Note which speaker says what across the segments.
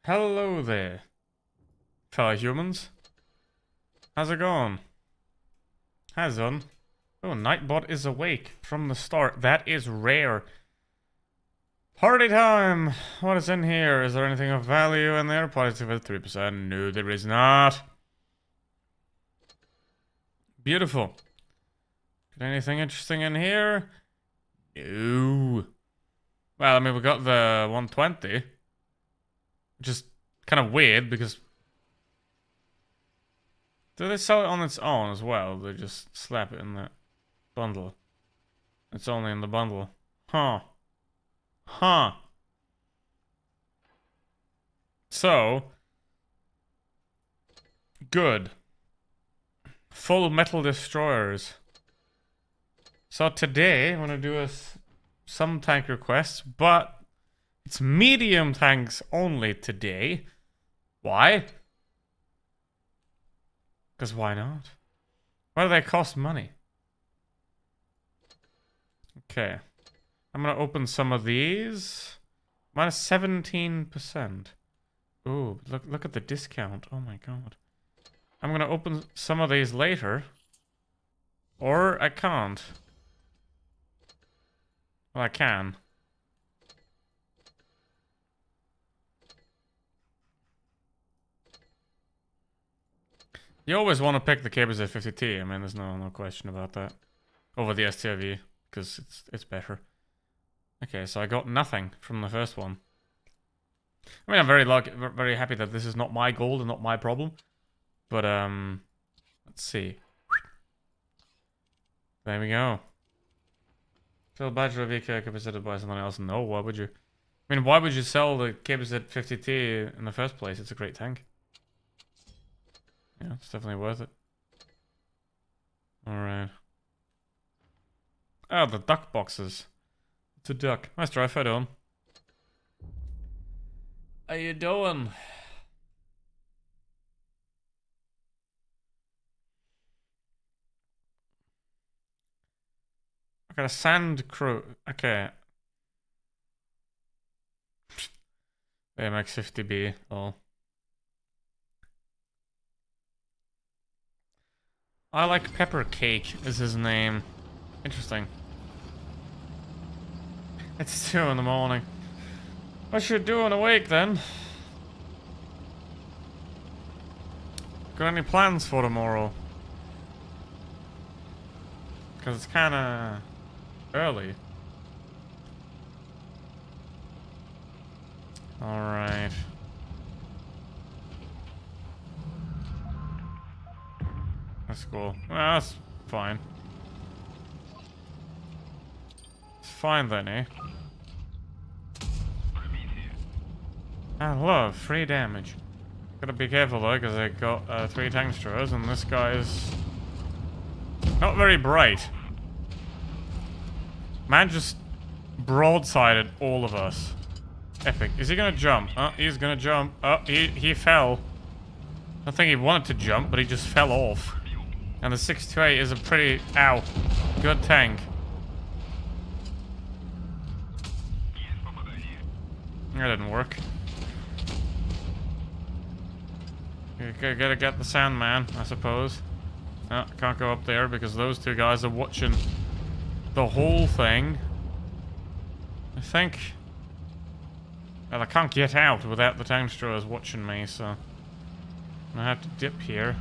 Speaker 1: Hello there, fellow humans. How's it going? Hi, Zun. Oh, Nightbot is awake from the start. That is rare. Party time! What is in here? Is there anything of value in there? Positive at 3%. No, there is not. Beautiful. Got anything interesting in here? No. Well, I mean, we got the 120. Which is kind of weird because... Do they sell it on its own as well? They just slap it in the bundle. It's only in the bundle. Huh. Huh. So. Good. Full metal destroyers. So today, I'm going to do some tank requests, but it's medium tanks only today. Why? Because why not? Why do they cost money? Okay. I'm gonna open some of these. Minus 17%. Ooh, look at the discount. Oh my god. I'm gonna open some of these later. Or I can't. Well, I can. You always want to pick the KBZ-50T. I mean, there's no question about that. Over the STRV, because it's better. Okay, so I got nothing from the first one. I mean, I'm very happy that this is not my gold and not my problem. But let's see. There we go. Sell Badger VK KBZ by someone else? No, why would you? I mean, why would you sell the KBZ-50T in the first place? It's a great tank. Yeah, it's definitely worth it. Alright. Oh, the duck boxes. It's a duck. Nice try, Fed on. How you doing? I got a sand crew. Okay. AMX 50B. Oh. I like Pepper Cake is his name. Interesting. It's 2 in the morning. What you doing awake then? Got any plans for tomorrow? Because it's kind of early. Alright. That's cool. Well, that's fine. It's fine then, eh? I love free damage. Gotta be careful though, because I got 3 tank destroyers, and this guy's not very bright. Man just broadsided all of us. Epic. Is he gonna jump? He's gonna jump. He fell. I don't think he wanted to jump, but he just fell off. And the 628 is a pretty, good tank. That didn't work. You gotta get the Sandman, I suppose. No, can't go up there because those 2 guys are watching the whole thing. I think... Well, I can't get out without the tank destroyers watching me, so... I have to dip here.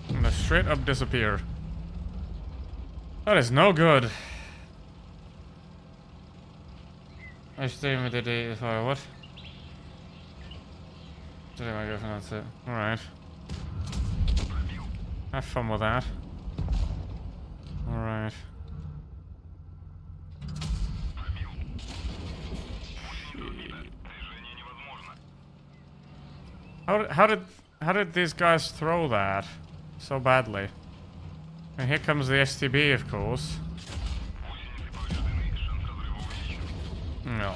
Speaker 1: And they straight up disappear. That is no good. I stay with the day if I what? Today my girlfriend, that's it. Alright. Have fun with that. Alright. How did these guys throw that so badly? And here comes the STB, of course. No.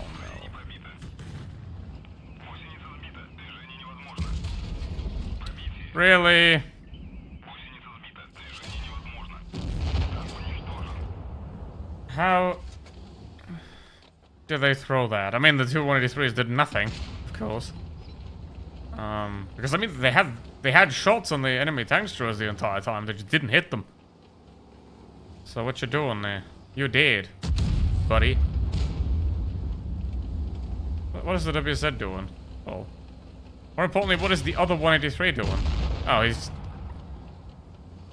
Speaker 1: Really? How did they throw that? I mean, the two 183s did nothing, of course. Because I mean, they had shots on the enemy tank destroyers the entire time. They just didn't hit them. So what you doing there? You dead, buddy. What is the WZ doing? Oh. More importantly, what is the other 183 doing? Oh, he's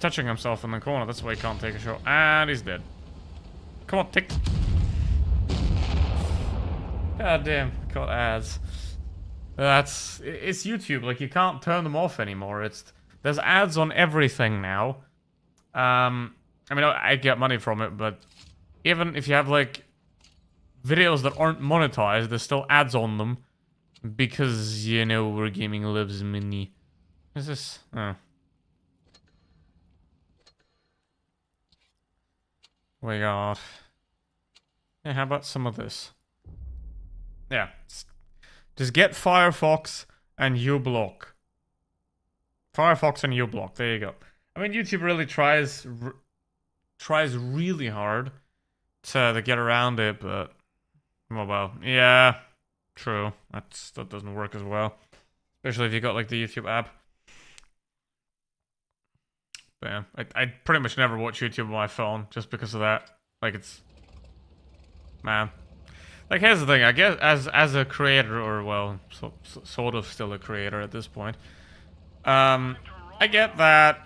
Speaker 1: touching himself in the corner. That's why he can't take a shot. And he's dead. Come on, take. God damn, got ads. It's YouTube. Like, you can't turn them off anymore. There's ads on everything now. I mean, I get money from it, but even if you have like videos that aren't monetized, there's still ads on them because, you know, we're gaming lives mini. Is this? Oh. We got. Yeah, how about some of this? Yeah. Just get Firefox and uBlock. Firefox and uBlock. There you go. I mean, YouTube really tries really hard to get around it, but well, yeah, true. That doesn't work as well, especially if you got like the YouTube app. But yeah, I pretty much never watch YouTube on my phone just because of that. Like, it's, man. Like, here's the thing. I guess as a creator, or well, sort of still a creator at this point. I get that,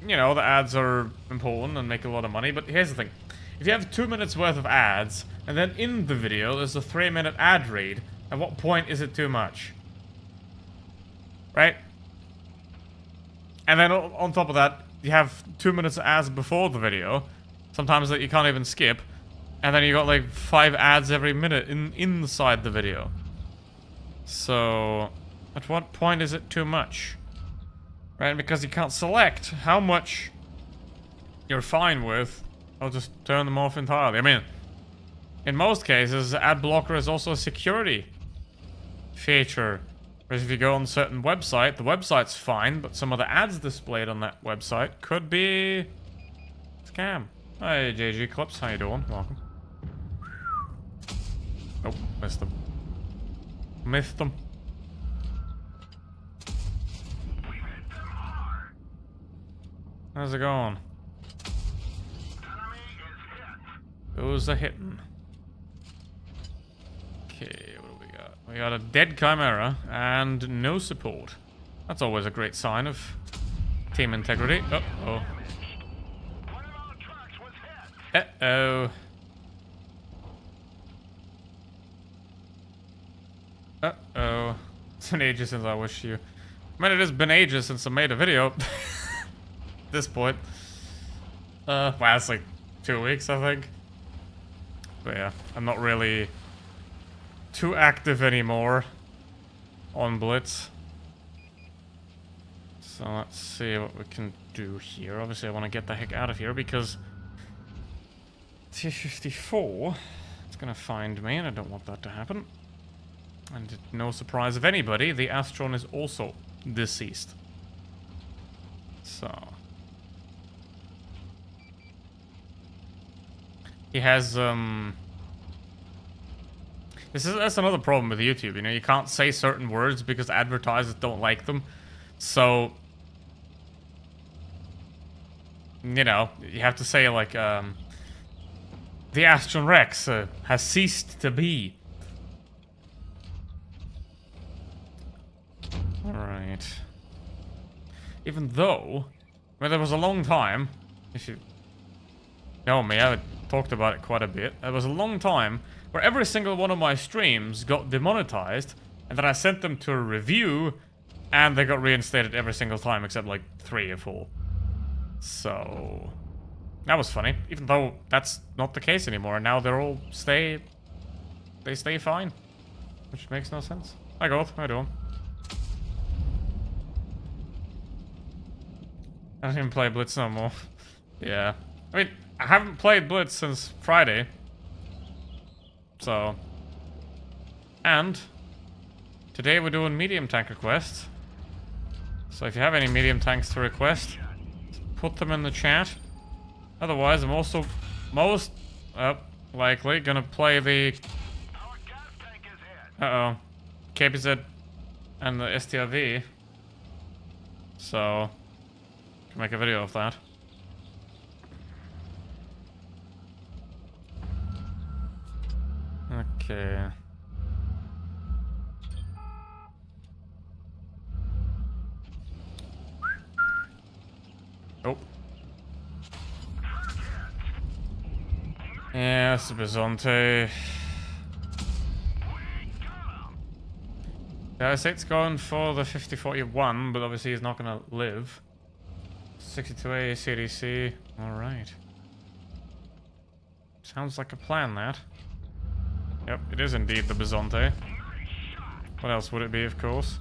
Speaker 1: you know, the ads are important and make a lot of money, but here's the thing. If you have 2 minutes worth of ads, and then in the video there's a 3-minute ad read, at what point is it too much? Right? And then on top of that, you have 2 minutes of ads before the video, sometimes that you can't even skip, and then you got like 5 ads every minute inside the video. So, at what point is it too much? Right, because you can't select how much you're fine with. I'll just turn them off entirely. I mean, in most cases, ad blocker is also a security feature. Whereas if you go on a certain website, the website's fine, but some of the ads displayed on that website could be scam. Hi, JG Clips, how you doing? Welcome. Oh, missed them. Missed them. How's it going? Those are hitting. Okay, what do we got? We got a dead Chimera and no support. That's always a great sign of team integrity. Uh-oh. Uh-oh. Uh-oh. It's been ages since I wish you... I mean, it has been ages since I made a video. At this point. Wow, it's like 2 weeks, I think. But yeah, I'm not really too active anymore on Blitz. So let's see what we can do here. Obviously, I want to get the heck out of here because T-54 is going to find me, and I don't want that to happen. And no surprise of anybody, the Astron is also deceased. So he has that's another problem with YouTube, you know, you can't say certain words because advertisers don't like them. So, you know, you have to say like the Astron Rex has ceased to be. Alright. Even though, I mean, there was a long time, if you know me, I've talked about it quite a bit. There was a long time where every single one of my streams got demonetized, and then I sent them to a review, and they got reinstated every single time except like 3 or 4. So that was funny, even though that's not the case anymore. Now they're all stay fine, which makes no sense. Hi Goth, how you doing? I don't even play Blitz no more. Yeah. I mean, I haven't played Blitz since Friday. So. And today we're doing medium tank requests. So if you have any medium tanks to request, put them in the chat. Otherwise, I'm also most likely gonna play the Uh-oh. KPZ and the STRV. So, can make a video of that. Okay. Oh. Yeah, it's a Bizonte. Yeah, I say it's going for the 50-41, but obviously he's not gonna live. 62A CDC. Alright. Sounds like a plan, that. Yep, it is indeed the Bizonte. What else would it be, of course?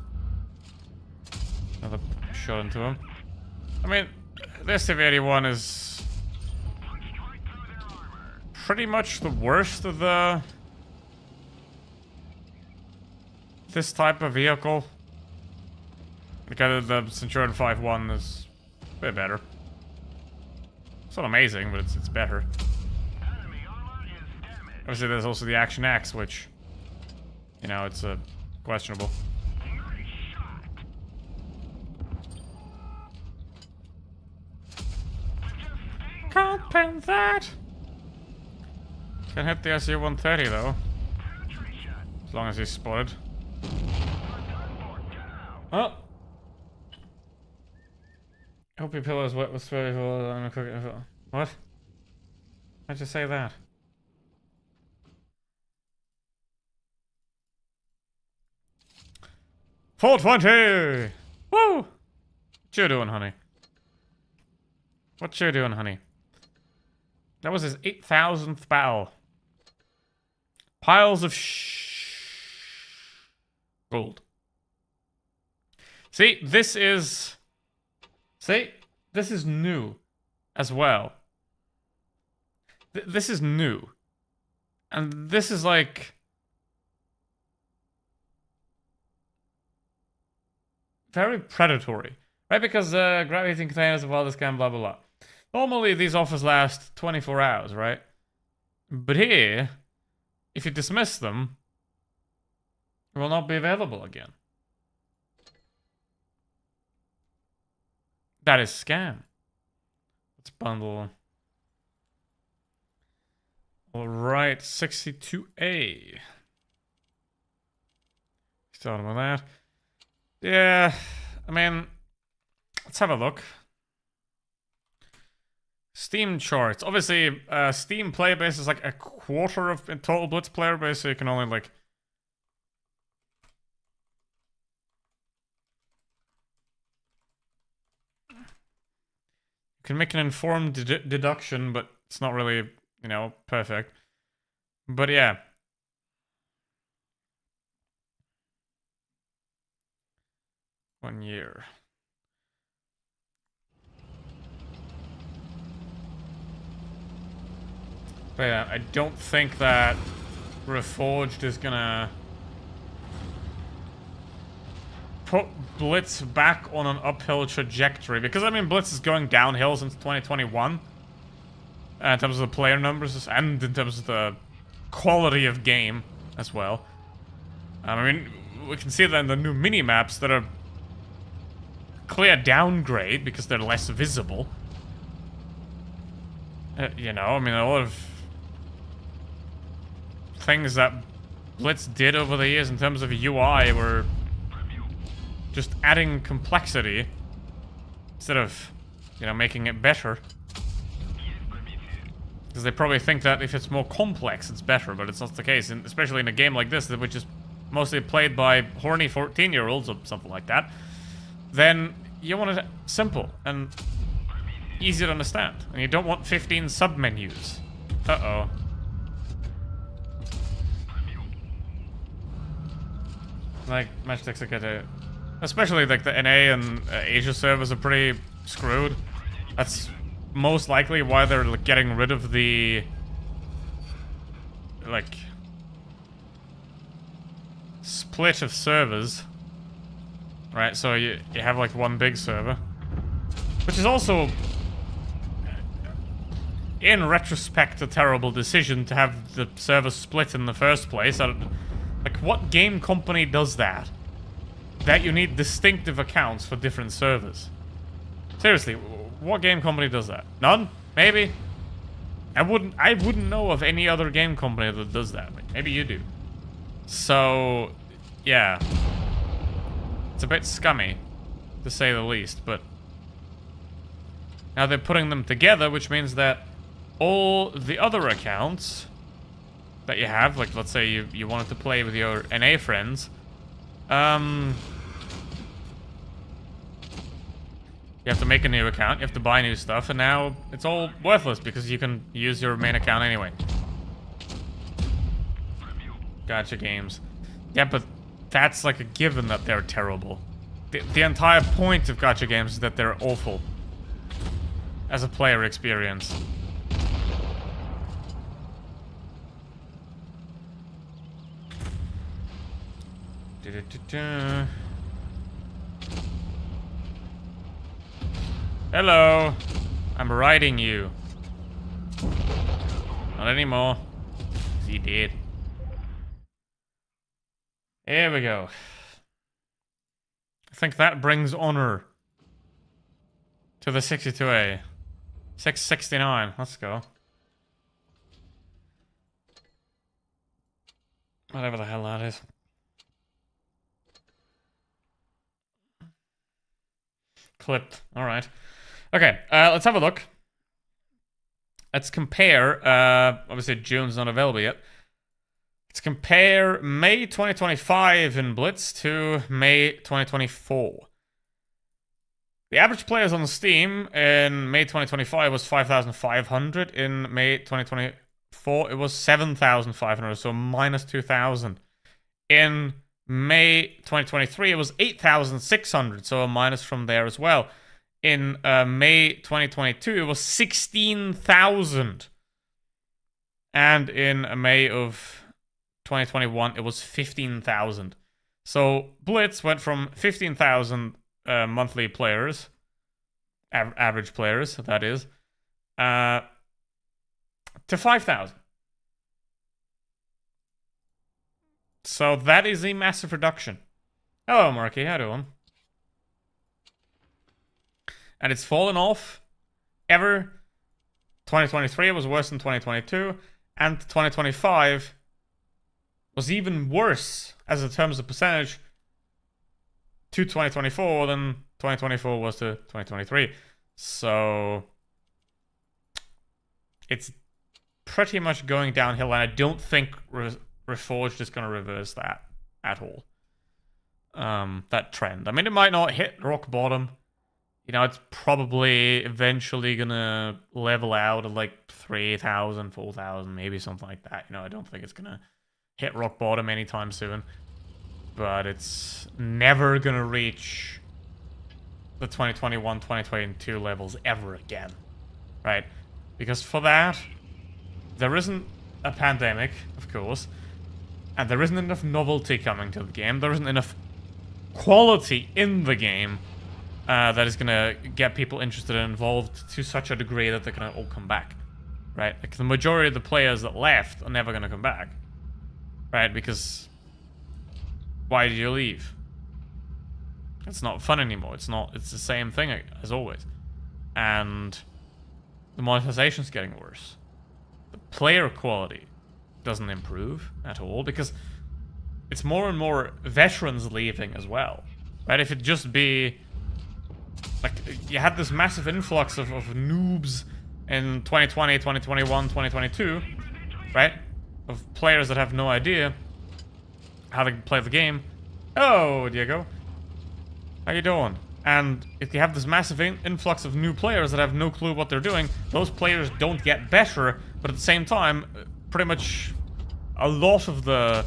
Speaker 1: Another shot into him. I mean, this TV-81 is pretty much the worst of the... this type of vehicle. Because the Centurion 5.1 is a bit better. It's not amazing, but it's better. Obviously, there's also the Action X, which, you know, it's questionable. Can't pen that. Can hit the SU-130 though, as long as he's spotted. Oh. Hope your pillow is wet with sweaty. What? Why'd you say that? $420! Woo! What you doing, honey? What you doing, honey? That was his 8,000th battle. Piles of gold. See, this is... See? This is new as well. This is new. And this is like... very predatory. Right? Because gravitating containers of all this kind, blah, blah, blah. Normally, these offers last 24 hours, right? But here, if you dismiss them, they will not be available again. That is scam. Let's bundle. Alright, 62A. Starting with that. Yeah, I mean, let's have a look. Steam charts. Obviously, Steam player base is like a quarter of total Blitz player base, so you can only like... you can make an informed deduction, but it's not really, you know, perfect. But yeah. One year. But yeah, I don't think that Reforged is gonna put Blitz back on an uphill trajectory. Because, I mean, Blitz is going downhill since 2021. In terms of the player numbers and in terms of the quality of game as well. I mean, we can see that in the new mini-maps that are clear downgrade because they're less visible. You know, I mean, a lot of things that Blitz did over the years in terms of UI were just adding complexity instead of, you know, making it better. Because they probably think that if it's more complex, it's better, but it's not the case. And especially in a game like this, which is mostly played by horny 14-year-olds or something like that, then you want it simple and easy to understand. And you don't want 15 sub-menus. Uh-oh. Like, Matchsticks are gonna... especially, like, the NA and Asia servers are pretty screwed. That's most likely why they're like, getting rid of the... like... split of servers. Right, so you have, like, one big server. Which is also... in retrospect, a terrible decision to have the server split in the first place. That Like, what game company does that? That you need distinctive accounts for different servers. Seriously, what game company does that? None? Maybe? I wouldn't know of any other game company that does that. Maybe you do. So, yeah. It's a bit scummy, to say the least, but now they're putting them together, which means that all the other accounts that you have, like let's say you wanted to play with your NA friends, you have to make a new account, you have to buy new stuff, and now it's all worthless because you can use your main account anyway. Gacha games. Yeah, but that's like a given that they're terrible. The entire point of gacha games is that they're awful as a player experience. Hello. I'm riding you. Not anymore. He did. Here we go. I think that brings honor to the 62A. 669. Let's go. Whatever the hell that is. Clipped. Alright. Okay, let's have a look. Let's compare. Obviously, June's not available yet. Let's compare May 2025 in Blitz to May 2024. The average players on Steam in May 2025 was 5,500. In May 2024, it was 7,500, so minus 2,000. In May 2023, it was 8,600, so a minus from there as well. In May 2022, it was 16,000. And in May of 2021, it was 15,000. So Blitz went from 15,000 monthly players, average players, that is, to 5,000. So that is a massive reduction. Hello, Marky, how you doing? And it's fallen off ever. 2023 was worse than 2022, and 2025 was even worse as in terms of percentage to 2024 than 2024 was to 2023. So it's pretty much going downhill, and I don't think Reforged is going to reverse that at all. That trend. I mean, it might not hit rock bottom. You know, it's probably eventually going to level out at like 3,000, 4,000, maybe something like that. You know, I don't think it's going to hit rock bottom anytime soon. But it's never going to reach the 2021, 2022 levels ever again. Right? Because for that, there isn't a pandemic, of course. And there isn't enough novelty coming to the game. There isn't enough quality in the game that is going to get people interested and involved to such a degree that they're going to all come back. Right? Like, the majority of the players that left are never going to come back. Right? Because why did you leave? It's not fun anymore. It's the same thing as always. And the monetization's getting worse. The player quality doesn't improve at all because it's more and more veterans leaving as well. Right? If it just be like you had this massive influx of noobs in 2020, 2021, 2022, right? Of players that have no idea how to play the game. Oh, Diego. How you doing? And if you have this massive influx of new players that have no clue what they're doing, those players don't get better, but at the same time, pretty much a lot of the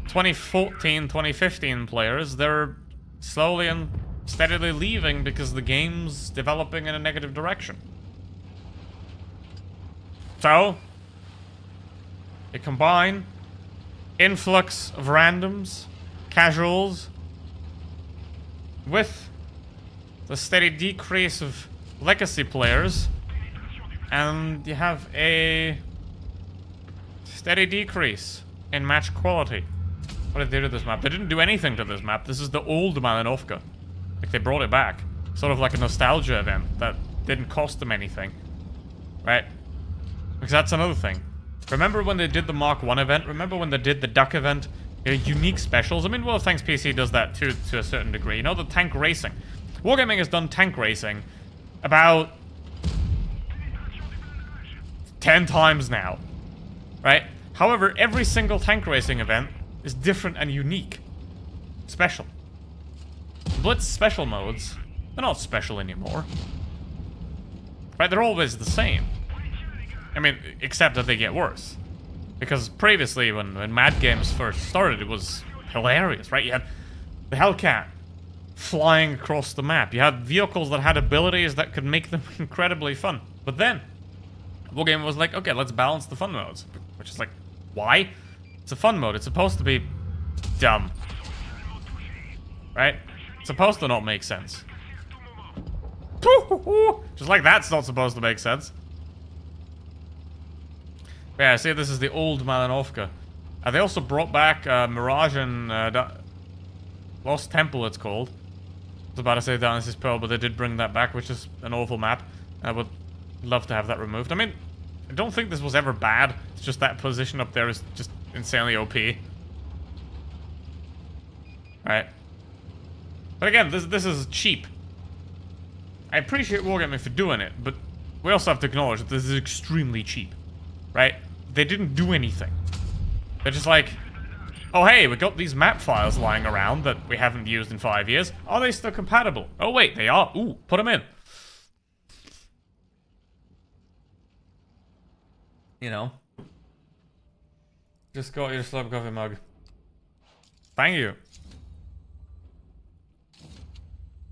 Speaker 1: 2014, 2015 players, they're slowly and steadily leaving because the game's developing in a negative direction. So, you combine influx of randoms, casuals, with the steady decrease of legacy players, and you have a steady decrease in match quality. What did they do to this map? They didn't do anything to this map. This is the old Malinovka. Like, they brought it back. Sort of like a nostalgia event that didn't cost them anything. Right? Because that's another thing. Remember when they did the Mark 1 event? Remember when they did the Duck event? Unique specials? I mean, World of Tanks PC does that too, to a certain degree. You know, the tank racing. Wargaming has done tank racing about 10 times now. Right? However, every single tank racing event is different and unique. Special. Blitz special modes, they're not special anymore. Right? They're always the same. I mean, except that they get worse. Because previously, when Mad Games first started, it was hilarious, right? You had the Hellcat flying across the map. You had vehicles that had abilities that could make them incredibly fun. But then, Wargaming was like, okay, let's balance the fun modes. Which is like, why? It's a fun mode. It's supposed to be dumb. Right? It's supposed to not make sense. Just like that's not supposed to make sense. Yeah, see, this is the old Malinovka. They also brought back Mirage and Lost Temple, it's called. I was about to say Dynasty's Pearl, but they did bring that back, which is an awful map. I would love to have that removed. I mean, I don't think this was ever bad. It's just that position up there is just insanely OP. Right. But again, this is cheap. I appreciate Wargaming for doing it, but we also have to acknowledge that this is extremely cheap. Right? They didn't do anything. They're just like, oh hey, we got these map files lying around that we haven't used in 5 years. Are they still compatible? Oh wait, they are. Ooh, put them in. You know. Just got your slab coffee mug. Thank you.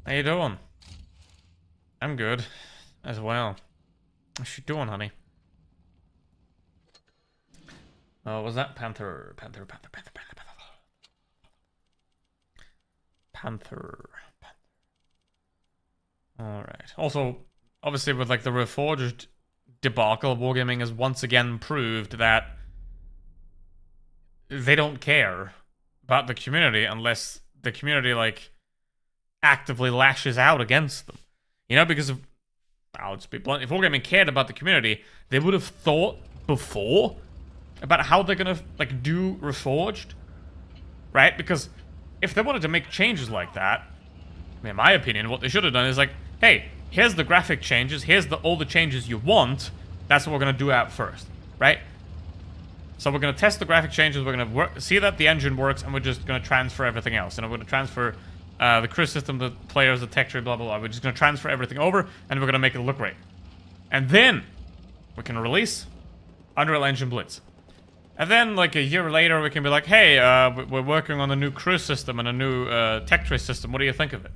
Speaker 1: How you doing? I'm good. As well. What you doing, honey? Oh, was that Panther? Panther. Alright. Also, obviously with like the Reforged debacle, Wargaming has once again proved that they don't care about the community unless the community, like, actively lashes out against them. You know, because I'll just be blunt, if Wargaming cared about the community, they would have thought before about how they're gonna, like, do Reforged, right? Because if they wanted to make changes like that, in my opinion, what they should have done is like, hey, here's the graphic changes, here's all the changes you want, that's what we're gonna do out first, right? So we're gonna test the graphic changes, we're gonna see that the engine works, and we're just gonna transfer everything else. And we're gonna transfer the crew system, the players, the tech tree, blah, blah, blah. We're just gonna transfer everything over, and we're gonna make it look great. And then we can release Unreal Engine Blitz. And then, like, a year later, we can be like, hey, we're working on a new crew system and a new tech tree system. What do you think of it?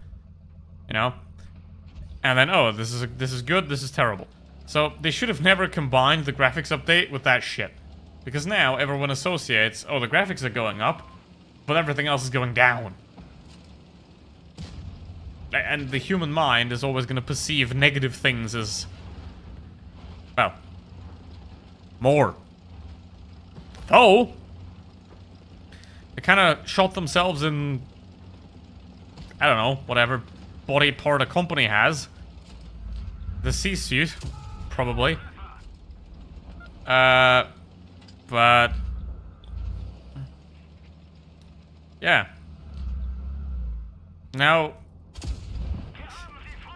Speaker 1: You know? And then, oh, this is good, this is terrible. So they should have never combined the graphics update with that shit. Because now everyone associates, oh, the graphics are going up, but everything else is going down. And the human mind is always going to perceive negative things as, well, more. Oh, they kind of shot themselves in, I don't know, whatever body part a company has. The C-suit, probably. But yeah. Now,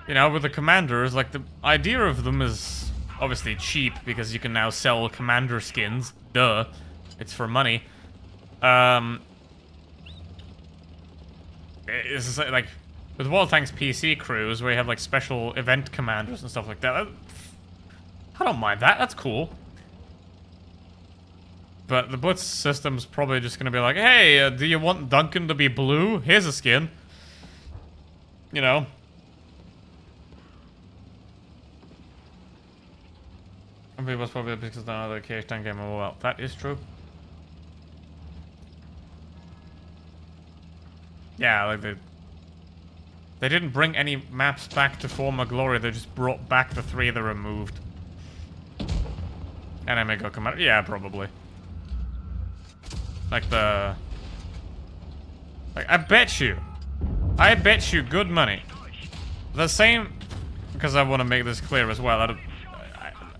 Speaker 1: you know, with the commanders, like, the idea of them is obviously cheap because you can now sell commander skins. Duh. It's for money. It's like with World of Tanks PC crews where you have like special event commanders and stuff like that. I don't mind that. That's cool. But the Blitz system's probably just gonna be like, hey, do you want Duncan to be blue? Here's a skin. You know. It was probably because of another KH-10 game. Oh, well, that is true. Yeah, like they didn't bring any maps back to former glory. They just brought back the 3 they removed. Enemy go commander. Yeah, probably. Like the Like, I bet you good money. The same, because I want to make this clear as well.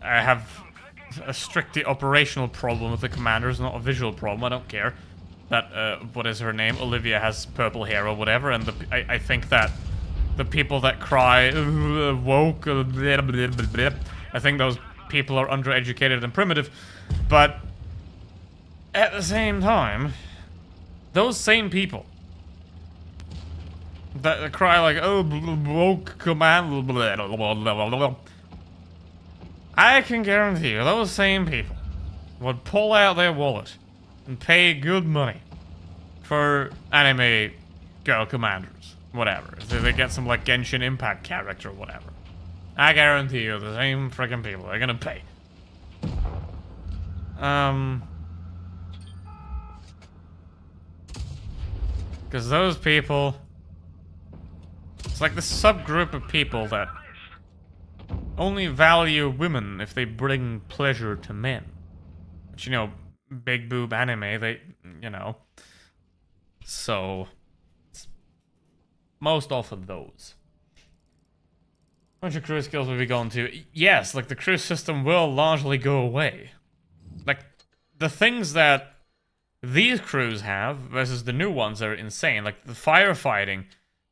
Speaker 1: I have a strictly operational problem with the commanders, not a visual problem. I don't care that, what is her name? Olivia has purple hair or whatever, and I think that the people that cry, woke, blah, blah, blah, blah, I think those people are undereducated and primitive, but at the same time, those same people that cry like, oh, woke command, blah, blah, blah, blah, I can guarantee you those same people would pull out their wallet and pay good money for anime girl commanders, whatever. If they get some like Genshin Impact character or whatever. I guarantee you the same freaking people are gonna pay. Because those people, it's like this subgroup of people that only value women if they bring pleasure to men. But you know, big boob anime, they, you know. So, most often those. How much of crew skills will we go into? Yes, like the crew system will largely go away. Like, the things that these crews have versus the new ones are insane. Like the firefighting,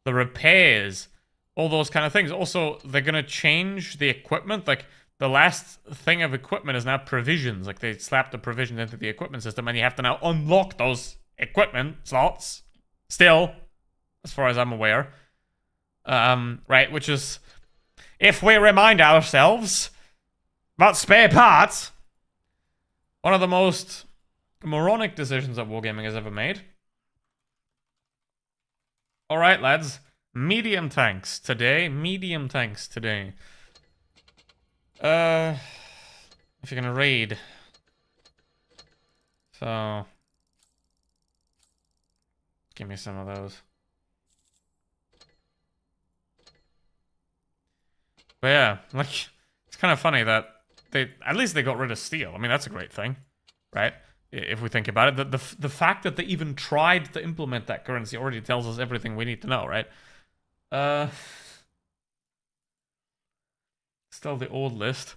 Speaker 1: the repairs, all those kind of things. Also, they're gonna change the equipment. Like, the last thing of equipment is now provisions. Like, they slap the provisions into the equipment system, and you have to now unlock those equipment slots. Still, as far as I'm aware. Right, which is, if we remind ourselves about spare parts, one of the most moronic decisions that Wargaming has ever made. Alright, lads. Medium tanks today. Medium tanks today. If you're gonna raid. So, give me some of those. But yeah, like, it's kind of funny that at least they got rid of steel. I mean, that's a great thing, right? If we think about it, the fact that they even tried to implement that currency already tells us everything we need to know, right? Still the old list.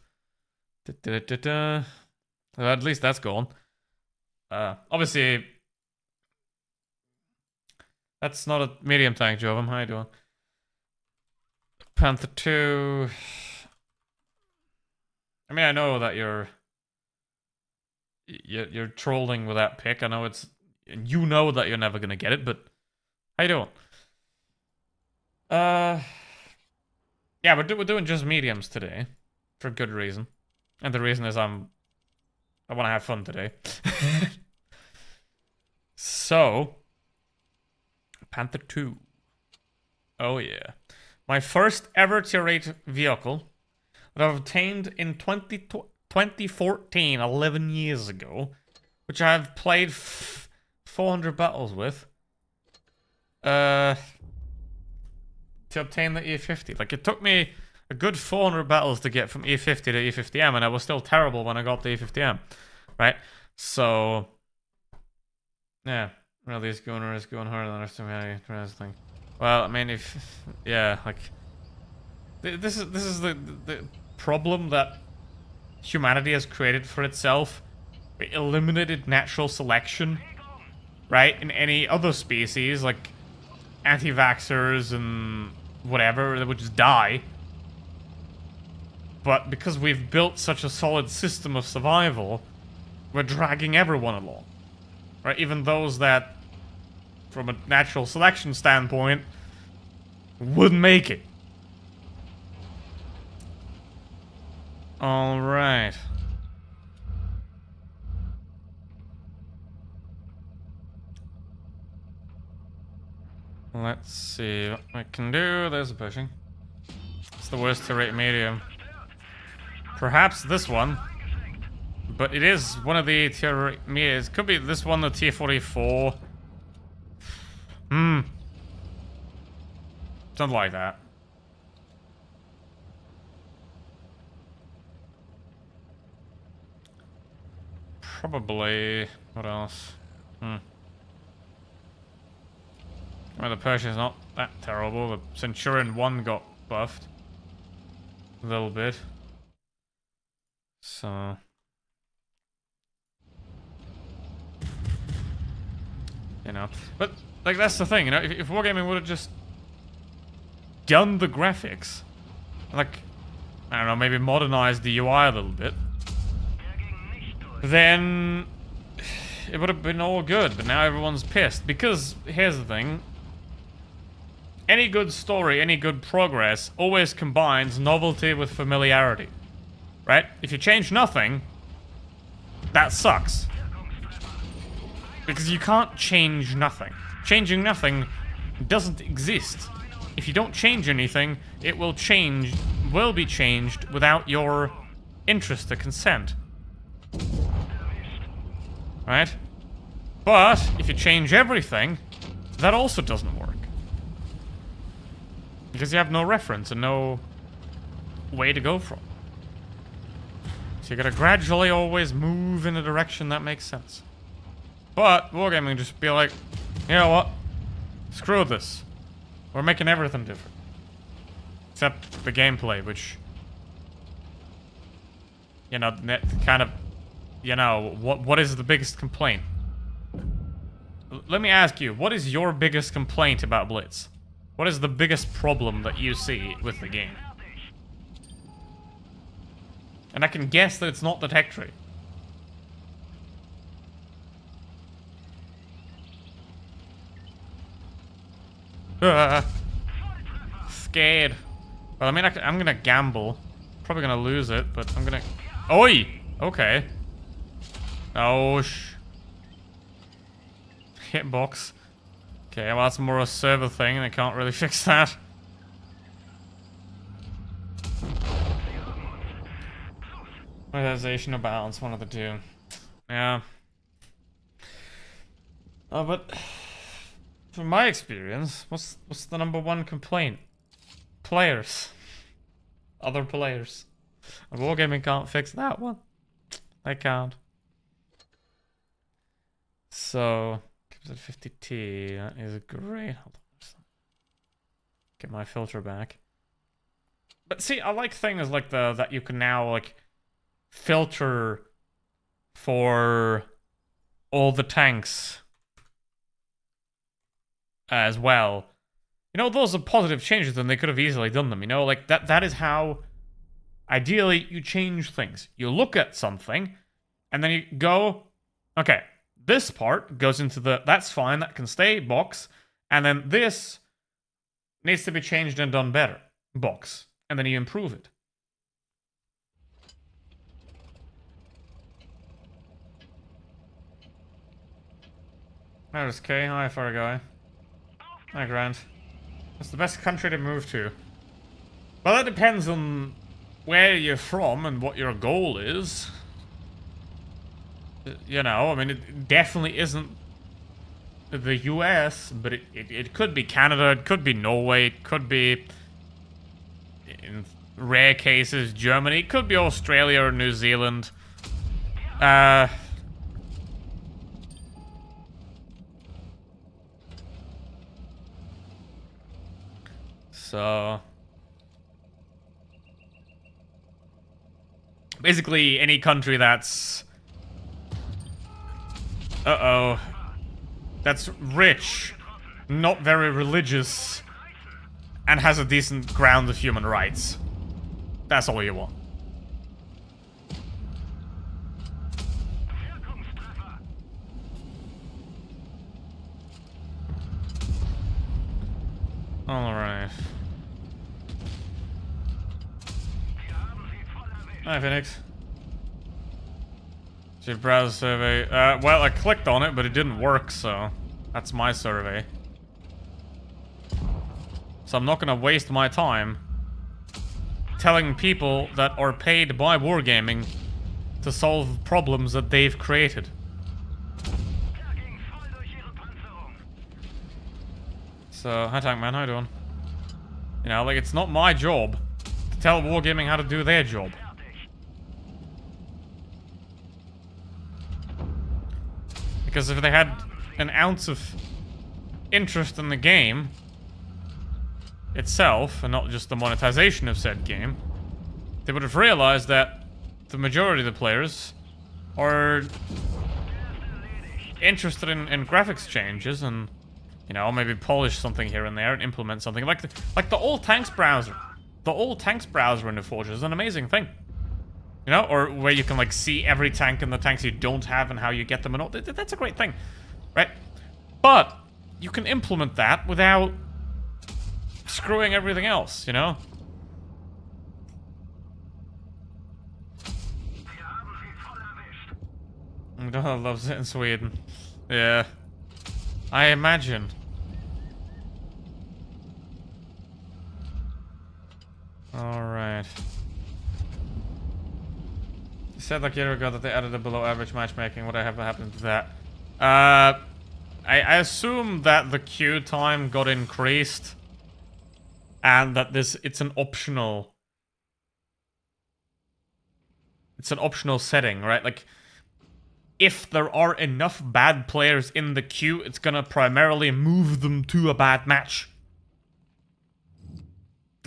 Speaker 1: At least that's gone. Obviously, that's not a medium tank, Jovem. How you doing? Panther 2. I mean, I know that you're trolling with that pick. I know it's, you know that you're never gonna get it, but how you doing? Yeah, we're doing just mediums today for good reason, and the reason is I want to have fun today. So, Panther 2. Oh yeah, my first ever tier 8 vehicle that I've obtained in 2014, 11 years ago, which I've played 400 battles with, to obtain the E50. Like, it took me a good 400 battles to get from E50 to E50M, and I was still terrible when I got the E50M, right? So, yeah, really, it's going harder than the rest of me. Well, I mean, yeah, like, this is the problem that humanity has created for itself. We eliminated natural selection, right? In any other species, like anti-vaxxers and whatever, they would just die. But because we've built such a solid system of survival, we're dragging everyone along, right? Even those that, from a natural selection standpoint, wouldn't make it. All right. Let's see what I can do. There's a pushing. It's the worst to rate medium. Perhaps this one. But it is one of the tier mediums. Could be this one, the tier 44. Something like that. Probably. What else? Well, the Persian's not that terrible. The Centurion 1 got buffed. A little bit. So... You know. But, like, that's the thing, you know? If Wargaming would have just done the graphics, like, I don't know, maybe modernized the UI a little bit, then it would have been all good. But now everyone's pissed. Because, here's the thing. Any good story, any good progress always combines novelty with familiarity. Right? If you change nothing, that sucks. Because you can't change nothing. Changing nothing doesn't exist. If you don't change anything, it will be changed without your interest or consent. Right? But, if you change everything, that also doesn't work. Because you have no reference and no way to go from. So you gotta gradually always move in a direction that makes sense. But, Wargaming just be like, you know what? Screw this. We're making everything different. Except the gameplay, which... You know, kind of... You know, what is the biggest complaint? Let me ask you, what is your biggest complaint about Blitz? What is the biggest problem that you see with the game? And I can guess that it's not the tech tree. Scared. Well, I mean, I'm gonna gamble. Probably gonna lose it, but I'm gonna... Oi! Okay. Oh, Hitbox. Okay, well, that's more a server thing, and I can't really fix that. Monetization or balance, one of the two. Yeah. Oh, but... From my experience, what's the #1 complaint? Players. Other players. And Wargaming can't fix that one. They can't. So, gives it 50T. That is great. Hold on. Get my filter back. But see, I like things like that you can now like filter for all the tanks as well. You know, those are positive changes, and they could have easily done them, you know? Like, that is how, ideally, you change things. You look at something, and then you go, okay, this part goes into the, that's fine, that can stay, box, and then this needs to be changed and done better, box. And then you improve it. There's K, hi, far guy. Hi, Grant. What's the best country to move to? Well, that depends on where you're from and what your goal is. You know, I mean, it definitely isn't the US, but it could be Canada, it could be Norway, it could be, in rare cases, Germany, it could be Australia or New Zealand. So... basically, any country that's... that's rich, not very religious, and has a decent ground of human rights. That's all you want. Alright. Hi, Phoenix. Should browse survey. Well, I clicked on it, but it didn't work, so that's my survey. So I'm not gonna waste my time telling people that are paid by Wargaming to solve problems that they've created. So, hi Tankman, how you doing? You know, like, it's not my job to tell Wargaming how to do their job. Because if they had an ounce of interest in the game itself, and not just the monetization of said game, they would have realized that the majority of the players are interested in graphics changes and, you know, maybe polish something here and there and implement something like the old tanks browser. The old tanks browser in the Forge is an amazing thing. You know, or where you can like see every tank and the tanks you don't have and how you get them and all. That's a great thing, right? But you can implement that without screwing everything else, you know? God loves it in Sweden. Yeah. I imagine. Alright. You said like a year ago that they added a below average matchmaking. What happened to that? I assume that the queue time got increased. And that it's an optional... It's an optional setting, right? Like, if there are enough bad players in the queue, it's gonna primarily move them to a bad match.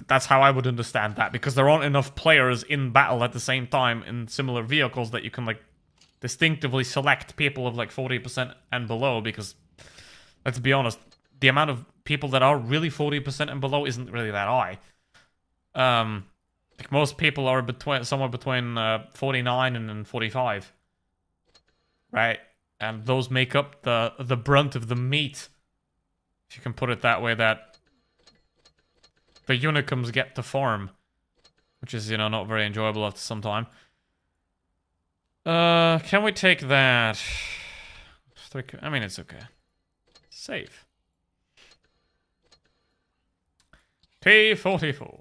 Speaker 1: That's how I would understand that, because there aren't enough players in battle at the same time in similar vehicles that you can, like, distinctively select people of, like, 40% and below, because, let's be honest, the amount of people that are really 40% and below isn't really that high. Like, most people are somewhere between 49 and 45. Right? And those make up the brunt of the meat, if you can put it that way, that the Unicums get to farm. Which is, you know, not very enjoyable after some time. Can we take that? I mean, it's okay. Save. T-44.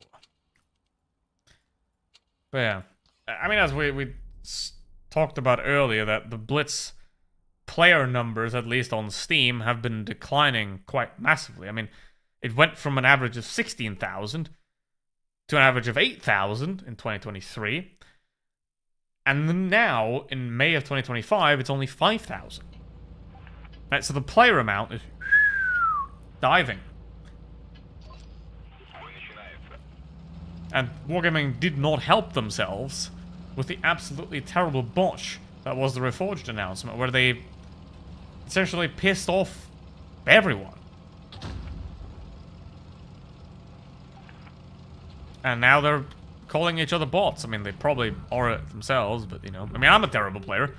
Speaker 1: But yeah. I mean, as we talked about earlier, that the Blitz player numbers, at least on Steam, have been declining quite massively. I mean, it went from an average of 16,000 to an average of 8,000 in 2023. And now, in May of 2025, it's only 5,000. Right, so the player amount is diving. And Wargaming did not help themselves with the absolutely terrible botch that was the Reforged announcement, where they essentially pissed off everyone. And now they're calling each other bots. I mean, they probably are it themselves, but, you know, I mean, I'm a terrible player.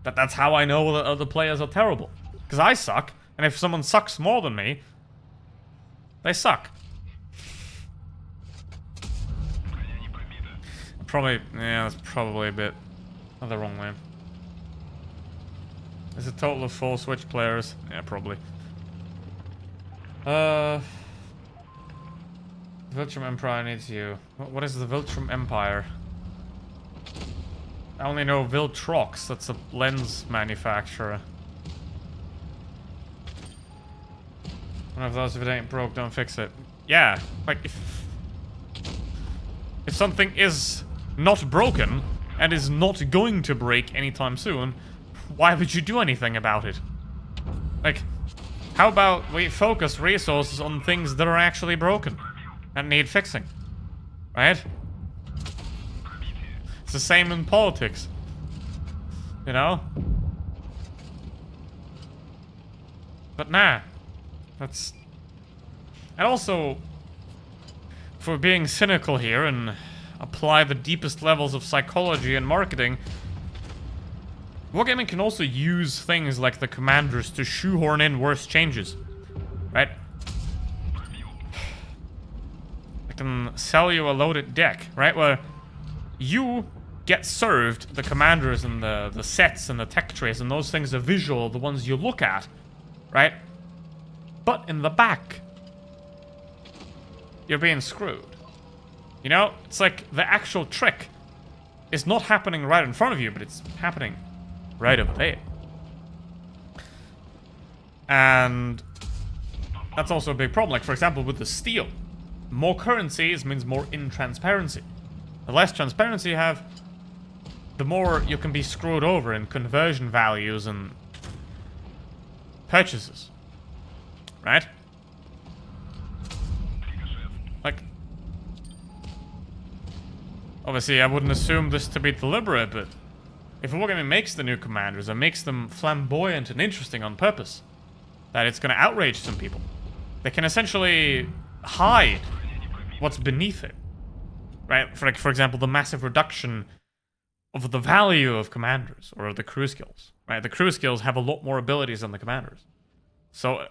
Speaker 1: That's how I know that other players are terrible. Because I suck, and if someone sucks more than me, they suck. Probably, yeah, that's probably a bit of the wrong way. Is a total of 4 Switch players? Yeah, probably. Viltrum Empire needs you. What is the Viltrum Empire? I only know Viltrox, that's a lens manufacturer. One of those, if it ain't broke, don't fix it. Yeah, like, if something is not broken, and is not going to break anytime soon, why would you do anything about it? Like, how about we focus resources on things that are actually broken and need fixing? Right? It's the same in politics. You know? But nah. That's... And also, if we're being cynical here and apply the deepest levels of psychology and marketing, Wargaming can also use things like the commanders to shoehorn in worse changes, right? I can sell you a loaded deck, right? Where you get served the commanders and the sets and the tech trays, and those things are visual, the ones you look at, right? But in the back, you're being screwed. You know, it's like the actual trick is not happening right in front of you, but it's happening right over there. And that's also a big problem. Like, for example, with the steel, more currencies means more intransparency. The less transparency you have, the more you can be screwed over in conversion values and purchases. right? Like, obviously I wouldn't assume this to be deliberate, but if Wargaming makes the new commanders and makes them flamboyant and interesting on purpose, that it's going to outrage some people. They can essentially hide what's beneath it, right? For example, the massive reduction of the value of commanders or the crew skills, right? The crew skills have a lot more abilities than the commanders. So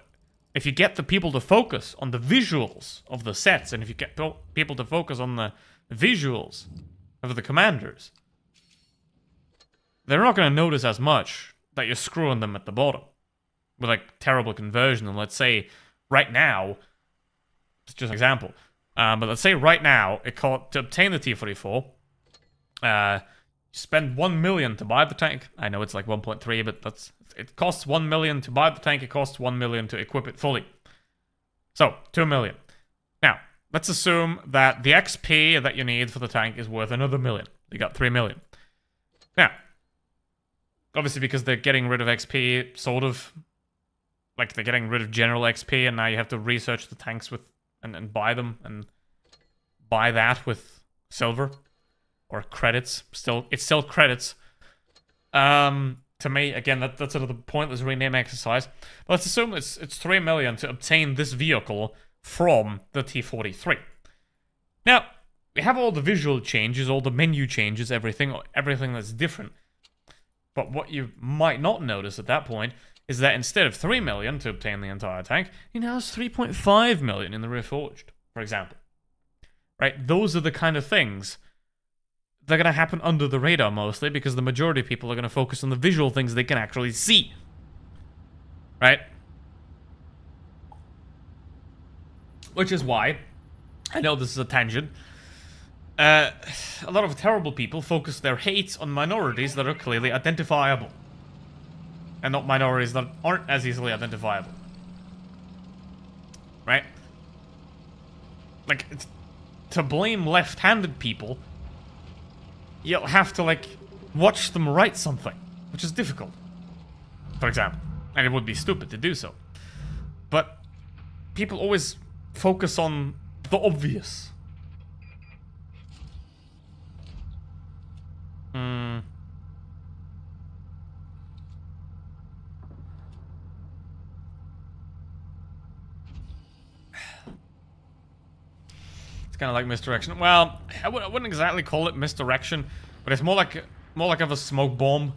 Speaker 1: if you get the people to focus on the visuals of the sets, and if you get people to focus on the visuals of the commanders, they're not going to notice as much that you're screwing them at the bottom with like terrible conversion. And let's say right now, it's just an example, but let's say right now, to obtain the T-44, you spend 1 million to buy the tank. I know it's like 1.3, but it costs 1 million to buy the tank. It costs 1 million to equip it fully. So 2 million. Now let's assume that the XP that you need for the tank is worth another million. You got 3 million. Now, obviously, because they're getting rid of XP, sort of, like they're getting rid of general XP, and now you have to research the tanks with and buy them, and buy that with silver or credits. It's still credits. To me, again, that's sort of the pointless rename exercise. But let's assume it's 3 million to obtain this vehicle from the T-43. Now, we have all the visual changes, all the menu changes, everything that's different. But what you might not notice at that point is that instead of 3 million to obtain the entire tank, he now has 3.5 million in the Reforged, for example. Right? Those are the kind of things that are going to happen under the radar mostly, because the majority of people are going to focus on the visual things they can actually see. Right? Which is why, I know this is a tangent, a lot of terrible people focus their hate on minorities that are clearly identifiable. And not minorities that aren't as easily identifiable. Right? Like, to blame left-handed people, you'll have to, like, watch them write something, which is difficult, for example. And it would be stupid to do so. But people always focus on the obvious. It's kind of like misdirection. Well, I wouldn't exactly call it misdirection, but it's more like of a smoke bomb.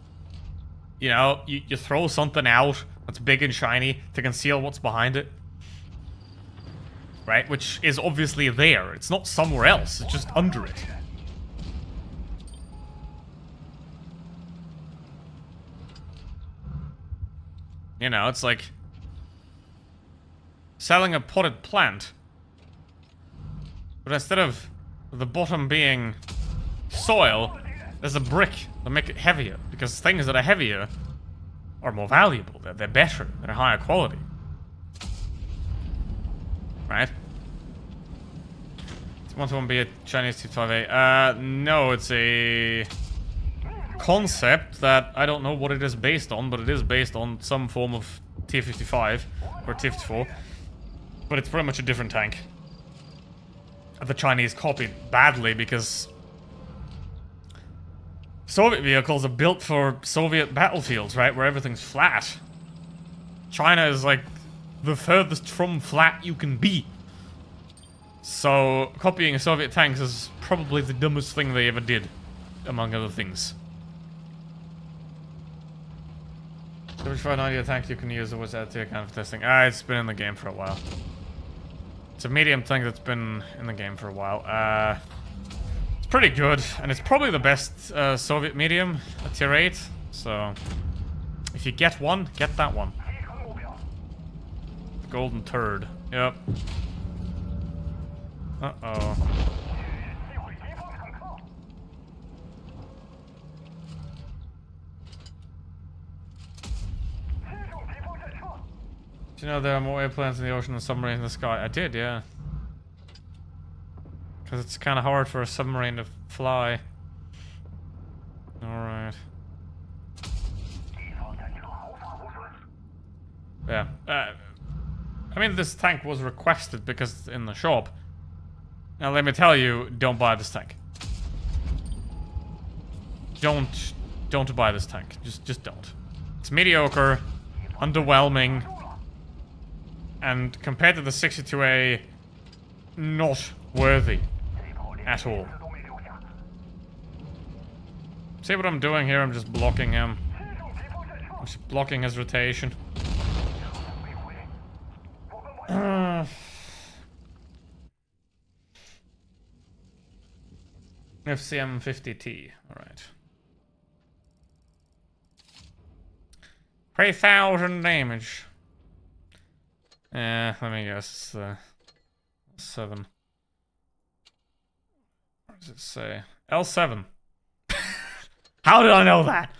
Speaker 1: You know, you throw something out that's big and shiny to conceal what's behind it. Right? Which is obviously there. It's not somewhere else. It's just under it. You know, it's like selling a potted plant. But instead of the bottom being soil, there's a brick that make it heavier. Because things that are heavier are more valuable. They're better. They're higher quality. Right? Does 121 be a Chinese T-5A? No, it's a concept that I don't know what it is based on, but it is based on some form of T-55 or T-54. But it's pretty much a different tank. The Chinese copied badly because Soviet vehicles are built for Soviet battlefields, right? Where everything's flat. China is like the furthest from flat you can be. So copying Soviet tanks is probably the dumbest thing they ever did, among other things. 7590 tank you can use, what's that to account for testing? It's been in the game for a while. It's a medium tank that's been in the game for a while. It's pretty good, and it's probably the best Soviet medium at tier 8. So, if you get one, get that one. Golden turd. Yep. Uh-oh. Do you know there are more airplanes in the ocean than submarines in the sky? I did, yeah. Because it's kind of hard for a submarine to fly. Alright. Yeah. I I mean, this tank was requested because it's in the shop. Now, let me tell you, don't buy this tank. Don't buy this tank. Just don't. It's mediocre, underwhelming, and compared to the 62A, not worthy at all. See what I'm doing here? I'm just blocking him. I'm just blocking his rotation. FCM50T. Alright. 3,000 damage. Let me guess. It's 7. What does it say? L7. How did I know that?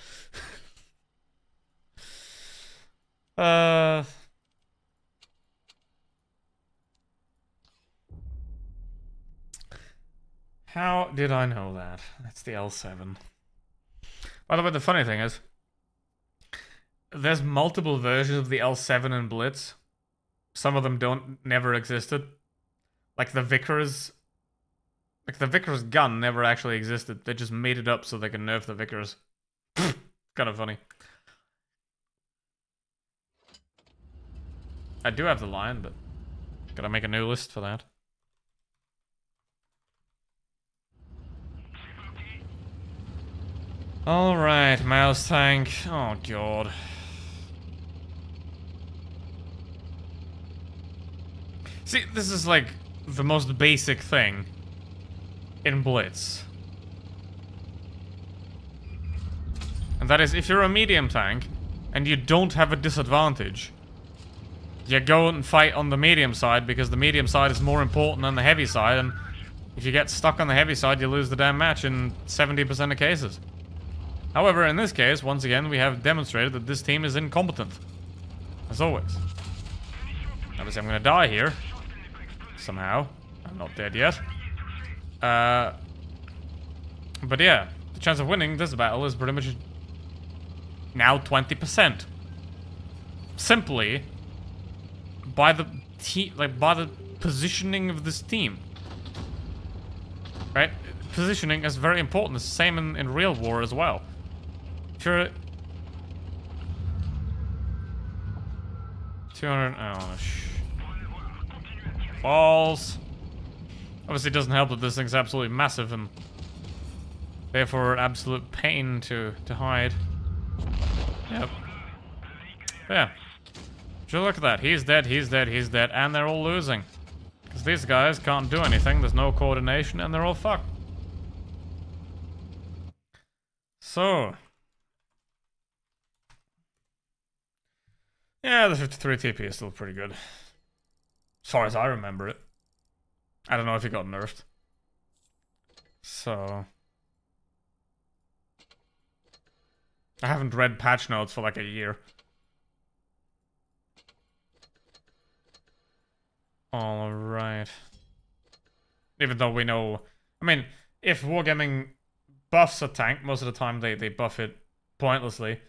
Speaker 1: How did I know that? That's the L7. By the way, the funny thing is, there's multiple versions of the L7 in Blitz. Some of them never existed. Like the Vickers. Like the Vickers gun never actually existed. They just made it up so they can nerf the Vickers. Kind of funny. I do have the line, but gotta make a new list for that. Alright, mouse tank. Oh god. See, this is like the most basic thing in Blitz. And that is, if you're a medium tank and you don't have a disadvantage, you go and fight on the medium side because the medium side is more important than the heavy side, and if you get stuck on the heavy side, you lose the damn match in 70% of cases. However, in this case, once again, we have demonstrated that this team is incompetent. As always. Obviously, I'm gonna die here. Somehow. I'm not dead yet. But yeah, the chance of winning this battle is pretty much now 20%. Simply by the by the positioning of this team. Right? Positioning is very important. It's the same in real war as well. If you're 200, oh balls. Obviously it doesn't help that this thing's absolutely massive and therefore an absolute pain to hide. Yep. Yeah. Just look at that. He's dead, he's dead, he's dead, and they're all losing. Because these guys can't do anything, there's no coordination, and they're all fucked. So. Yeah, the 53 TP is still pretty good. As far as I remember it. I don't know if it got nerfed. So. I haven't read patch notes for like a year. Alright. Even though we know... I mean, if Wargaming buffs a tank, most of the time they buff it pointlessly.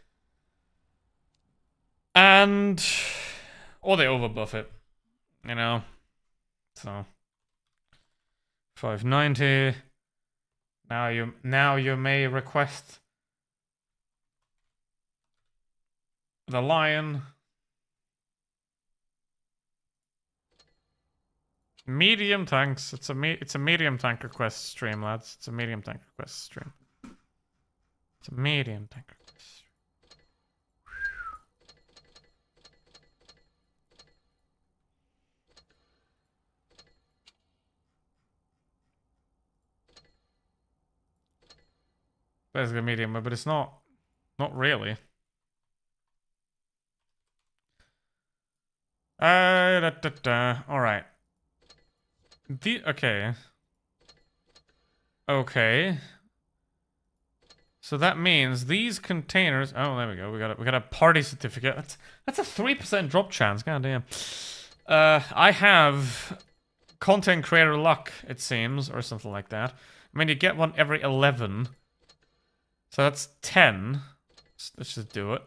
Speaker 1: And... or they overbuff it. You know? So... 590. Now you may request... the Lion. Medium tanks. It's a medium tank request stream, lads. It's a medium tank request stream. It's a medium tank request stream. Basically medium, but it's not really. Alright. Okay. Okay. So that means these containers... oh, there we go. We got a party certificate. That's a 3% drop chance. God damn. I have content creator luck, it seems, or something like that. I mean, you get one every 11. So that's 10. Let's just do it.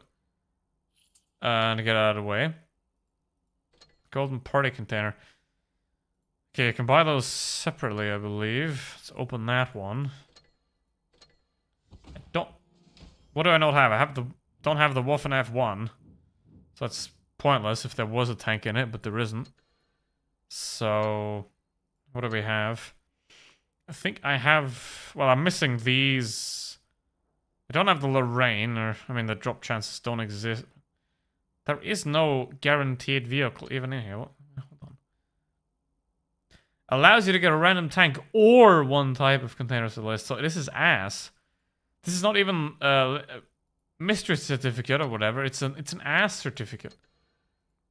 Speaker 1: And get out of the way. golden party container. Okay, you can buy those separately, I believe. Let's open that one. I don't... What do I not have? I have the... Don't have the Waffen F1. So that's pointless if there was a tank in it, but there isn't. So... What do we have? I think I have... Well, I'm missing these... I don't have the Lorraine, or... I mean, the drop chances don't exist. There is no guaranteed vehicle even in here. What? Hold on. Allows you to get a random tank or one type of container to the list. So this is ass. This is not even a mystery certificate or whatever. It's an ass certificate.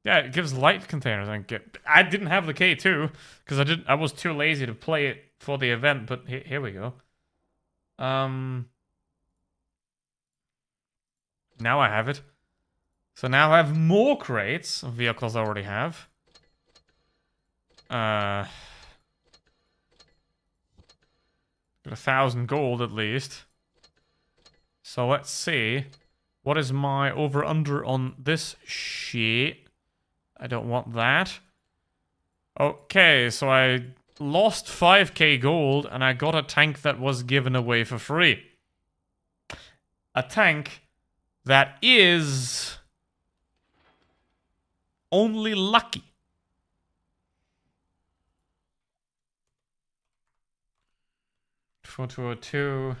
Speaker 1: Yeah, it gives light containers. I didn't have the K2 because I was too lazy to play it for the event. But here we go. Now I have it. So now I have more crates of vehicles I already have. Got 1,000 gold at least. So let's see. What is my over-under on this shit? I don't want that. Okay, so I lost 5k gold and I got a tank that was given away for free. A tank that is... only lucky. (4202)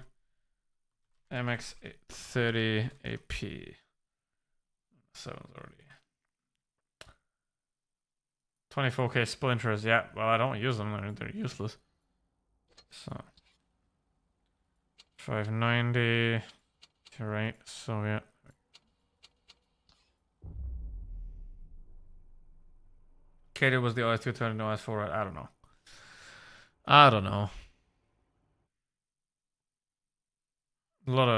Speaker 1: MX-30 AP. 7's already. 24k splinters. Yeah, well, I don't use them. They're useless. So 590. Right. Soviet. Kato was the OS220, no OS4. I don't know. I don't know. A lot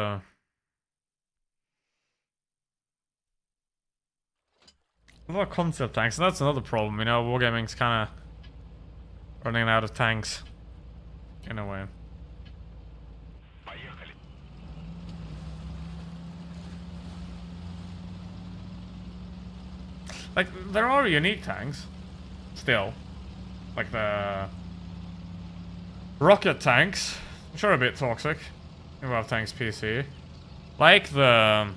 Speaker 1: of concept tanks, and that's another problem, you know. Wargaming's kind of running out of tanks in a way. Like, there are unique tanks still, like the rocket tanks, which are a bit toxic. Well, tanks PC, like the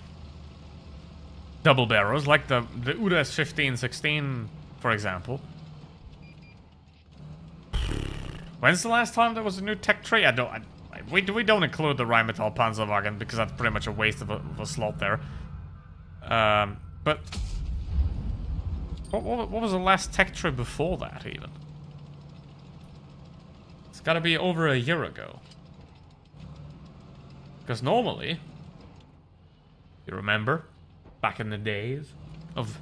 Speaker 1: double barrels, like the UDAS 1516, for example. When's the last time there was a new tech tree? We don't include the Rheinmetall Panzerwagen because that's pretty much a waste of a slot there. But what was the last tech tree before that even? It's got to be over a year ago. Because normally, you remember, back in the days of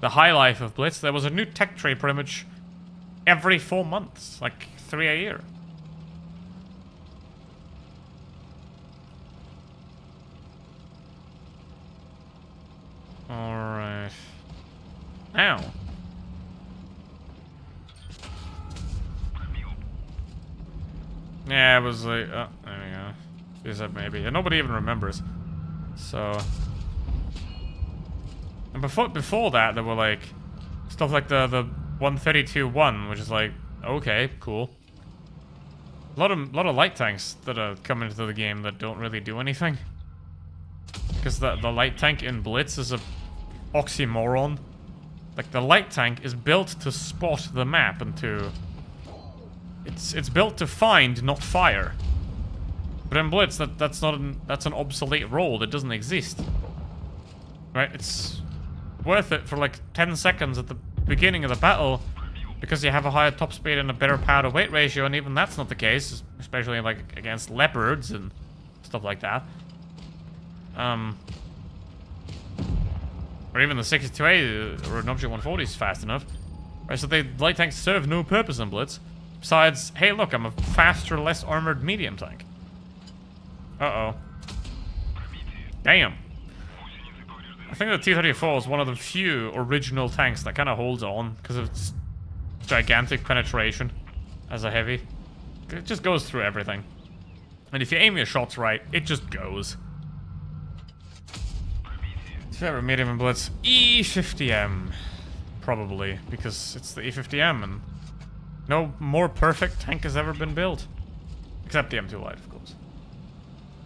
Speaker 1: the high life of Blitz, there was a new tech tree pretty much every 4 months, like 3 a year. Alright. Now. Yeah, it was like, oh, there we go. Is that maybe? And nobody even remembers. So, and before that, there were like stuff like the 132-1, which is like, okay, cool. A lot of light tanks that are coming into the game that don't really do anything. Because the light tank in Blitz is a oxymoron. Like, the light tank is built to spot the map and to... It's built to find, not fire. But in Blitz, that's an obsolete role that doesn't exist. Right? It's worth it for like 10 seconds at the beginning of the battle because you have a higher top speed and a better power to weight ratio, and even that's not the case, especially like against leopards and stuff like that. Or even the 62A or an Object 140 is fast enough. Right, so light tanks serve no purpose in Blitz. Besides, hey look, I'm a faster, less armored medium tank. Uh-oh. Damn. I think the T-34 is one of the few original tanks that kind of holds on because of its gigantic penetration as a heavy. It just goes through everything. And if you aim your shots right, it just goes. Favorite medium in Blitz? E50M. Probably, because it's the E50M and no more perfect tank has ever been built. Except the M2 Light, of course.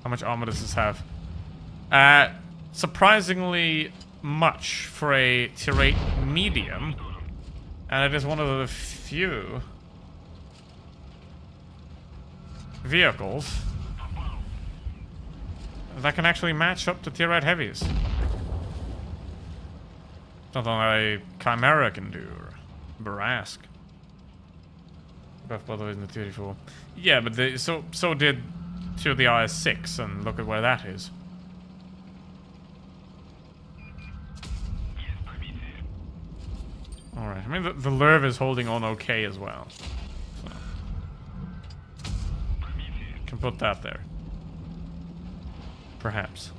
Speaker 1: How much armor does this have? Surprisingly much for a tier 8 medium. And it is one of the few vehicles that can actually match up to tier 8 heavies. Something like Chimera can do, or Barask. Both by the way in the 34. Yeah, but so did to the IS-6, and look at where that is. Alright, I mean the Lurv is holding on okay as well. So. Can put that there. Perhaps.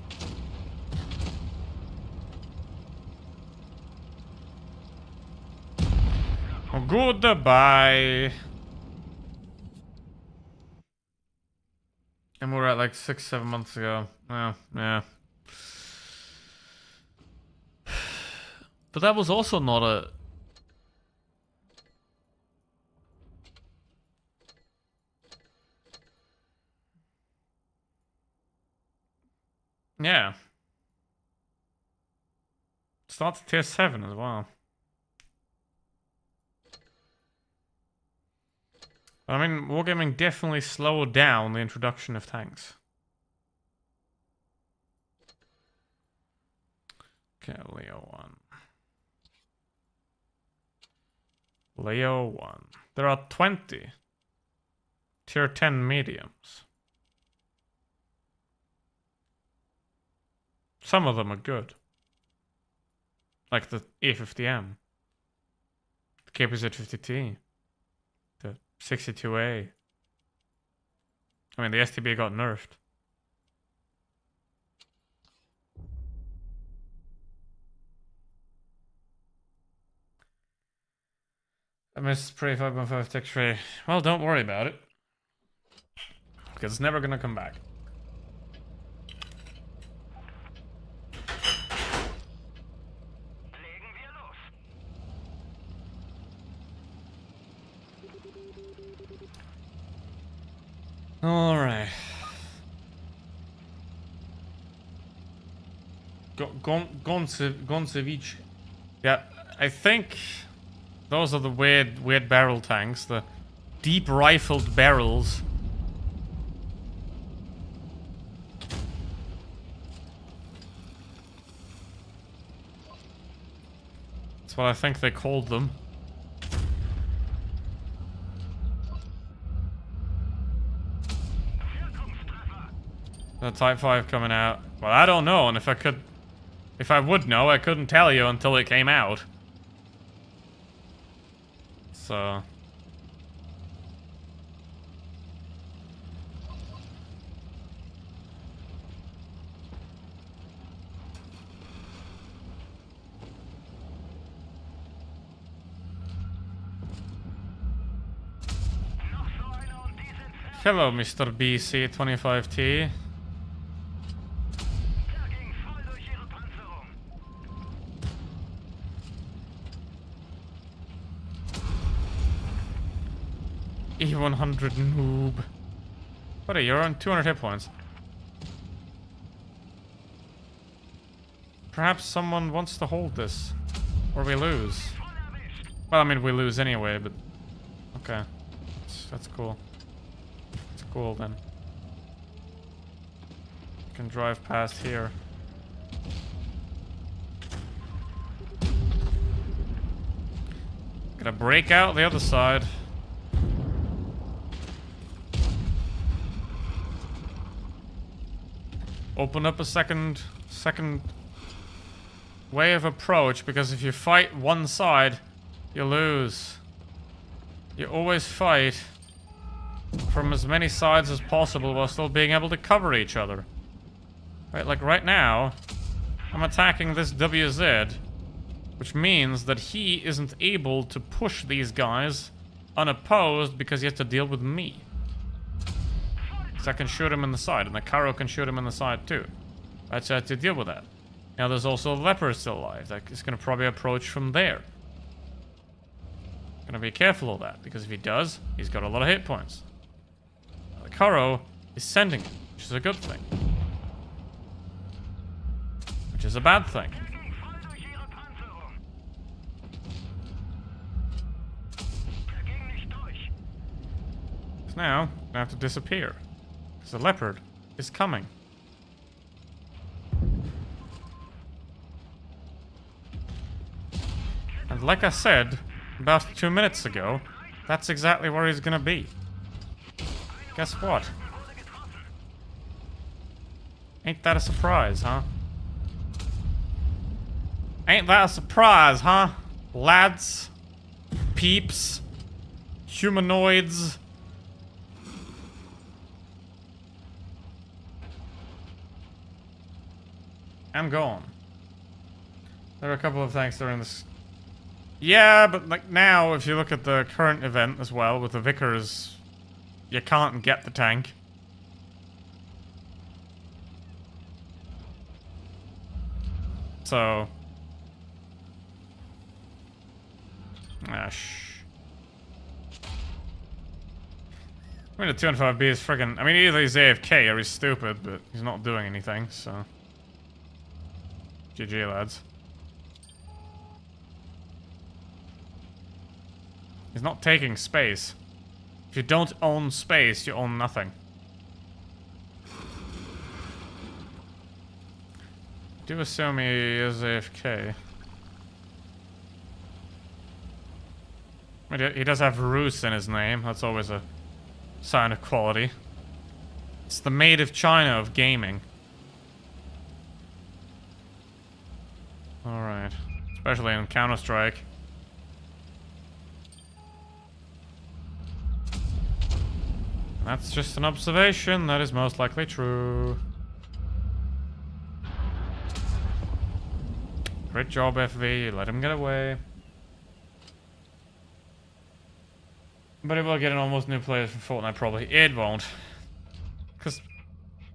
Speaker 1: Oh, goodbye. And we're at like 6-7 months ago. Oh, yeah. But that was also not a... Yeah. It's not tier 7 as well. I mean, Wargaming definitely slowed down the introduction of tanks. Okay, Leo 1. Leo 1. There are 20 tier 10 mediums. Some of them are good. Like the E50M. The KPZ-50T. The 62A. I mean, the STB got nerfed. I missed Prey 5.5 Tech Tray. Well, don't worry about it. Because it's never gonna come back. Alright. Goncevic. Yeah, I think those are the weird barrel tanks. The deep rifled barrels. That's what I think they called them. The Type 5 coming out. Well, I don't know, and if I would know, I couldn't tell you until it came out. So... Hello, Mr. BC25T. E100 noob. Buddy, you're on 200 hit points. Perhaps someone wants to hold this. Or we lose. Well, I mean, we lose anyway, but... Okay. That's cool. It's cool, then. Can drive past here. Gonna break out the other side. Open up a second way of approach, because if you fight one side, you lose. You always fight from as many sides as possible while still being able to cover each other. Right, like right now, I'm attacking this WZ, which means that he isn't able to push these guys unopposed because he has to deal with me. So I can shoot him in the side, and the Karo can shoot him in the side too. Right, so I have to deal with that. Now there's also Leopard still alive. That is going to probably approach from there. Gonna be careful of that, because if he does, he's got a lot of hit points. The Koro is sending it, which is a good thing. Which is a bad thing. So now, I have to disappear. Because the leopard is coming. And like I said, about 2 minutes ago, that's exactly where he's gonna be. Guess what? Ain't that a surprise, huh? Ain't that a surprise, huh? Lads, peeps, humanoids. I'm gone. There are a couple of things during this. Yeah, but like now, if you look at the current event as well with the Vickers, you can't get the tank. So. I mean, the 205B is friggin'. I mean, either he's AFK or he's stupid, but he's not doing anything, so. GG, lads. He's not taking space. If you don't own space, you own nothing. Do assume he is AFK. He does have Roos in his name. That's always a sign of quality. It's the Maid of China of gaming. Alright. Especially in Counter-Strike. That's just an observation. That is most likely true. Great job, FV. You let him get away. But it will get an almost new player for Fortnite, probably. It won't. Because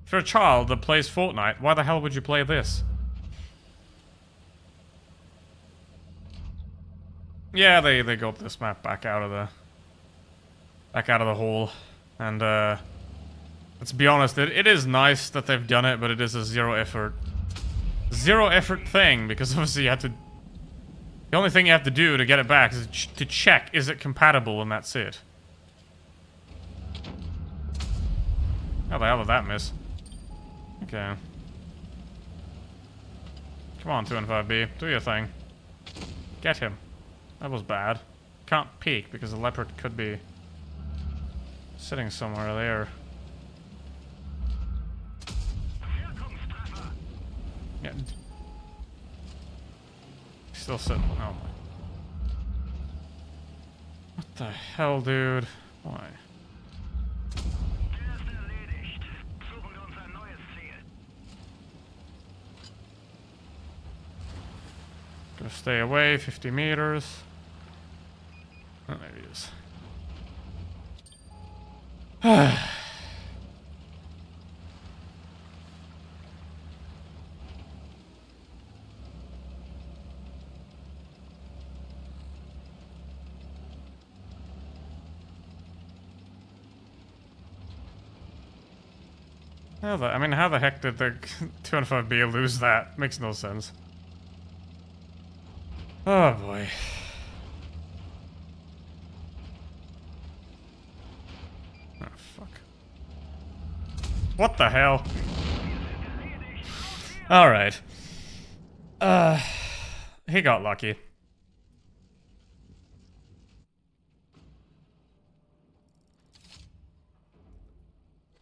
Speaker 1: if you're a child that plays Fortnite, why the hell would you play this? Yeah, they got this map back out of the hole. And let's be honest, it is nice that they've done it, but it is a zero effort thing, because obviously you have to. The only thing you have to do to get it back is to check, is it compatible, and that's it. How the hell did that miss? Okay. Come on, 215B, do your thing. Get him. That was bad. Can't peek because the leopard could be sitting somewhere there. Yeah. Still sitting. Oh my. What the hell, dude? Why? Gonna stay away 50 meters. Oh, there he is. I mean, how the heck did the 205B lose that? Makes no sense. Oh boy. Oh fuck. What the hell? Alright. He got lucky.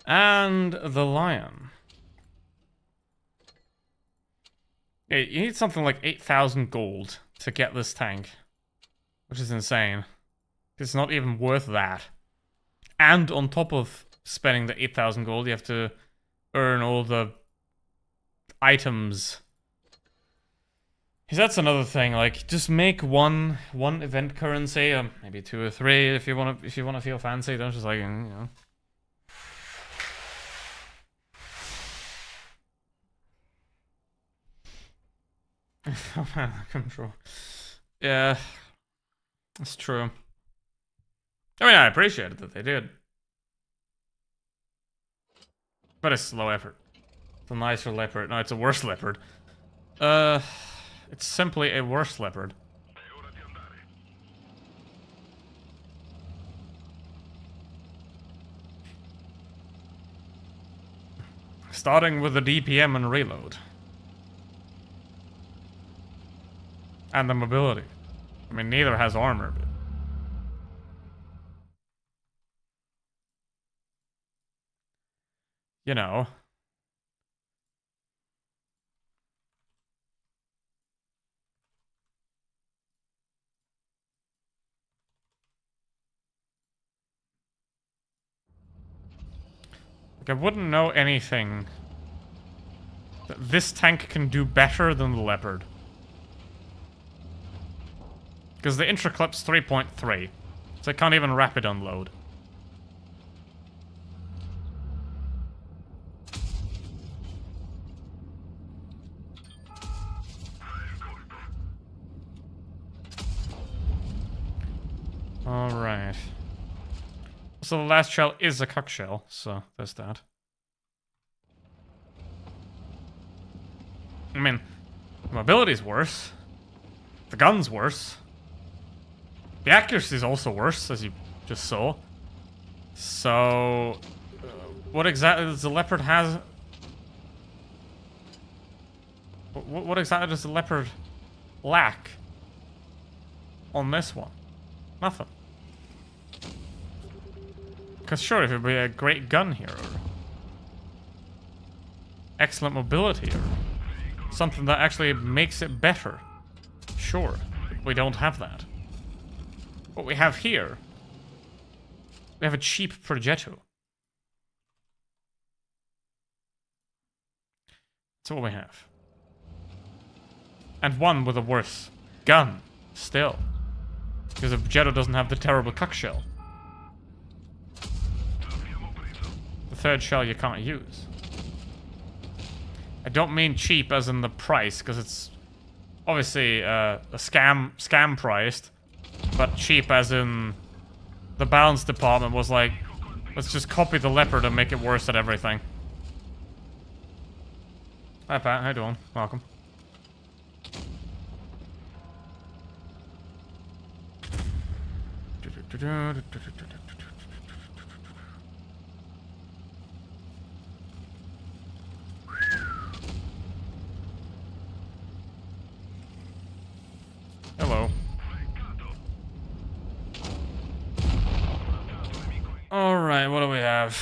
Speaker 1: And the lion. Yeah, you need something like 8,000 gold to get this tank. Which is insane. It's not even worth that. And on top of spending the 8,000 gold, you have to earn all the items. Because that's another thing, like, just make one event currency, maybe 2 or 3 if you wanna feel fancy, don't just like, you know. Control. Yeah, that's true. I mean, I appreciated that they did. But it's low effort. It's a nicer leopard. No, it's a worse leopard. It's simply a worse leopard. Starting with the DPM and reload. And the mobility. I mean, neither has armor, but... You know. Like, I wouldn't know anything that this tank can do better than the Leopard. Because the Intraclip's 3.3, so it can't even rapid unload. Alright. So the last shell is a cuck shell, so there's that. I mean, the mobility's worse. The gun's worse. The accuracy's also worse, as you just saw. So... what exactly does the Leopard has... What exactly does the Leopard lack on this one? Nothing. Because sure, if it would be a great gun here, or excellent mobility, or something that actually makes it better. Sure, we don't have that. What we have here, we have a cheap Progetto. That's what we have. And one with a worse gun, still. Because the Progetto doesn't have the terrible cuck shell. The third shell you can't use. I don't mean cheap as in the price, because it's obviously a scam priced, but cheap as in the balance department was like, let's just copy the Leopard and make it worse at everything. Hi Pat, how you doing? Welcome. Hello. Alright, what do we have?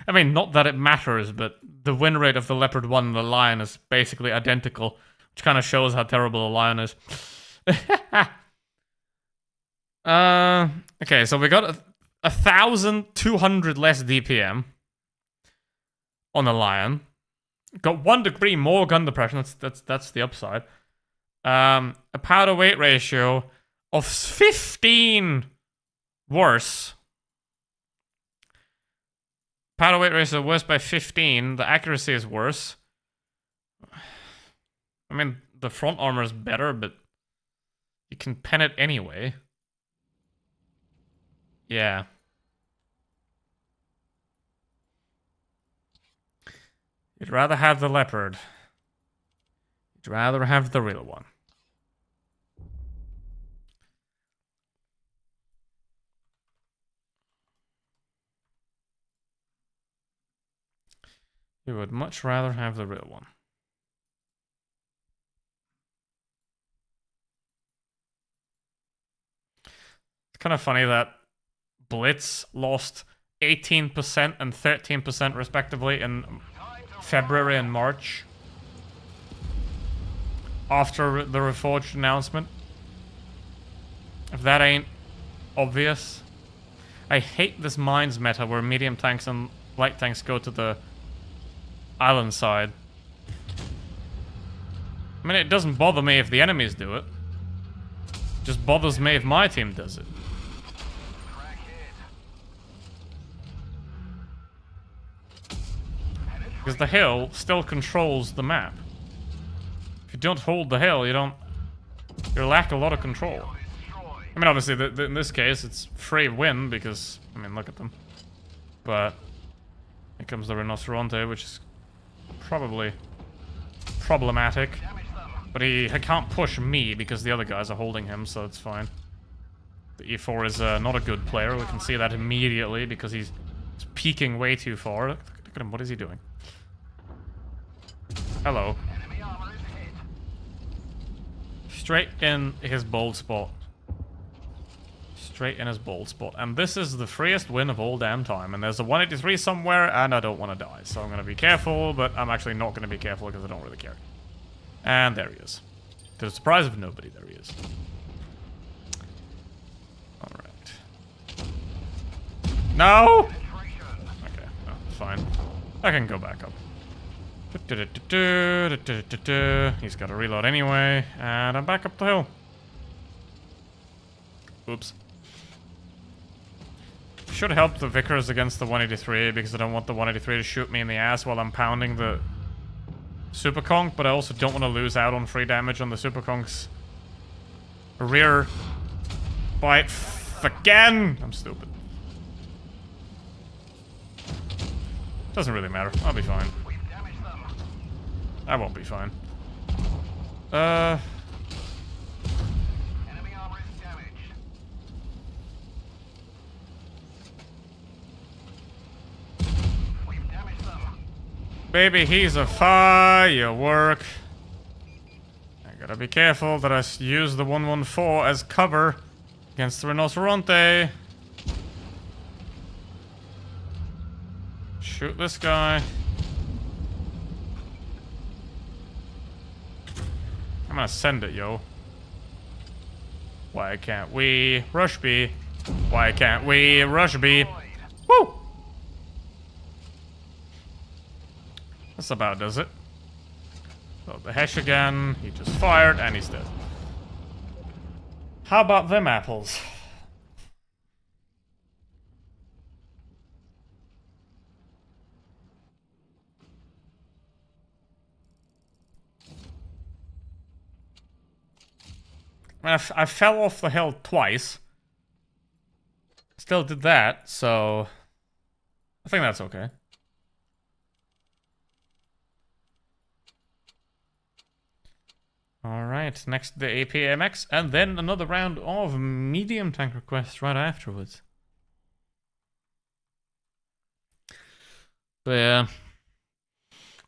Speaker 1: I mean, not that it matters, but the win rate of the Leopard 1 and the Lion is basically identical, which kind of shows how terrible the Lion is. Okay, so we got 1,200 less DPM on the Lion. Got 1 degree more gun depression. That's the upside. A powder weight ratio of 15 worse. Powder weight ratio worse by 15. The accuracy is worse. I mean, the front armor is better, but you can pen it anyway. Yeah. You'd rather have the Leopard. You'd rather have the real one. You would much rather have the real one. It's kind of funny that Blitz lost 18% and 13% respectively in February and March after the Reforged announcement. If that ain't obvious. I hate this mines meta where medium tanks and light tanks go to the island side. I mean, it doesn't bother me if the enemies do it. It just bothers me if my team does it. Because the hill still controls the map. If you don't hold the hill, you don't You lack a lot of control. I mean, obviously, in this case, it's free win because, I mean, look at them. But here comes the Rinoceronte, which is probably problematic. But he can't push me because the other guys are holding him, so it's fine. The E4 is not a good player. We can see that immediately because he's peeking way too far. Look at him. What is he doing? Hello. Straight in his bold spot. Straight in his bold spot. And this is the freest win of all damn time. And there's a 183 somewhere, and I don't want to die. So I'm going to be careful, but I'm actually not going to be careful because I don't really care. And there he is. To the surprise of nobody, there he is. Alright. No! Okay, no, fine. I can go back up. He's got to reload anyway, and I'm back up the hill. Oops. Should help the Vickers against the 183 because I don't want the 183 to shoot me in the ass while I'm pounding the Super Conch, but I also don't want to lose out on free damage on the Super Conch's rear bite again. I'm stupid. Doesn't really matter. I'll be fine. I won't be fine. Enemy armor is damaged. We've damaged them. Baby, he's a firework. I gotta be careful that I use the 114 as cover against the Rinoceronte. Shoot this guy. I'm gonna send it, yo. Why can't we rush B? Why can't we rush B? Woo! That's about does it. So the Hesh again. He just fired and he's dead. How about them apples? I mean, I fell off the hill twice. Still did that, so I think that's okay. Alright, next the APMX, and then another round of medium tank requests right afterwards. But yeah.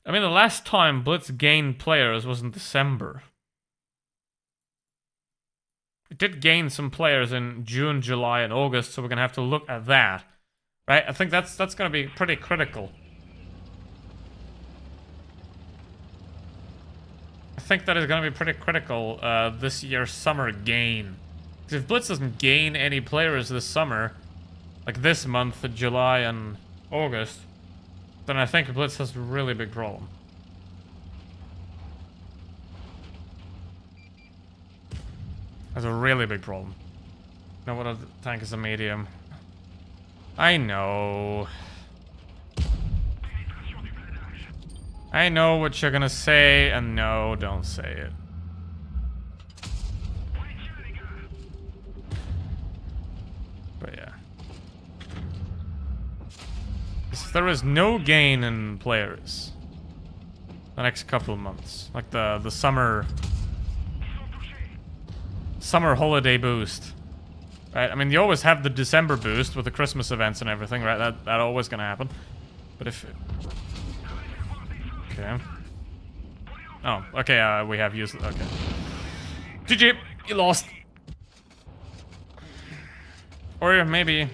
Speaker 1: I mean, the last time Blitz gained players was in December. It did gain some players in June, July, and August, so we're gonna have to look at that, right? I think that's gonna be pretty critical. I think that is gonna be pretty critical this year's summer gain. Because if Blitz doesn't gain any players this summer, like this month, July and August, then I think Blitz has a really big problem. That's a really big problem. No, what other tank is a medium? I know. I know what you're gonna say, and no, don't say it. But yeah. If there is no gain in players the next couple of months, like the summer holiday boost, right? I mean, you always have the December boost with the Christmas events and everything, right? That always gonna happen. But if okay. Oh, okay, we have used... Okay. GG! You lost! Or maybe...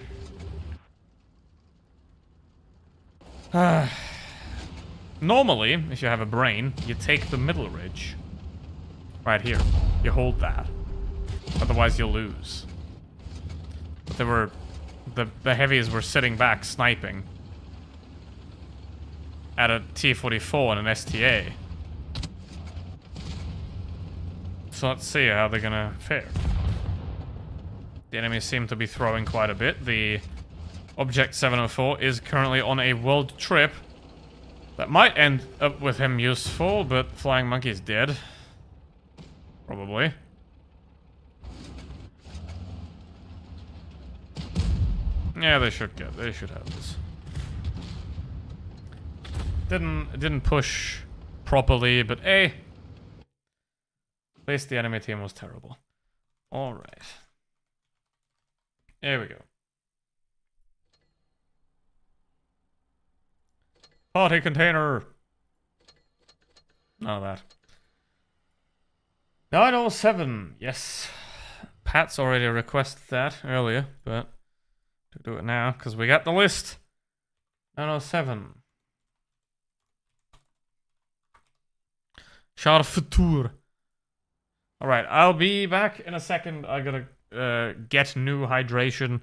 Speaker 1: Normally, if you have a brain, you take the middle ridge. Right here. You hold that. Otherwise, you'll lose. But they were... The heavies were sitting back, sniping. At a T-44 and an STA. So let's see how they're gonna fare. The enemies seem to be throwing quite a bit. The Object 704 is currently on a world trip. That might end up with him useful, but Flying Monkey's dead. Probably. Yeah, they should have this. Didn't push properly, but at least the enemy team was terrible. Alright. Here we go. Party container! None of that. 907, yes. Pat's already requested that earlier, but to do it now, because we got the list. 907. Char futur. Alright, I'll be back in a second. I gotta get new hydration.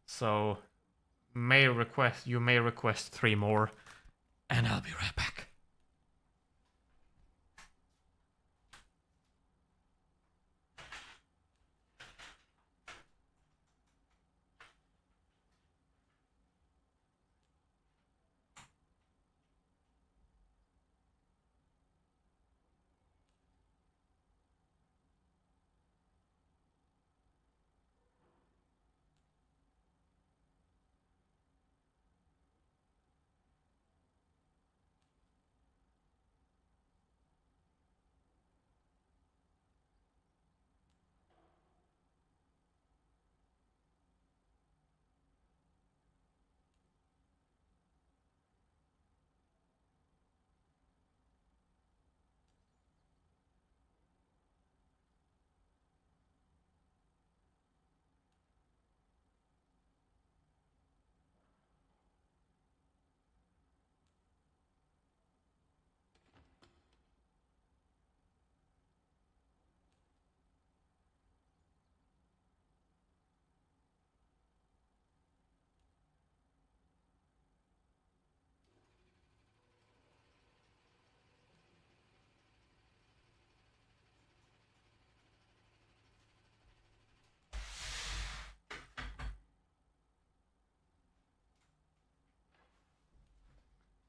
Speaker 1: So you may request 3 more. And I'll be right back.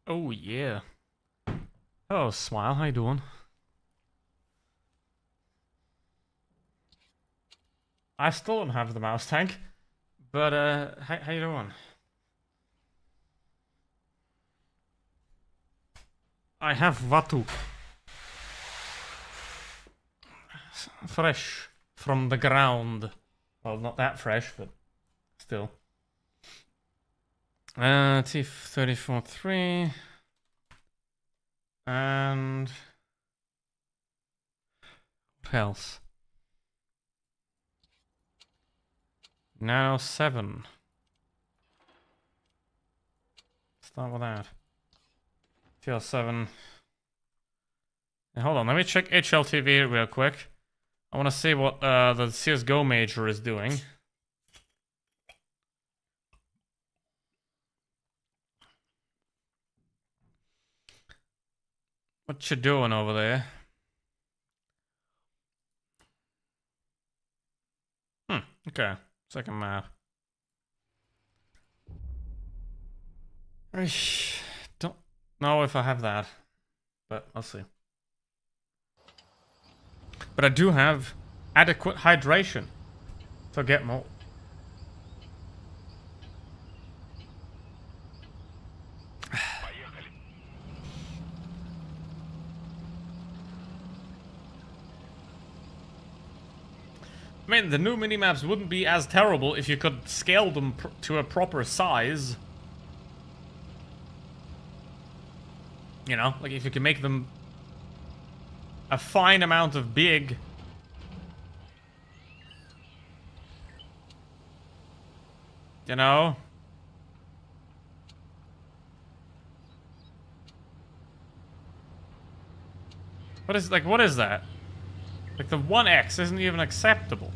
Speaker 1: Oh yeah. Hello, Smile. How you doing? I still don't have the mouse tank, but how you doing? I have Vatu. Fresh from the ground. Well, not that fresh, but still. T-34-3. And what else? 907. Start with that. TL7. Hold on, let me check HLTV real quick. I want to see what the CSGO major is doing. What you doing over there? Okay. Second map. I don't know if I have that, but I'll see. But I do have adequate hydration to get more. I mean, the new minimaps wouldn't be as terrible if you could scale them to a proper size. You know, like if you can make them a fine amount of big. You know? What is that? Like the 1x isn't even acceptable.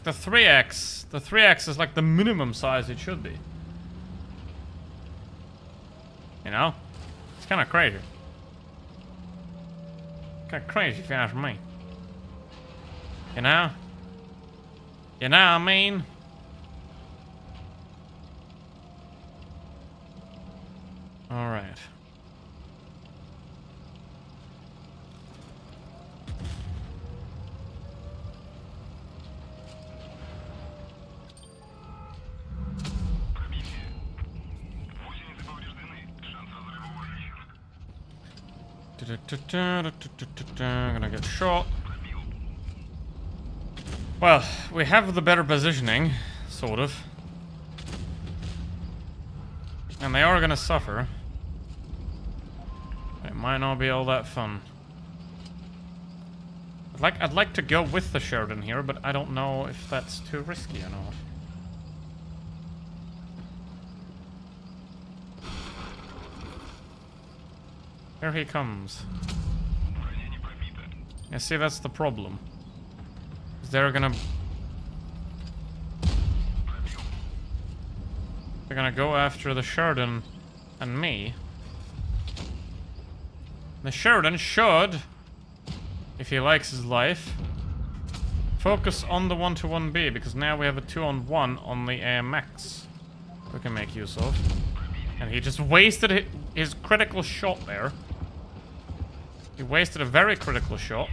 Speaker 1: The 3x is like the minimum size it should be. You know? It's kind of crazy. Kind of crazy if you ask me. You know? You know what I mean? Alright. Gonna get shot. Well, we have the better positioning, sort of. And they are gonna suffer. It might not be all that fun. I'd like to go with the Sheridan here, but I don't know if that's too risky or not. Here he comes. Yeah, see, that's the problem. They're gonna go after the Sheridan and me. The Sheridan should, if he likes his life, focus on the 1-to-1B, because now we have a 2-on-1 on the AMX we can make use of. And he just wasted his critical shot there. He wasted a very critical shot.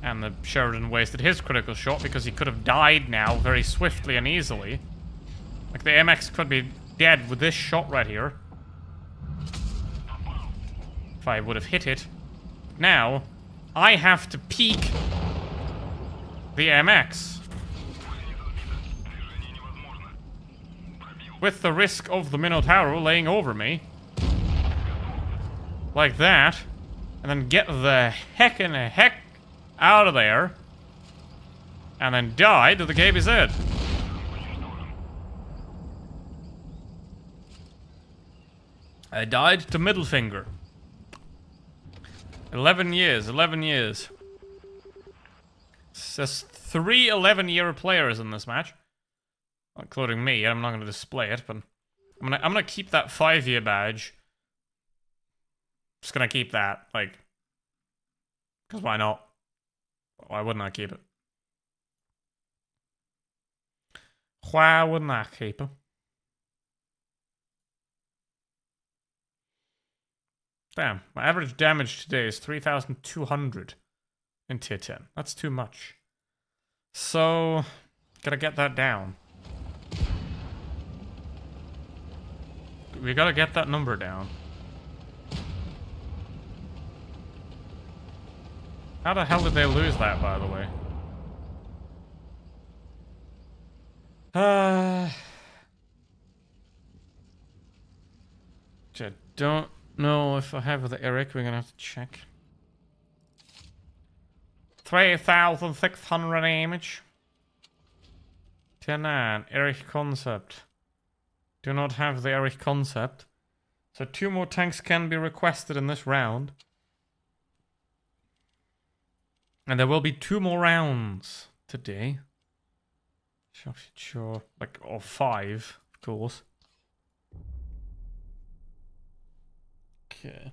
Speaker 1: And the Sheridan wasted his critical shot because he could have died now very swiftly and easily. Like, the AMX could be dead with this shot right here. If I would have hit it. Now, I have to peek the AMX. With the risk of the Minotauro laying over me. Like that. And then get the heck out of there. And then die to the KBZ. I died to middle finger. 11 years. There's 3 11-year players in this match. Including me. I'm not going to display it, but I'm gonna keep that 5-year badge. Just gonna keep that, like, because why not? Why wouldn't I keep it? Why wouldn't I keep it? Damn, my average damage today is 3,200 in tier 10. That's too much. So, gotta get that down. We gotta get that number down. How the hell did they lose that, by the way? I don't know if I have the Eric. We're gonna have to check. 3,600 damage. Tier 9, Eric Concept. Do not have the Eric Concept. So 2 more tanks can be requested in this round. And there will be 2 more rounds today. Sure. Like, or 5, of course. Okay.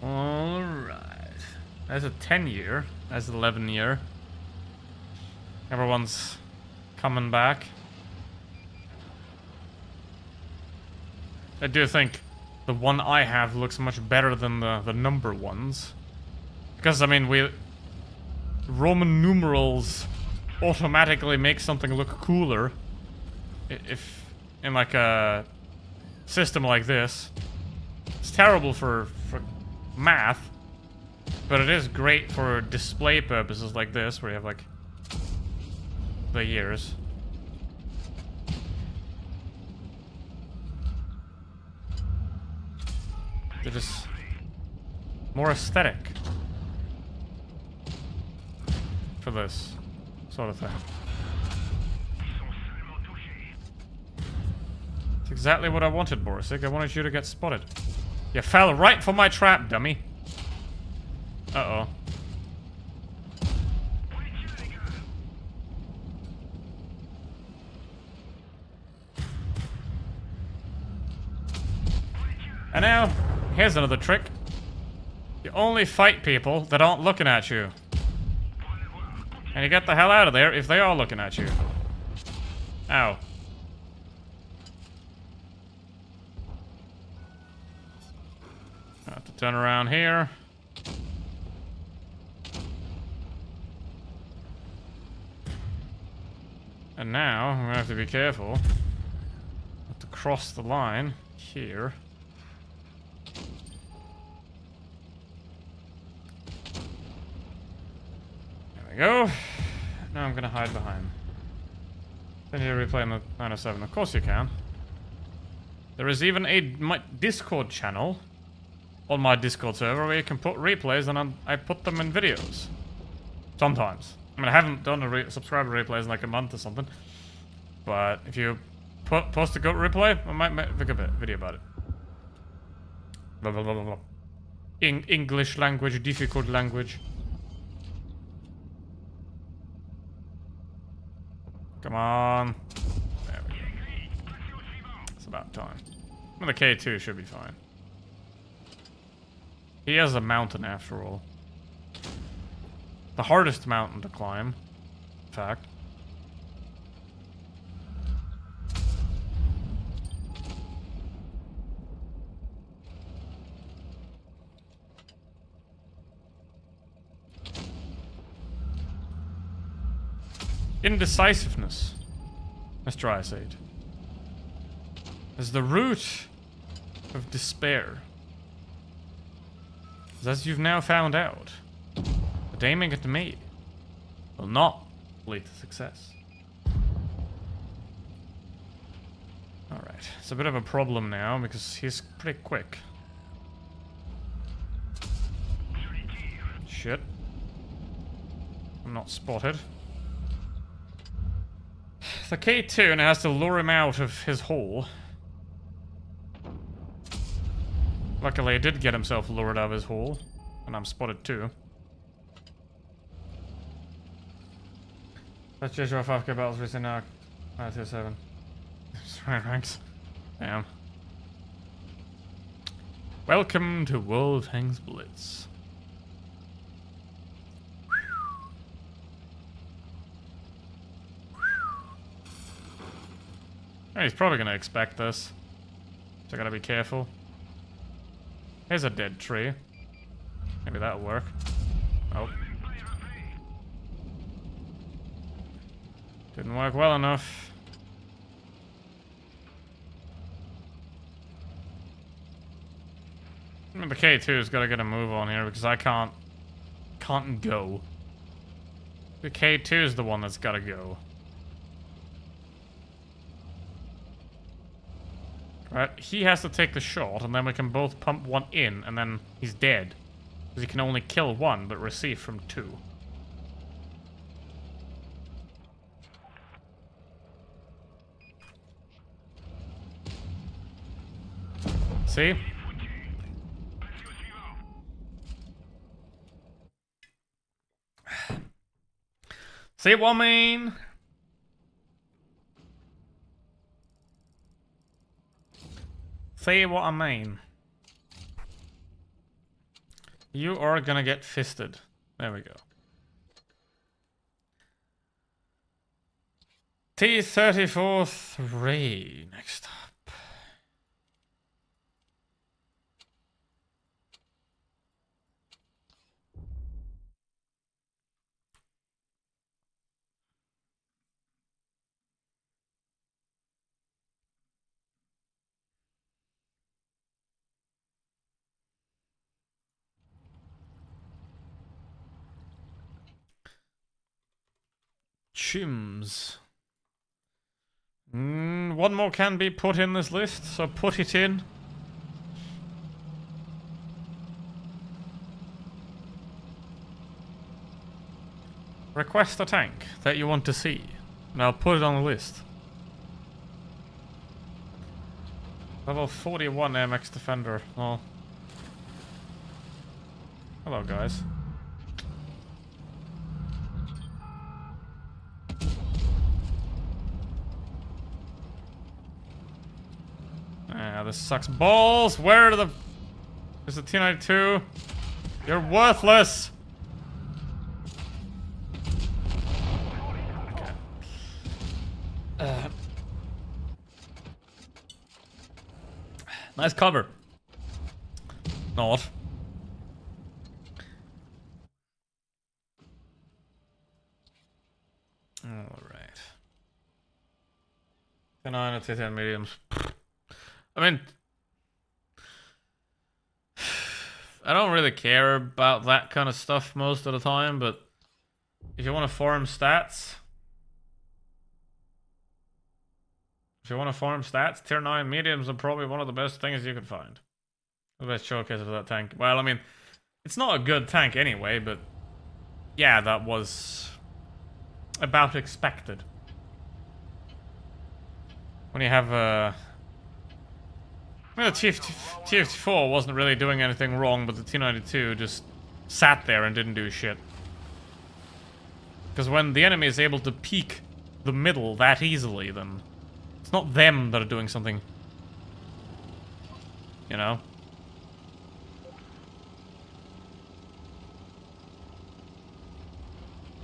Speaker 1: Alright. That's a 10-year. That's an 11-year. Everyone's coming back. I do think the one I have looks much better than the number ones. Because, I mean, Roman numerals automatically make something look cooler. If in, like, a system like this. It's terrible for math, but it is great for display purposes like this, where you have, like, the years. They're just more aesthetic for this sort of thing. It's exactly what I wanted, Borisik. I wanted you to get spotted. You fell right for my trap, dummy. Uh-oh. And now, here's another trick. You only fight people that aren't looking at you. And you get the hell out of there if they are looking at you. Ow. I have to turn around here. And now, I'm gonna have to be careful. I have to cross the line here. There we go. Now I'm gonna hide behind. Then you replay in the 907. Of course you can. There is even a Discord channel on my Discord server where you can put replays, and I put them in videos. Sometimes. I mean, I haven't done a subscriber replays in like a month or something. But if you post a GOAT replay, I might make a video about it. Blah, blah, blah, blah, blah. English language, difficult language. Come on. There we go. It's about time. Well, the K2 should be fine. He has a mountain after all. The hardest mountain to climb, in fact. Indecisiveness, Mr. Ice8, is the root of despair. As you've now found out, but aiming at me will not lead to success. Alright, it's a bit of a problem now because he's pretty quick. Shit. I'm not spotted. The K2 now has to lure him out of his hole. Luckily, he did get himself lured out of his hole, and I'm spotted too. That's just your 5k battles recent now. 927. Sorry, thanks. Damn. Welcome to World Tanks Blitz. Oh, he's probably gonna expect this. So I gotta be careful. Here's a dead tree. Maybe that'll work. Oh. Didn't work well enough. The K2's gotta get a move on here because I can't go. The K2's the one that's gotta go. Right, he has to take the shot, and then we can both pump one in, and then he's dead. Because he can only kill one, but receive from two. See? See what I mean? See what I mean? You are gonna get fisted. There we go. T-34-3 next up. Chims. One more can be put in this list, so put it in. Request a tank that you want to see, and I'll put it on the list. Level 41 MX Defender. Oh. Hello, guys. Yeah, this sucks balls. Where are the... There's the T-92. You're worthless. Nice cover. Not. Alright. 10 iron, 10 mediums. I mean, I don't really care about that kind of stuff most of the time, but if you want to farm stats, tier 9 mediums are probably one of the best things you can find. The best showcase of that tank. Well, I mean, it's not a good tank anyway, but yeah, that was about expected. When you have well, the TF4 wasn't really doing anything wrong, but the T92 just sat there and didn't do shit. Because when the enemy is able to peek the middle that easily, then it's not them that are doing something, you know?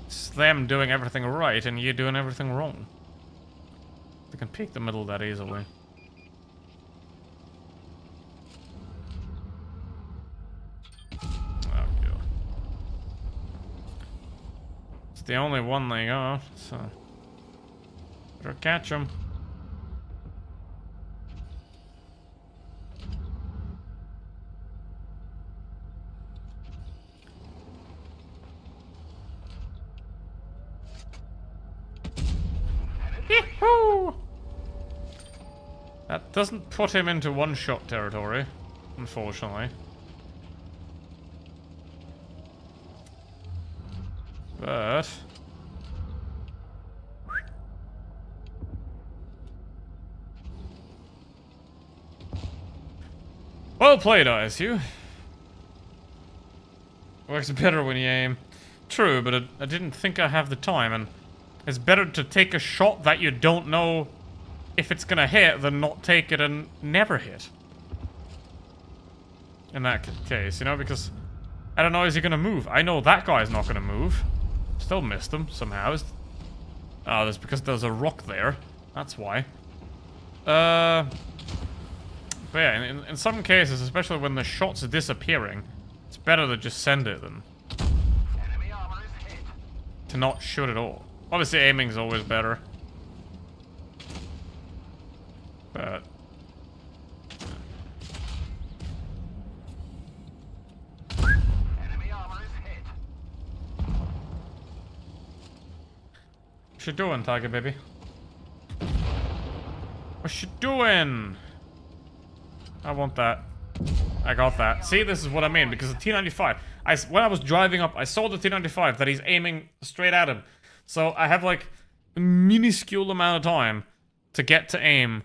Speaker 1: It's them doing everything right and you doing everything wrong. They can peek the middle that easily. Oh god. It's the only one they got, so better catch them. Yee-hoo! That doesn't put him into one-shot territory, unfortunately. But well played, ISU. Works better when you aim. True, but I didn't think I have the time, and it's better to take a shot that you don't know if it's gonna hit than not take it and never hit. In that case, you know, because I don't know, is he gonna move? I know that guy's not gonna move. Still missed him somehow. Oh, that's because there's a rock there. That's why. But yeah, in some cases, especially when the shot's disappearing, it's better to just send it than to not shoot at all. Obviously, aiming's always better. But what you doing, Tiger baby? What you doing? I want that. I got that. See, this is what I mean, because the T95, when I was driving up, I saw the T95 that he's aiming straight at him. So I have like a minuscule amount of time to get to aim.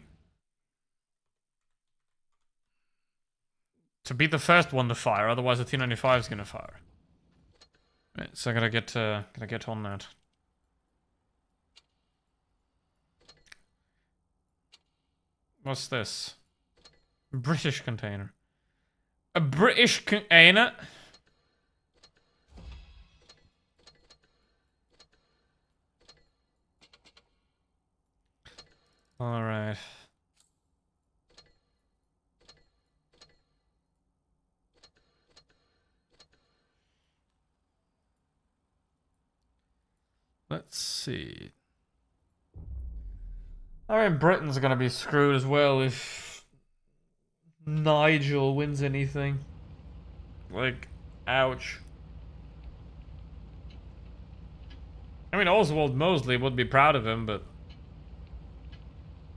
Speaker 1: To be the first one to fire, otherwise the T95 is gonna fire. Right, so I gotta get on that. What's this? British container. A British container? Alright. Let's see. I mean, Britain's gonna be screwed as well if Nigel wins anything. Like, ouch. I mean, Oswald Mosley would be proud of him, but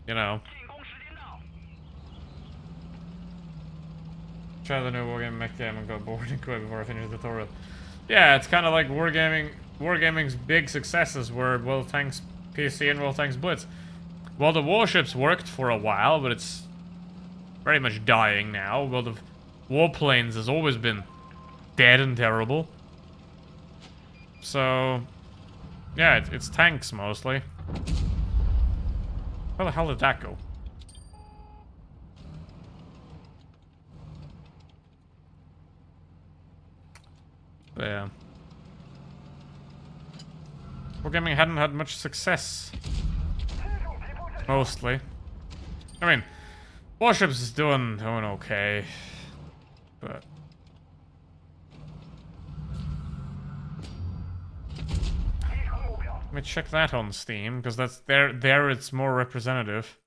Speaker 1: you know. Try the new Wargaming mech game and go bored and quit before I finish the tutorial. Yeah, it's kind of like Wargaming's big successes were World Tanks PC and World Tanks Blitz. Well, the warships worked for a while, but it's very much dying now. Well, the warplanes has always been dead and terrible. So, yeah, it's tanks mostly. Where the hell did that go? But yeah. Wargaming hadn't had much success. Mostly. I mean, Warships is doing okay, but let me check that on Steam because that's there. It's more representative.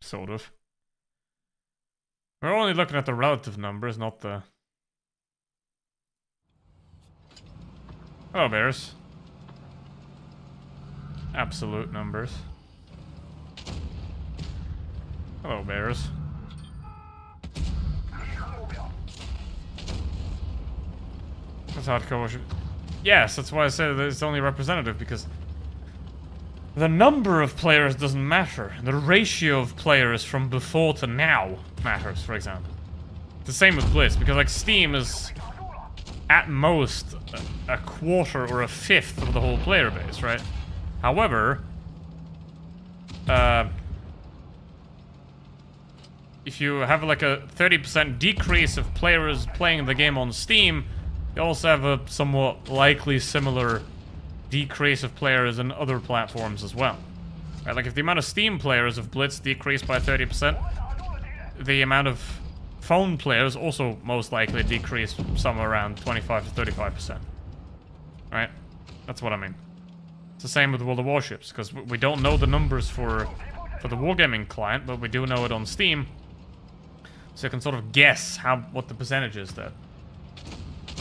Speaker 1: Sort of. We're only looking at the relative numbers, not the. Oh, bears. Absolute numbers. Hello, bears. That's hardcore. Yes, that's why I said that it's only representative, because the number of players doesn't matter. The ratio of players from before to now matters, for example. The same with Blitz, because like Steam is at most a quarter or a fifth of the whole player base, right? However, if you have like a 30% decrease of players playing the game on Steam, you also have a somewhat likely similar decrease of players in other platforms as well. Right, like if the amount of Steam players of Blitz decreased by 30%, the amount of phone players also most likely decrease somewhere around 25 to 35%. Right? That's what I mean. It's the same with World of Warships, because we don't know the numbers for the Wargaming client, but we do know it on Steam. So you can sort of guess what the percentage is there.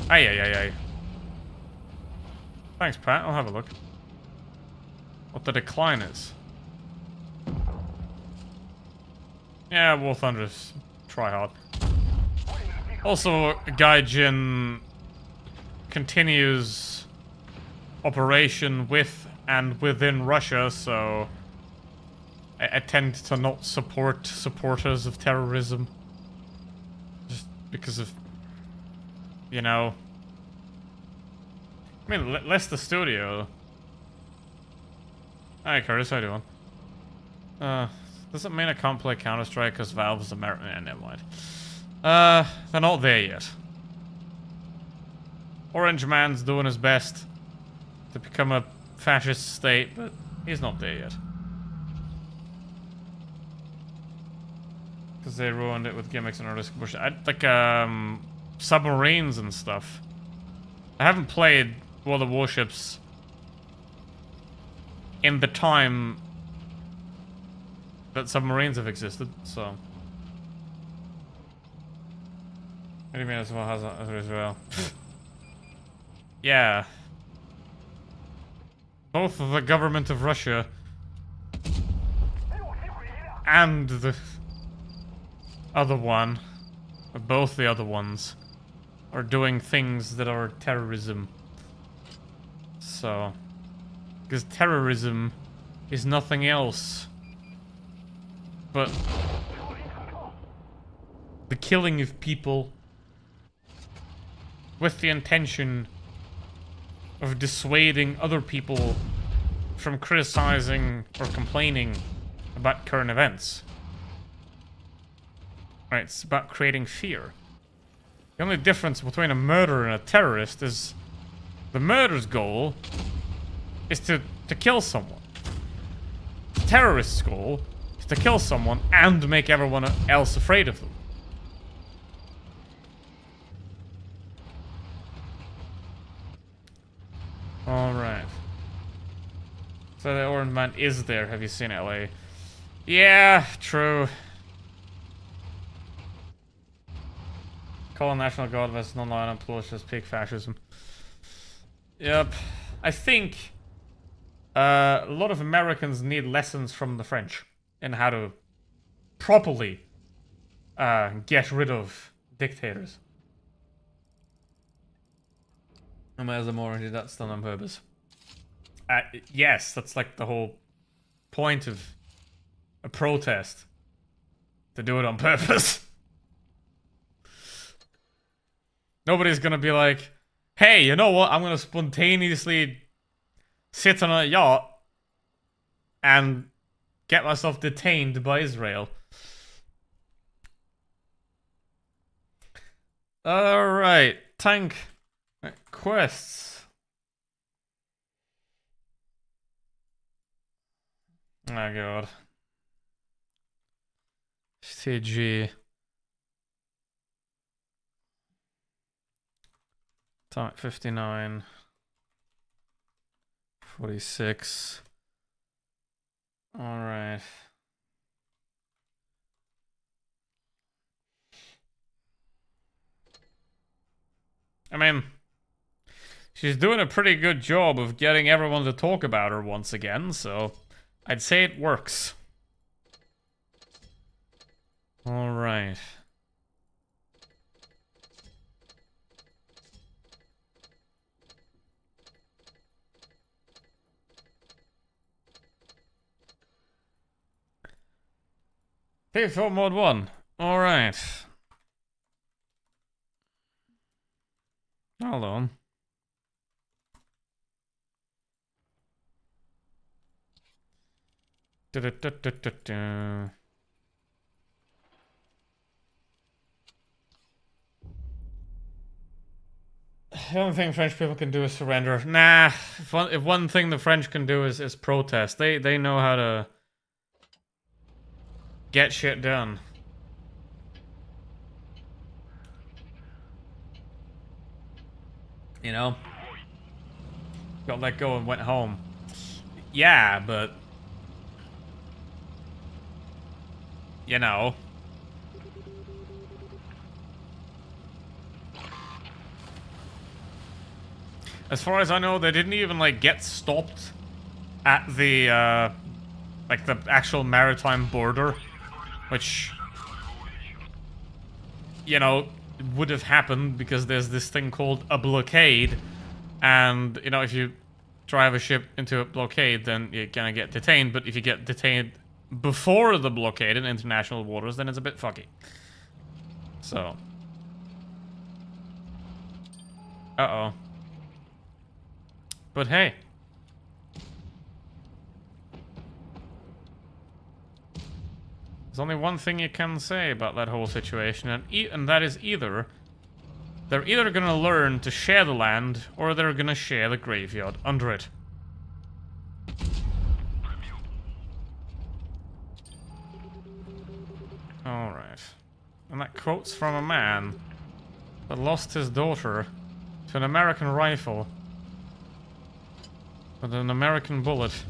Speaker 1: Ay. Thanks, Pat. I'll have a look. What the decline is. Yeah, War Thunder's try hard. Also, Gaijin continues operation with and within Russia, so I tend to not support supporters of terrorism. Just because of, you know... I mean, Leicester Studio. Hi, Curtis, how you doing? Does it mean I can't play Counter-Strike because Valve is American? Yeah, never mind. They're not there yet. Orange Man's doing his best to become a fascist state, but he's not there yet. Because they ruined it with gimmicks and all this bullshit. Like, submarines and stuff. I haven't played World of Warships in the time that submarines have existed, so... What do you mean as well has Israel? Yeah. Both the government of Russia and the other one, or both the other ones, are doing things that are terrorism. So, because terrorism is nothing else but the killing of people with the intention of dissuading other people from criticizing or complaining about current events. Right, it's about creating fear. The only difference between a murderer and a terrorist is the murderer's goal is to kill someone. The terrorist's goal is to kill someone and make everyone else afraid of them. Alright. So the Orange Man is there. Have you seen LA? Yeah, true. Call a national guard versus non-violent approach as peak fascism. Yep. I think a lot of Americans need lessons from the French in how to properly get rid of dictators. Amazamori, that's done on purpose. Yes, that's like the whole point of a protest. To do it on purpose. Nobody's gonna be like, hey, you know what? I'm gonna spontaneously sit on a yacht and get myself detained by Israel. Alright, tank quests. Oh god. TG. Atomic 59. 46. Alright. I mean, she's doing a pretty good job of getting everyone to talk about her once again, so I'd say it works. Alright. Default mode 1. Alright. Hold on. Da-da-da-da-da-da. The only thing French people can do is surrender. Nah, if one thing the French can do is protest. They know how to get shit done. You know? Got let go and went home. Yeah, but... You know. As far as I know, they didn't even, like, get stopped at the, like, the actual maritime border. Which... You know, would have happened because there's this thing called a blockade. And, you know, if you drive a ship into a blockade, then you're gonna get detained. But if you get detained before the blockade in international waters, then it's a bit fucky. So. Uh-oh. But hey. There's only one thing you can say about that whole situation, and that is either... They're either gonna learn to share the land, or they're gonna share the graveyard under it. Alright. And that quote's from a man that lost his daughter to an American rifle with an American bullet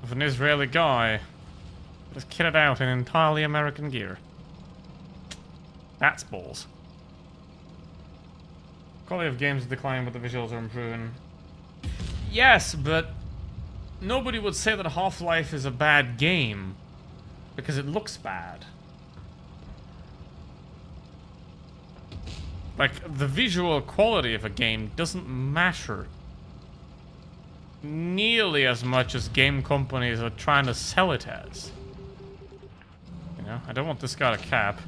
Speaker 1: of an Israeli guy that is kitted out in entirely American gear. That's balls. Quality of games is declining, but the visuals are improving. Yes, but nobody would say that Half-Life is a bad game because it looks bad. Like, the visual quality of a game doesn't matter nearly as much as game companies are trying to sell it as. You know, I don't want this guy to cap.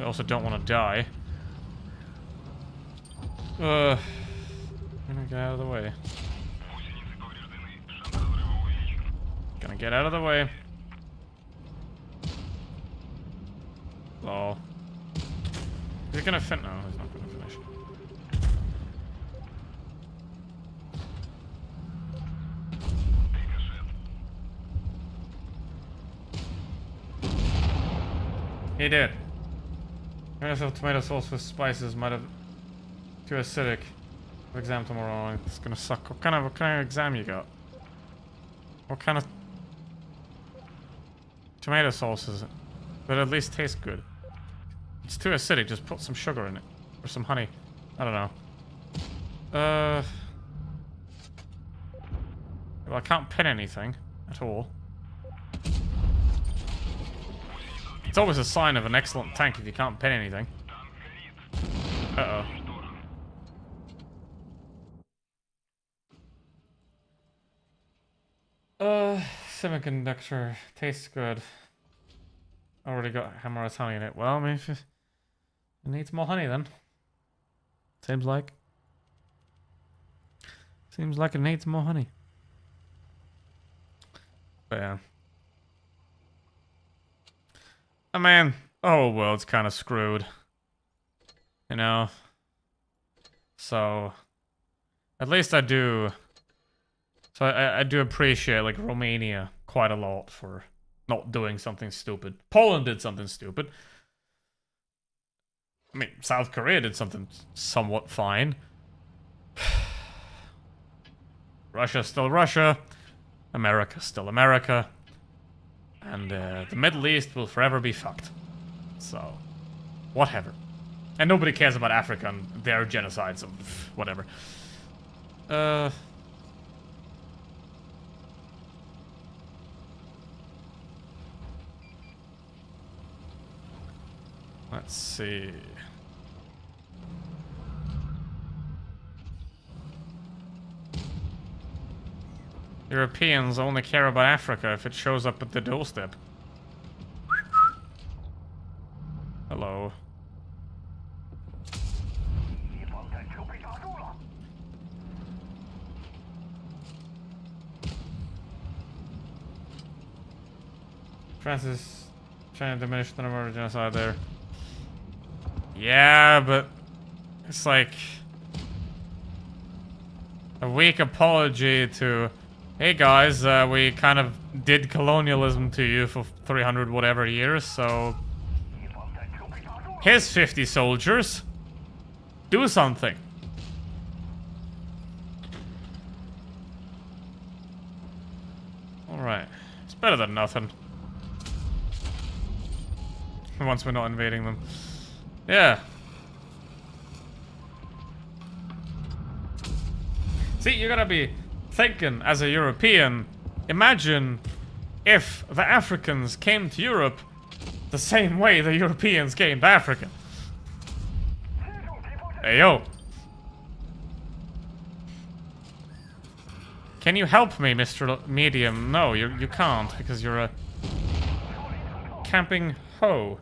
Speaker 1: I also don't want to die. I'm gonna get out of the way. Gonna get out of the way. Lol. Is he gonna finish? No, he's not gonna finish. He did. Maybe some tomato sauce with spices might have too acidic. Exam tomorrow. It's gonna suck. What kind of exam you got? What kind of tomato sauce is it? But at least tastes good. It's too acidic. Just put some sugar in it or some honey. I don't know. Well, I can't pin anything at all. It's always a sign of an excellent tank if you can't pin anything. Uh-oh. Semiconductor. Tastes good. Already got Hammer's honey in it. Well, maybe it needs more honey then. Seems like. Seems like it needs more honey. But yeah. I mean, oh well, it's kind of screwed. You know? So, at least I do So I do appreciate like Romania quite a lot for not doing something stupid. Poland did something stupid. I mean, South Korea did something somewhat fine. Russia's still Russia. America's still America. And the Middle East will forever be fucked. So, whatever. And nobody cares about Africa and their genocides, so whatever. Let's see. Europeans only care about Africa if it shows up at the doorstep. Hello. France is trying to diminish the number of genocide there. Yeah, but it's like a weak apology to, hey guys, we kind of did colonialism to you for 300 whatever years, so here's 50 soldiers. Do something. Alright. It's better than nothing. Once we're not invading them. Yeah. See, you gotta be thinking as a European, imagine if the Africans came to Europe the same way the Europeans came to Africa. Hey, yo. Can you help me, Mr. Medium? No, you can't, because you're a camping hoe.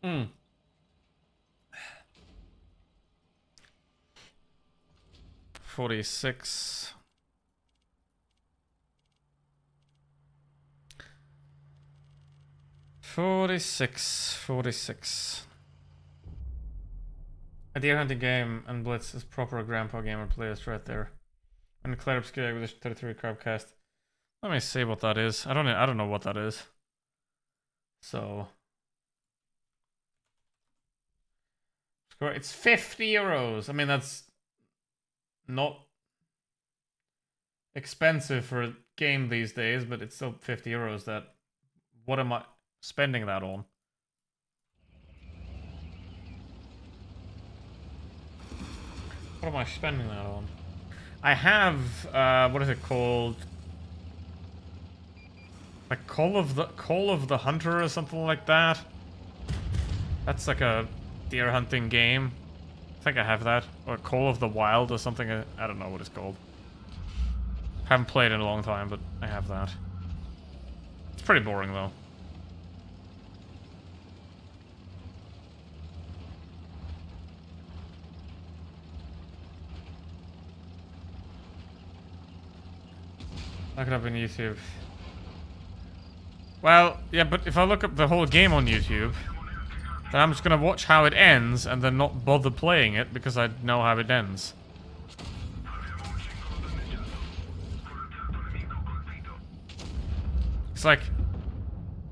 Speaker 1: Hmm. $46. $46. A deer hunting game and Blitz is proper grandpa gamer players right there. And Claire Obscure Acquisition 33 Crabcast. Let me see what that is. I don't know what that is. So it's €50. I mean, that's not expensive for a game these days, but it's still €50 that what am I spending that on? What am I spending that on? I have what is it called? Like Call of the Hunter or something like that. That's like a deer hunting game. I think I have that. Or Call of the Wild or something. I don't know what it's called. Haven't played in a long time, but I have that. It's pretty boring though. Look it up on YouTube. Well, yeah, but if I look up the whole game on YouTube, then I'm just gonna watch how it ends and then not bother playing it because I know how it ends. It's like,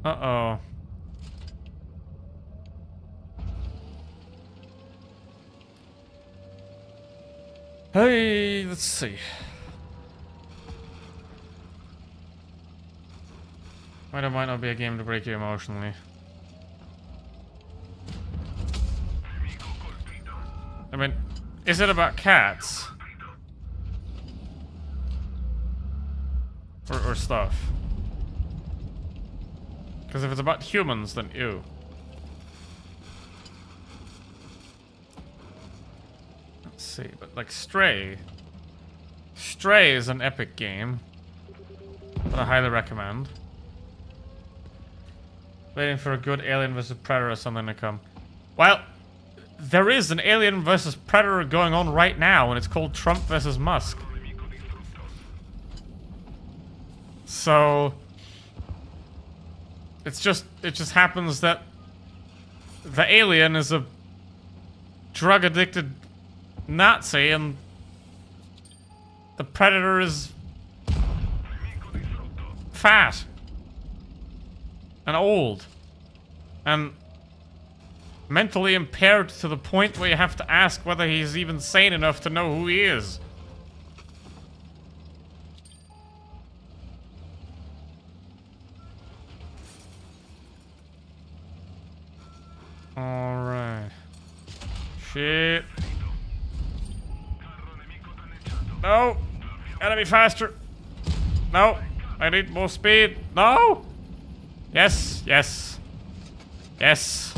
Speaker 1: uh-oh. Hey, let's see. It might not be a game to break you emotionally. I mean, is it about cats? Or stuff? Because if it's about humans, then ew. Let's see, but like Stray. Stray is an epic game that I highly recommend. Waiting for a good Alien vs Predator or something to come. Well, there is an Alien vs Predator going on right now, and it's called Trump vs Musk. So it just happens that the alien is a drug-addicted Nazi and the predator is fat and old and mentally impaired to the point where you have to ask whether he's even sane enough to know who he is. Alright. Shit. No! Gotta be faster. No! I need more speed. No! Yes, yes. Yes.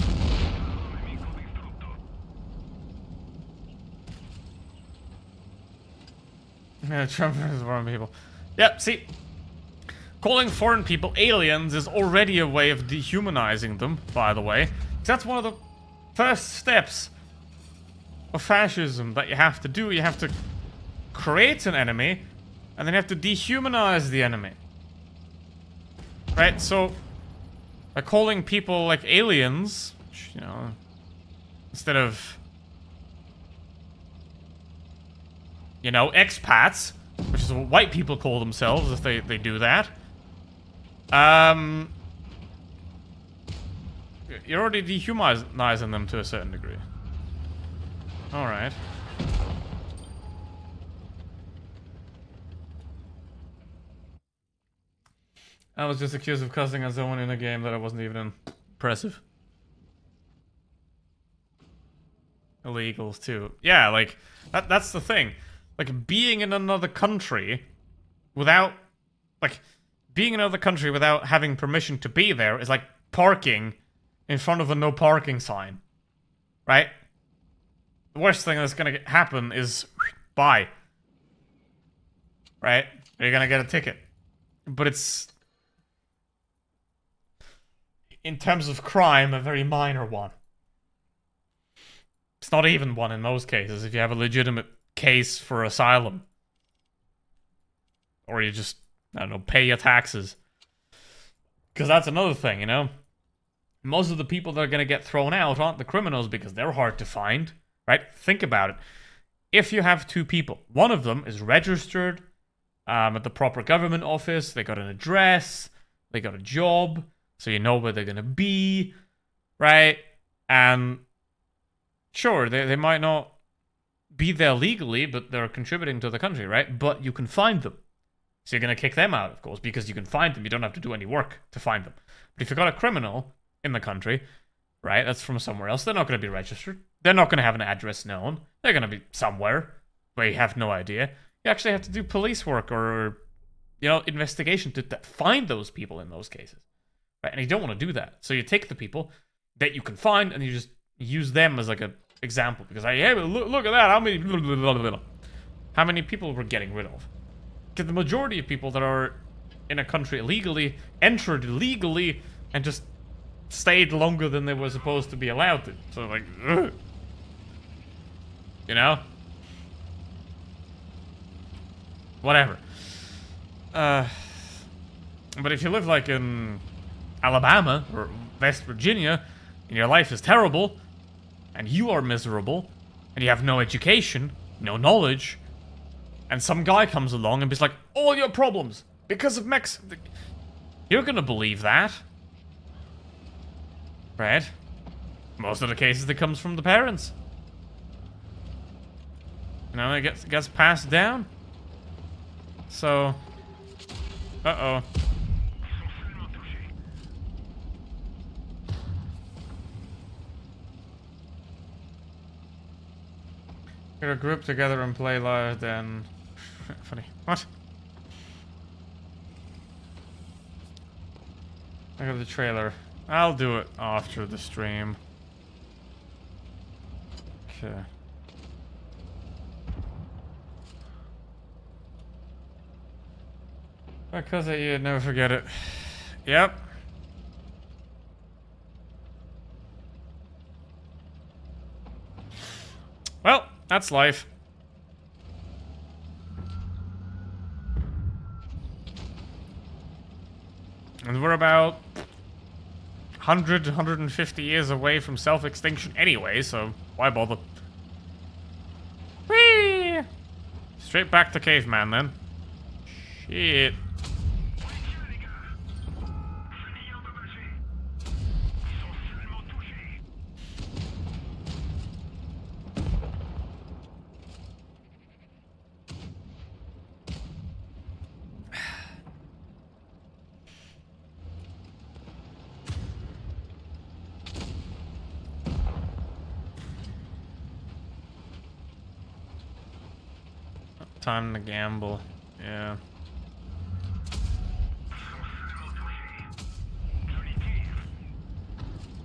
Speaker 1: Yeah, Trump is foreign people. Yep, see. Calling foreign people aliens is already a way of dehumanizing them, by the way. That's one of the first steps of fascism that you have to do. You have to create an enemy, and then you have to dehumanize the enemy. Right? So, by calling people like aliens, which, you know, instead of, you know, expats, which is what white people call themselves if they do that, you're already dehumanizing them to a certain degree. Alright. I was just accused of cussing at someone in a game that I wasn't even impressive. Illegals too. Yeah, like, that's the thing. Like, being in another country without... Like, being in another country without having permission to be there is like parking in front of a no parking sign. Right? The worst thing that's gonna happen is... Bye. Right? You're gonna get a ticket. But it's... in terms of crime, a very minor one. It's not even one in most cases if you have a legitimate case for asylum. Or you just, I don't know, pay your taxes. Because that's another thing, you know? Most of the people that are going to get thrown out aren't the criminals because they're hard to find, right? Think about it. If you have two people, one of them is registered at the proper government office, they got an address, they got a job, so you know where they're going to be, right? And sure, they might not be there legally, but they're contributing to the country, right? But you can find them. So you're going to kick them out, of course, because you can find them. You don't have to do any work to find them. But if you've got a criminal in the country, right, that's from somewhere else, they're not going to be registered. They're not going to have an address known. They're going to be somewhere where you have no idea. You actually have to do police work or, you know, investigation to find those people in those cases. Right? And you don't want to do that. So you take the people that you can find and you just use them as like an example. Because, hey, look at that. How many people we're getting rid of? Because the majority of people that are in a country illegally entered illegally and just stayed longer than they were supposed to be allowed to. So, like, ugh. You know? Whatever. But if you live, like, in Alabama or West Virginia, and your life is terrible, and you are miserable, and you have no education, no knowledge, and some guy comes along and is like, all your problems, because of you're gonna believe that. Right? Most of the cases it comes from the parents. You know, it gets passed down. So... Uh-oh. Get a group together and play live, then... Funny. What? I got the trailer. I'll do it after the stream. Okay. Because you'd never forget it. Yep. Well, that's life. And we're about 150 years away from self-extinction anyway, so why bother? Whee! Straight back to caveman then. Shit. Time to gamble. Yeah.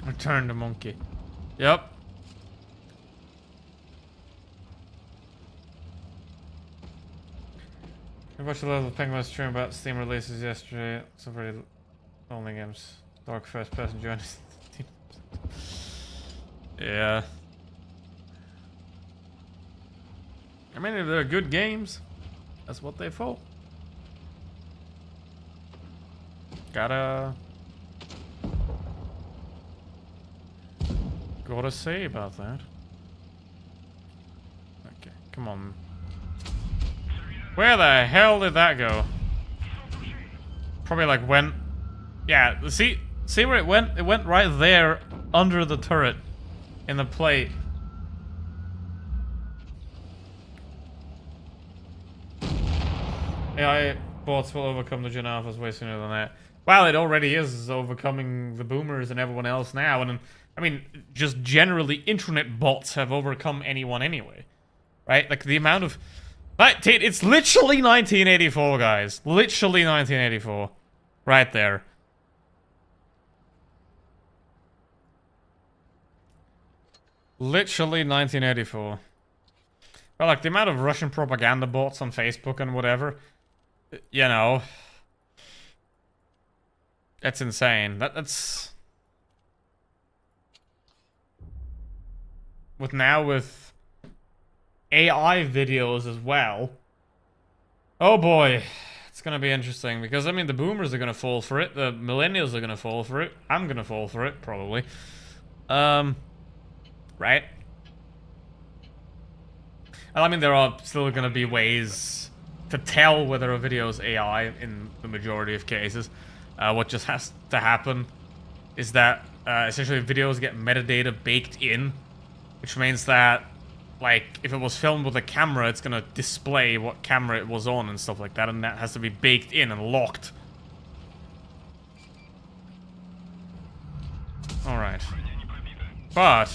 Speaker 1: Return to monkey. Yep. I watched a lot of Penguin stream about Steam releases yesterday. It's a very lonely games. Dark first person journey. Yeah. I mean, if they're good games, that's what they for. Gotta say about that. Okay, come on. Where the hell did that go? Probably like went. Yeah, see where it went? It went right there under the turret in the plate. AI bots will overcome the Gen Alphas way sooner than that. Well, it already is overcoming the boomers and everyone else now. And I mean, just generally, internet bots have overcome anyone anyway. Right? Like, the amount of... It's literally 1984, guys. Literally 1984. Right there. Literally 1984. Well, like, the amount of Russian propaganda bots on Facebook and whatever... You know, that's insane. That's with AI videos as well. Oh boy, it's gonna be interesting because I mean the boomers are gonna fall for it, the millennials are gonna fall for it, I'm gonna fall for it probably. Right? And I mean there are still gonna be ways to tell whether a video is AI in the majority of cases. What just has to happen is that essentially videos get metadata baked in, which means that, like, if it was filmed with a camera, it's gonna display what camera it was on and stuff like that, and that has to be baked in and locked. Alright. But,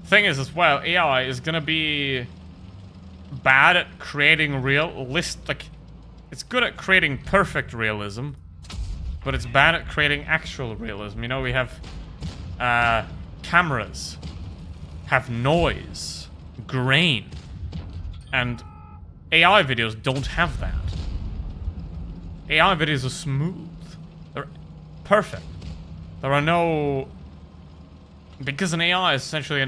Speaker 1: thing is as well, AI is gonna be bad at creating it's good at creating perfect realism, but it's bad at creating actual realism. You know, we have cameras have noise, grain, and AI videos don't have that. AI videos are smooth. They're perfect. There are no... Because an AI is essentially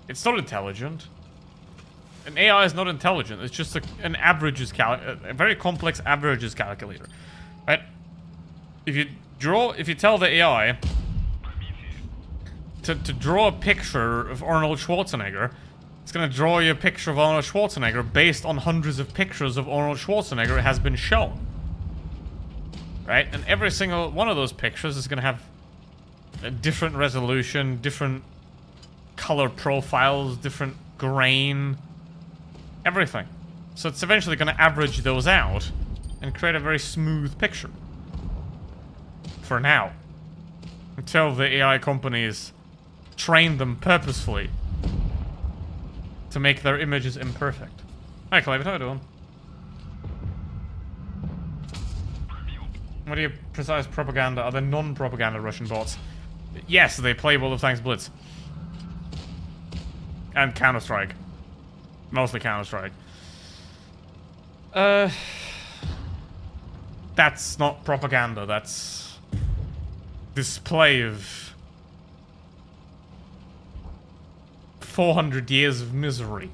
Speaker 1: it's not intelligent. An AI is not intelligent. It's just an a very complex averages calculator, right? If you tell the AI to draw a picture of Arnold Schwarzenegger, it's gonna draw you a picture of Arnold Schwarzenegger based on hundreds of pictures of Arnold Schwarzenegger has been shown, right? And every single one of those pictures is gonna have a different resolution, different color profiles, different grain. Everything. So it's eventually going to average those out and create a very smooth picture. For now. Until the AI companies train them purposefully to make their images imperfect. Hi, Clive, how are you doing? What do you precise propaganda? Are there non-propaganda Russian bots? Yes, they play World of Tanks Blitz. And Counter-Strike. Mostly Counter-Strike. That's not propaganda, that's display of 400 years of misery.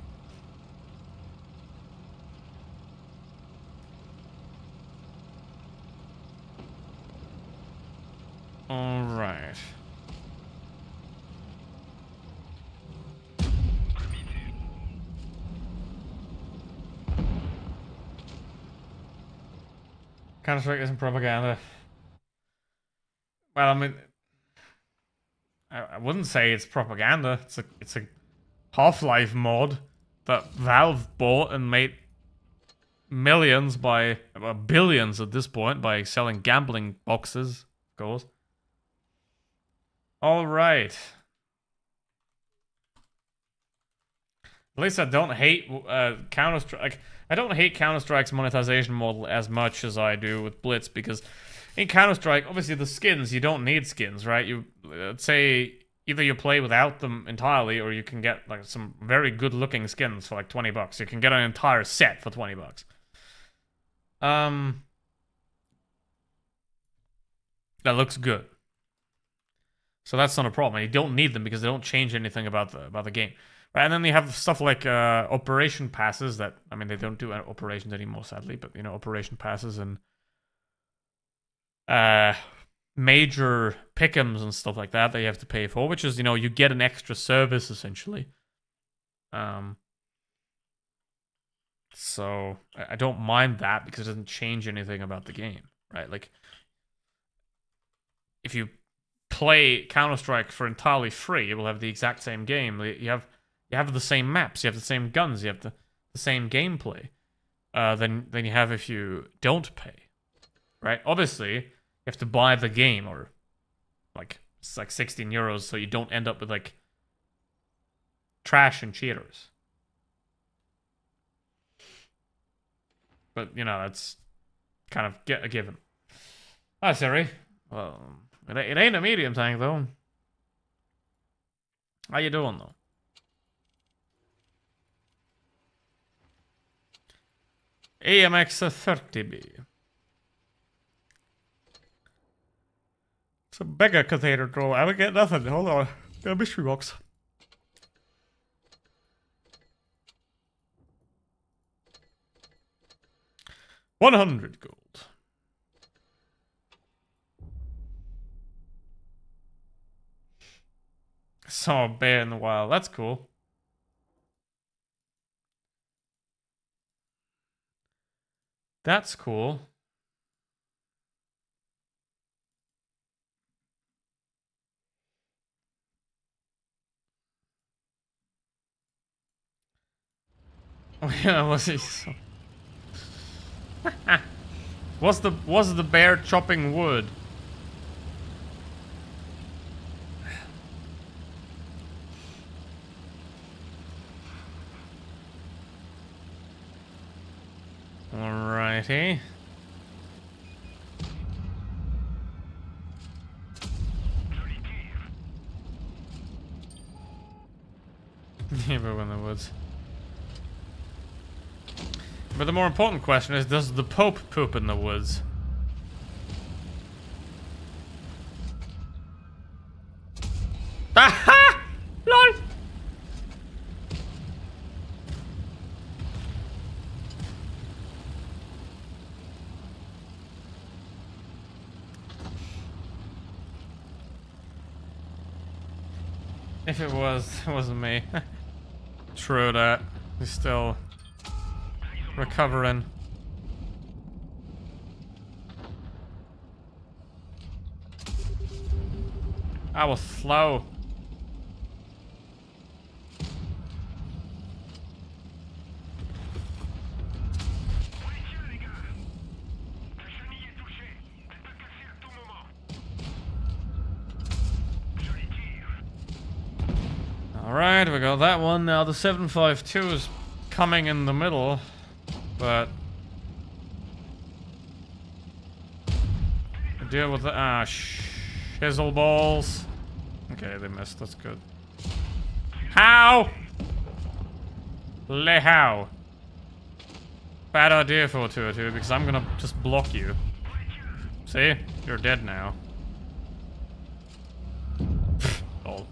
Speaker 1: Counter-Strike isn't propaganda. Well, I mean, I wouldn't say it's propaganda. It's a Half-Life mod that Valve bought and made millions by, well, billions at this point by selling gambling boxes, of course. All right. At least I don't hate Counter-Strike. Like, I don't hate Counter-Strike's monetization model as much as I do with Blitz, because in Counter-Strike, obviously the skins, you don't need skins, right? You say either you play without them entirely, or you can get like some very good-looking skins for like $20. You can get an entire set for $20. That looks good. So that's not a problem. You don't need them because they don't change anything about the game. Right, and then you have stuff like operation passes that, I mean, they don't do operations anymore, sadly, but, you know, operation passes and major pick'ems and stuff like that you have to pay for, which is, you know, you get an extra service, essentially. So I don't mind that because it doesn't change anything about the game, right? Like, if you play Counter-Strike for entirely free, you will have the exact same game. You have the same maps, you have the same guns, you have the same gameplay than you have if you don't pay, right? Obviously, you have to buy the game, or like it's like 16 euros, so you don't end up with like trash and cheaters. But you know, that's kind of a given. Hi, Siri. Well, it ain't a medium tank though. How you doing though? AMX 30B. It's a beggar cathedral draw. I don't get nothing. Hold on. Got a mystery box. $100 gold. Saw a bear in the wild. That's cool. That's cool. Oh yeah, was he so... was the bear chopping wood? Alrighty. Never in the woods. But the more important question is, does the Pope poop in the woods? Aha! LOL! If it wasn't me. True that. He's still recovering. I was slow. Alright, we got that one. Now the 752 is coming in the middle, but deal with the shizzle balls. Okay, they missed. That's good. How? How? Bad idea, 422, because I'm gonna just block you. See? You're dead now. Oh.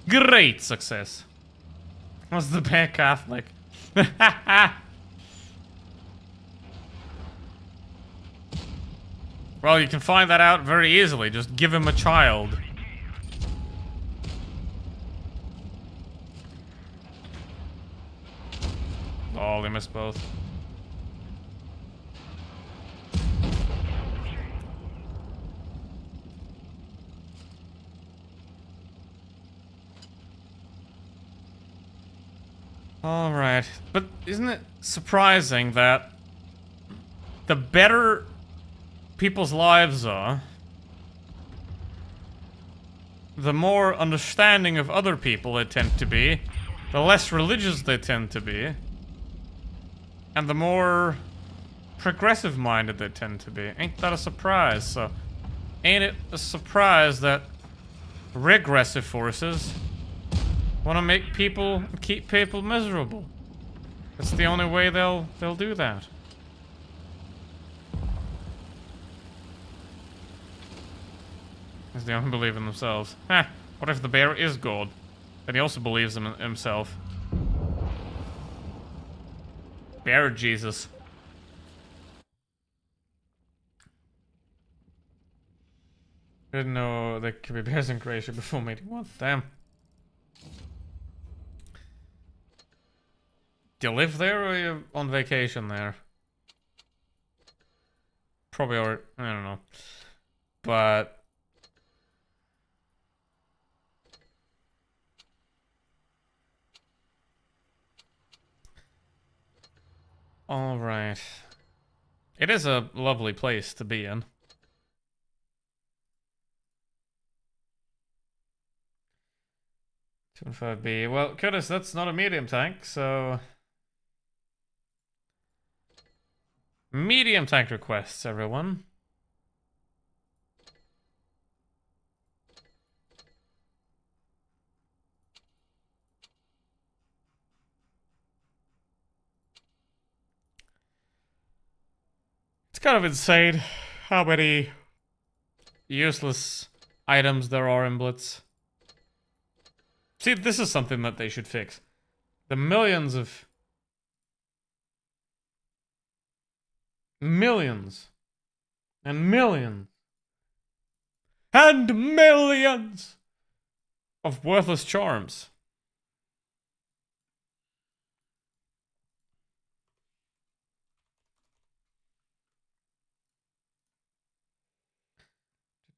Speaker 1: Great success. Was the bear Catholic? Well, you can find that out very easily. Just give him a child. Oh, they missed both. Alright. But isn't it surprising that the better people's lives are, the more understanding of other people they tend to be, the less religious they tend to be, and the more progressive-minded they tend to be. Ain't that a surprise? So, ain't it a surprise that regressive forces want to make people, keep people miserable? That's the only way they'll do that. Because they only believe in themselves. Heh, what if the bear is God? Then he also believes in himself. Bear Jesus. I didn't know there could be bears in Croatia before meeting one. Damn. Do you live there or are you on vacation there? Probably are. I don't know. But alright. It is a lovely place to be in. 2.5B. Well, Curtis, that's not a medium tank, so... Medium tank requests, everyone. It's kind of insane how many useless items there are in Blitz. See, this is something that they should fix. The millions and millions and millions of worthless charms.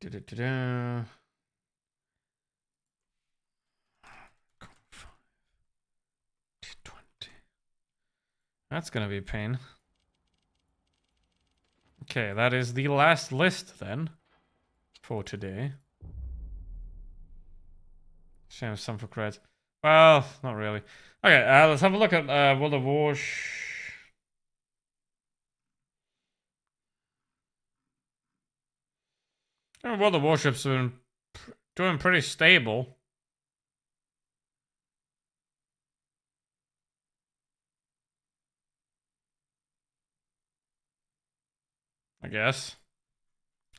Speaker 1: Da-da-da-da. That's gonna be a pain. Okay, that is the last list then for today. Shame some for creds. Well, not really. Okay, let's have a look at World of Warsh. World of Warships have been doing pretty stable. I guess.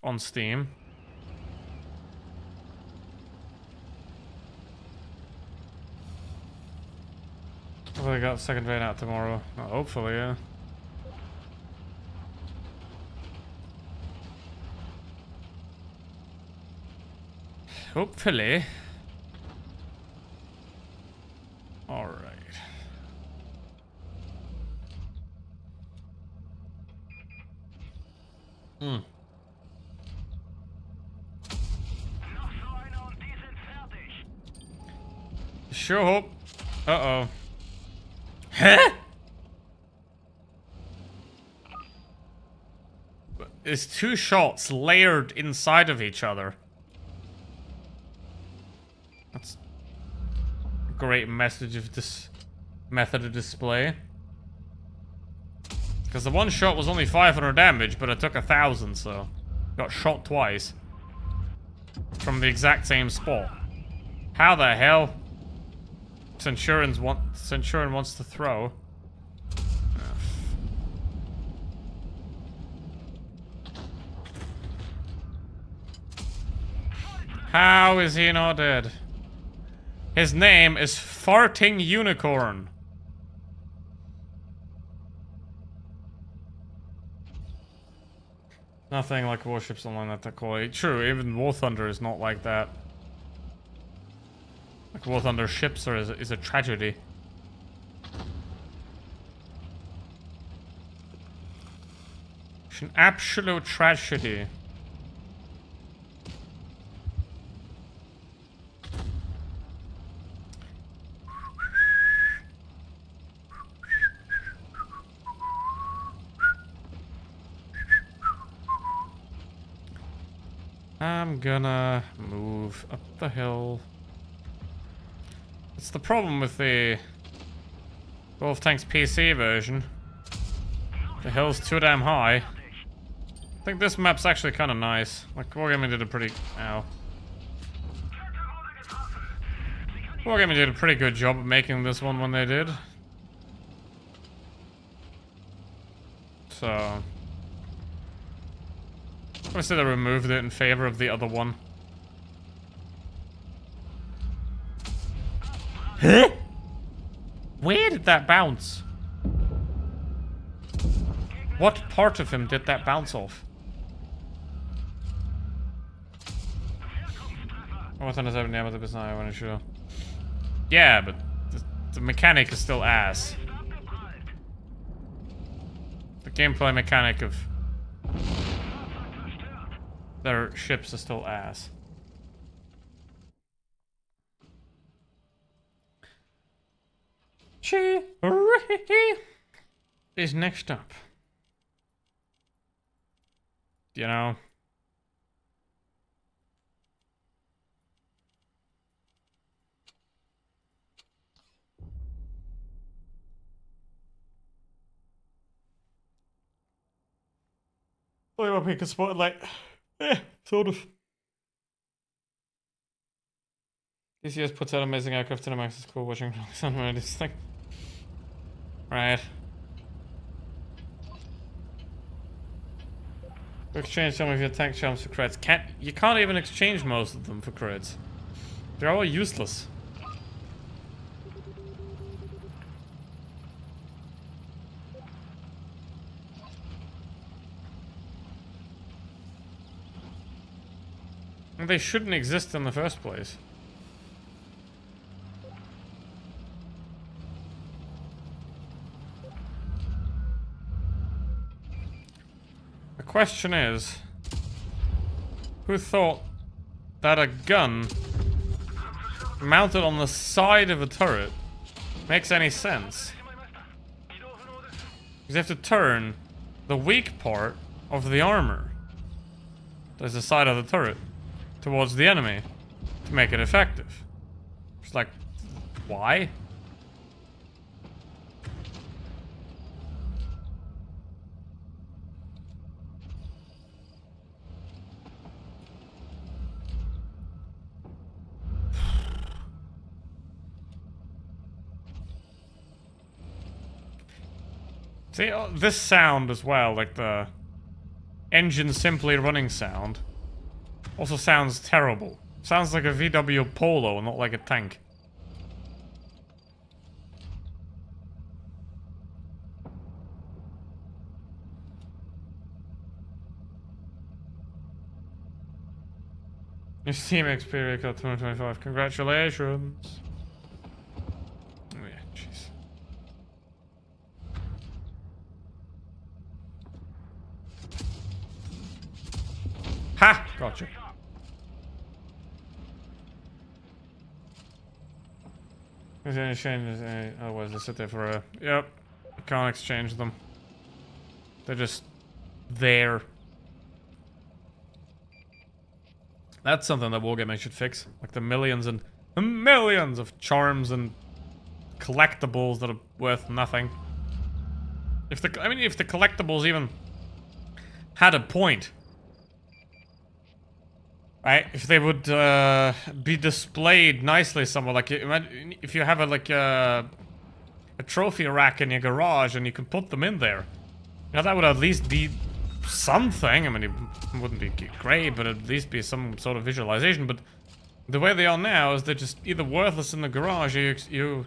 Speaker 1: On Steam. Hopefully I got second raid out tomorrow. Well, hopefully, yeah. Hopefully. Alright. Sure hope. Uh-oh. Huh? It's two shots layered inside of each other. That's a great message of this method of display. Because the one shot was only 500 damage, but it took 1,000, so... Got shot twice. From the exact same spot. How the hell? Centurion wants to throw. How is he not dead? His name is Farting Unicorn. Nothing like Warships Online that they're quite true. Even War Thunder is not like that. Like War Thunder ships is a tragedy. It's an absolute tragedy. I'm gonna move up the hill. It's the problem with the Wolf Tanks PC version. The hill's too damn high. I think this map's actually kind of nice. Like, Wargaming did a pretty... Ow. Wargaming did a pretty good job of making this one when they did. So... Obviously they removed it in favor of the other one. Huh? Where did that bounce? What part of him did that bounce off? I want to understand the business I want to show. Yeah, but the mechanic is still ass. The gameplay mechanic of their ships is still ass. Chi is next up. You know. Play my pink spotlight. Sort of. DCS puts out amazing aircraft cinemax. It's cool watching this thing. Right. Exchange some of your tank charms for creds. You can't even exchange most of them for creds. They're all useless. And they shouldn't exist in the first place. The question is, who thought that a gun mounted on the side of a turret makes any sense? Because you have to turn the weak part of the armor, there's the side of the turret, towards the enemy to make it effective. It's like, why? See, this sound as well, like the engine simply running sound, also sounds terrible. Sounds like a VW Polo, not like a tank. Your Steam Xperia got 2025. Congratulations. Oh yeah, jeez. Ha! Gotcha. Is there any changes? Otherwise, they sit there for a. Yep. Can't exchange them. They're just there. That's something that Wargaming should fix. Like the millions and millions of charms and collectibles that are worth nothing. If the collectibles even had a point. Right, if they would be displayed nicely somewhere, like imagine if you have a trophy rack in your garage and you can put them in there. You know, that would at least be something. I mean, it wouldn't be great, but at least be some sort of visualization. But the way they are now is they're just either worthless in the garage, or you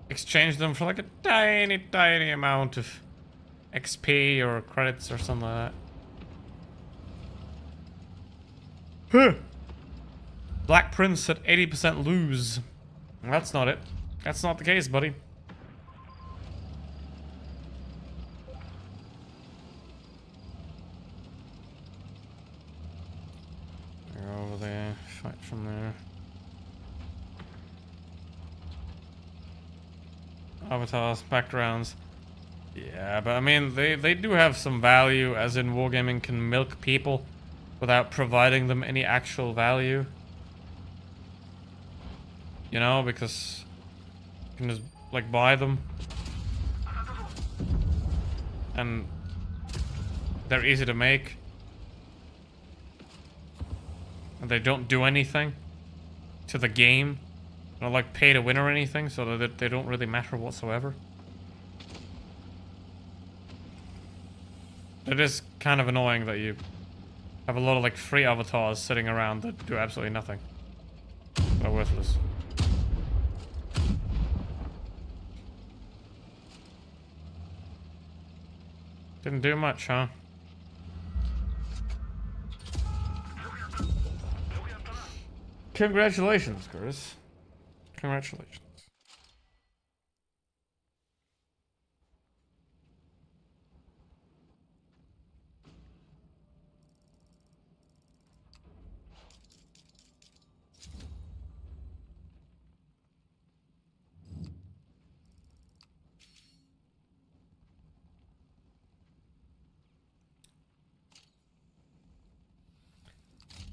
Speaker 1: exchange them for like a tiny amount of XP or credits or something like that. Black Prince at 80% lose. That's not it. That's not the case, buddy. They're over there. Fight from there. Avatars, backgrounds. Yeah, but I mean, they do have some value, as in Wargaming can milk people without providing them any actual value. You know, because you can just, like, buy them. And they're easy to make. And they don't do anything to the game. They're not, like, pay to win or anything, so that they don't really matter whatsoever. It is kind of annoying that you have a lot of, like, free avatars sitting around that do absolutely nothing. They're worthless. Didn't do much, huh? Congratulations, Chris. Congratulations.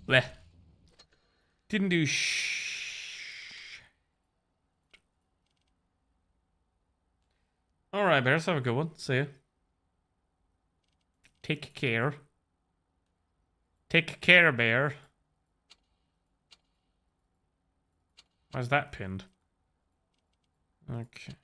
Speaker 1: Bleh. Didn't do Alright, bears, have a good one. See ya. Take care. Take care, bear. Why's that pinned? Okay.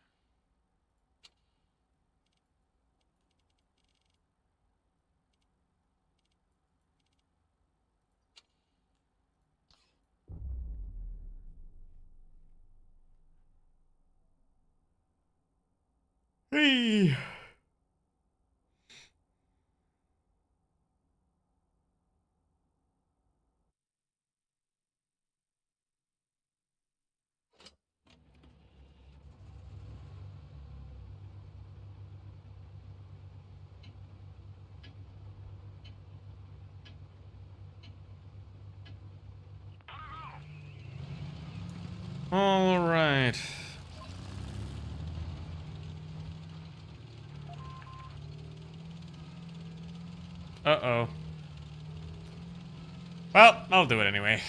Speaker 1: Hey. All right. Uh-oh. Well, I'll do it anyway.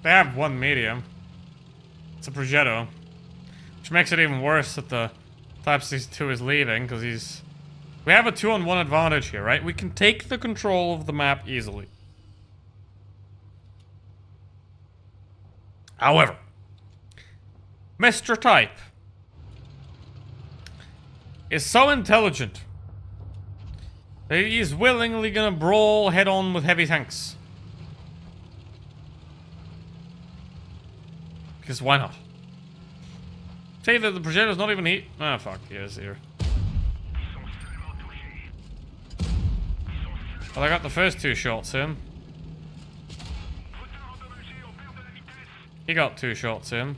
Speaker 1: They have one medium. It's a Progetto. Which makes it even worse that the Type 62 is leaving, because he's... We have a 2-on-1 advantage here, right? We can take the control of the map easily. However, Mr. Type is so intelligent that he's willingly gonna brawl head-on with heavy tanks. Because why not? Say that the Progetto's not even heat. Ah, fuck, he is here. Well, I got the first 2 shots in. He got 2 shots in.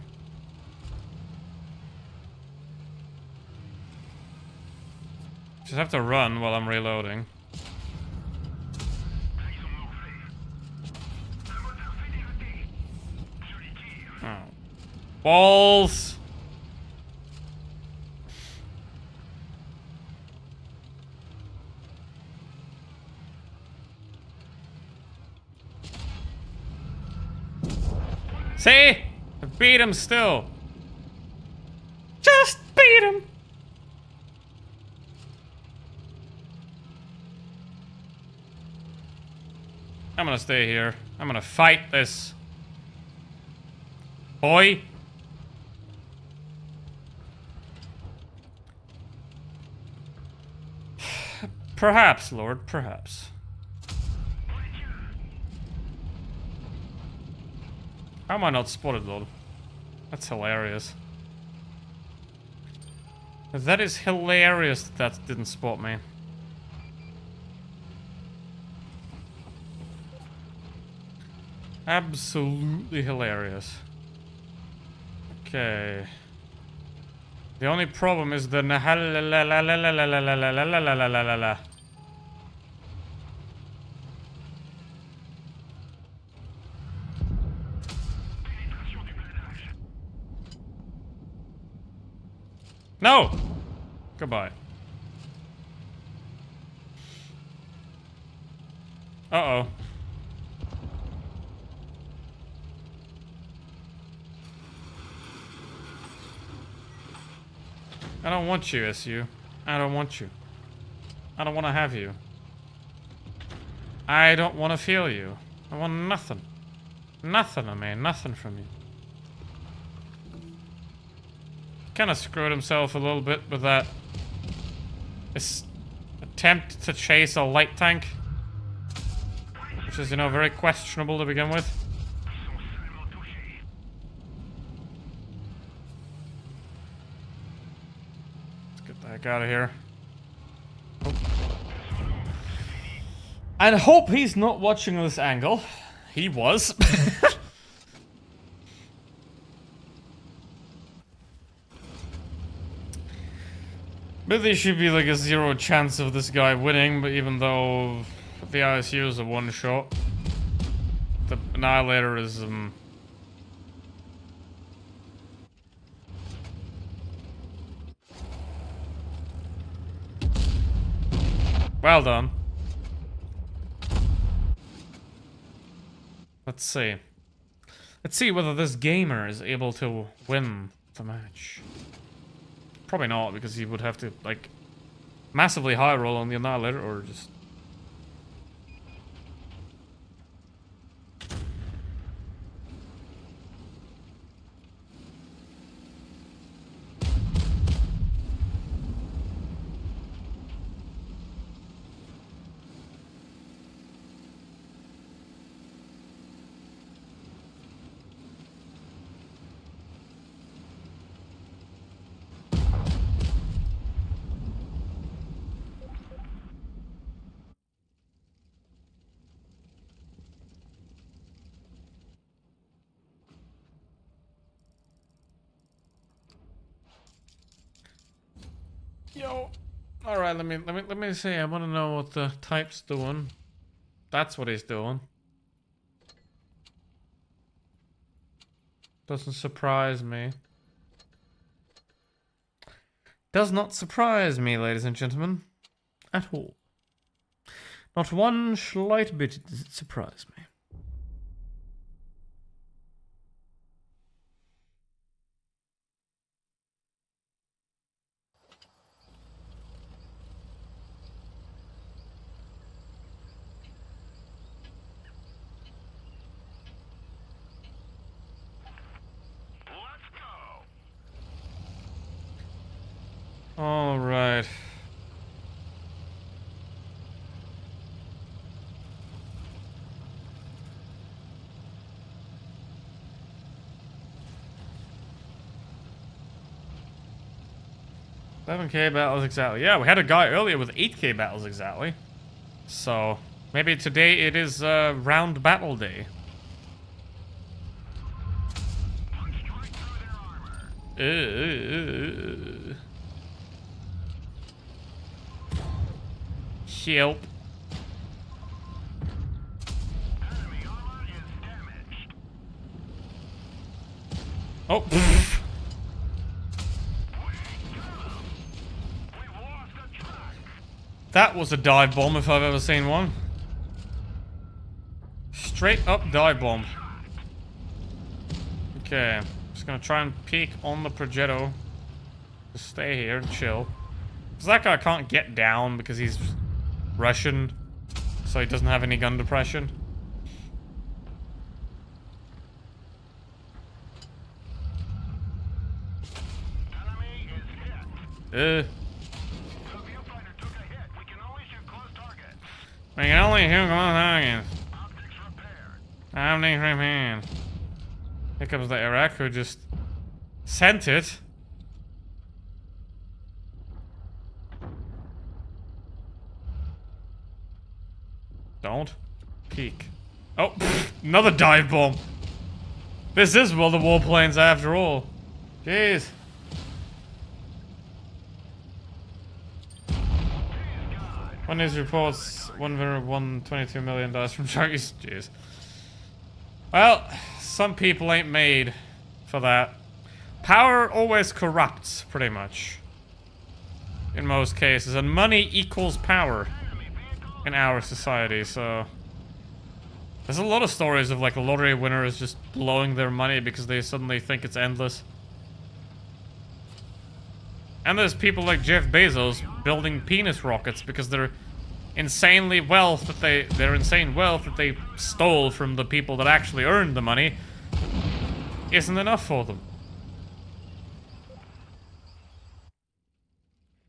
Speaker 1: Just have to run while I'm reloading. Oh. Balls! See? I beat him still. Just beat him. I'm gonna stay here. I'm gonna fight this boy. Perhaps, Lord, perhaps. How am I not spotted, Lord? That's hilarious. That is hilarious that didn't spot me. Absolutely hilarious. Okay. The only problem is the No! Goodbye. Uh-oh. I don't want you, SU. I don't want you. I don't want to have you. I don't want to feel you. I want nothing. Nothing, I mean, nothing from you. Kind of screwed himself a little bit with that. This attempt to chase a light tank. Which is, you know, very questionable to begin with. Let's get the heck out of here. Oh. I hope he's not watching this angle. He was. But there should be like a 0 chance of this guy winning, but even though the ISU is a one shot, the Annihilator is well done. Let's see. Let's see whether this gamer is able to win the match. Probably not, because he would have to, like, massively high roll on the Annihilator, or just... Yo. Alright, let me see. I wanna know what the type's doing. That's what he's doing. Doesn't surprise me. Does not surprise me, ladies and gentlemen. At all. Not one slight bit does it surprise me. All right. $7K battles exactly. Yeah, we had a guy earlier with 8K battles exactly. So maybe today it is round battle day. Help. Oh. That was a dive bomb if I've ever seen one. Straight up dive bomb. Okay. Just gonna try and peek on the Progetto. Just stay here and chill. Because that guy can't get down because he's Russian. So he doesn't have any gun depression. We can only shoot close targets. Optics repaired. Here comes the Iraq who just sent it. Don't peek. Oh, another dive bomb. This is World of Warplanes after all. Jeez. One news reports $122 million from Sharkies. Jeez. Well, some people ain't made for that. Power always corrupts, pretty much. In most cases. And money equals power in our society, so... There's a lot of stories of like lottery winners just blowing their money because they suddenly think it's endless. And there's people like Jeff Bezos building penis rockets because they're insane wealth that they stole from the people that actually earned the money isn't enough for them.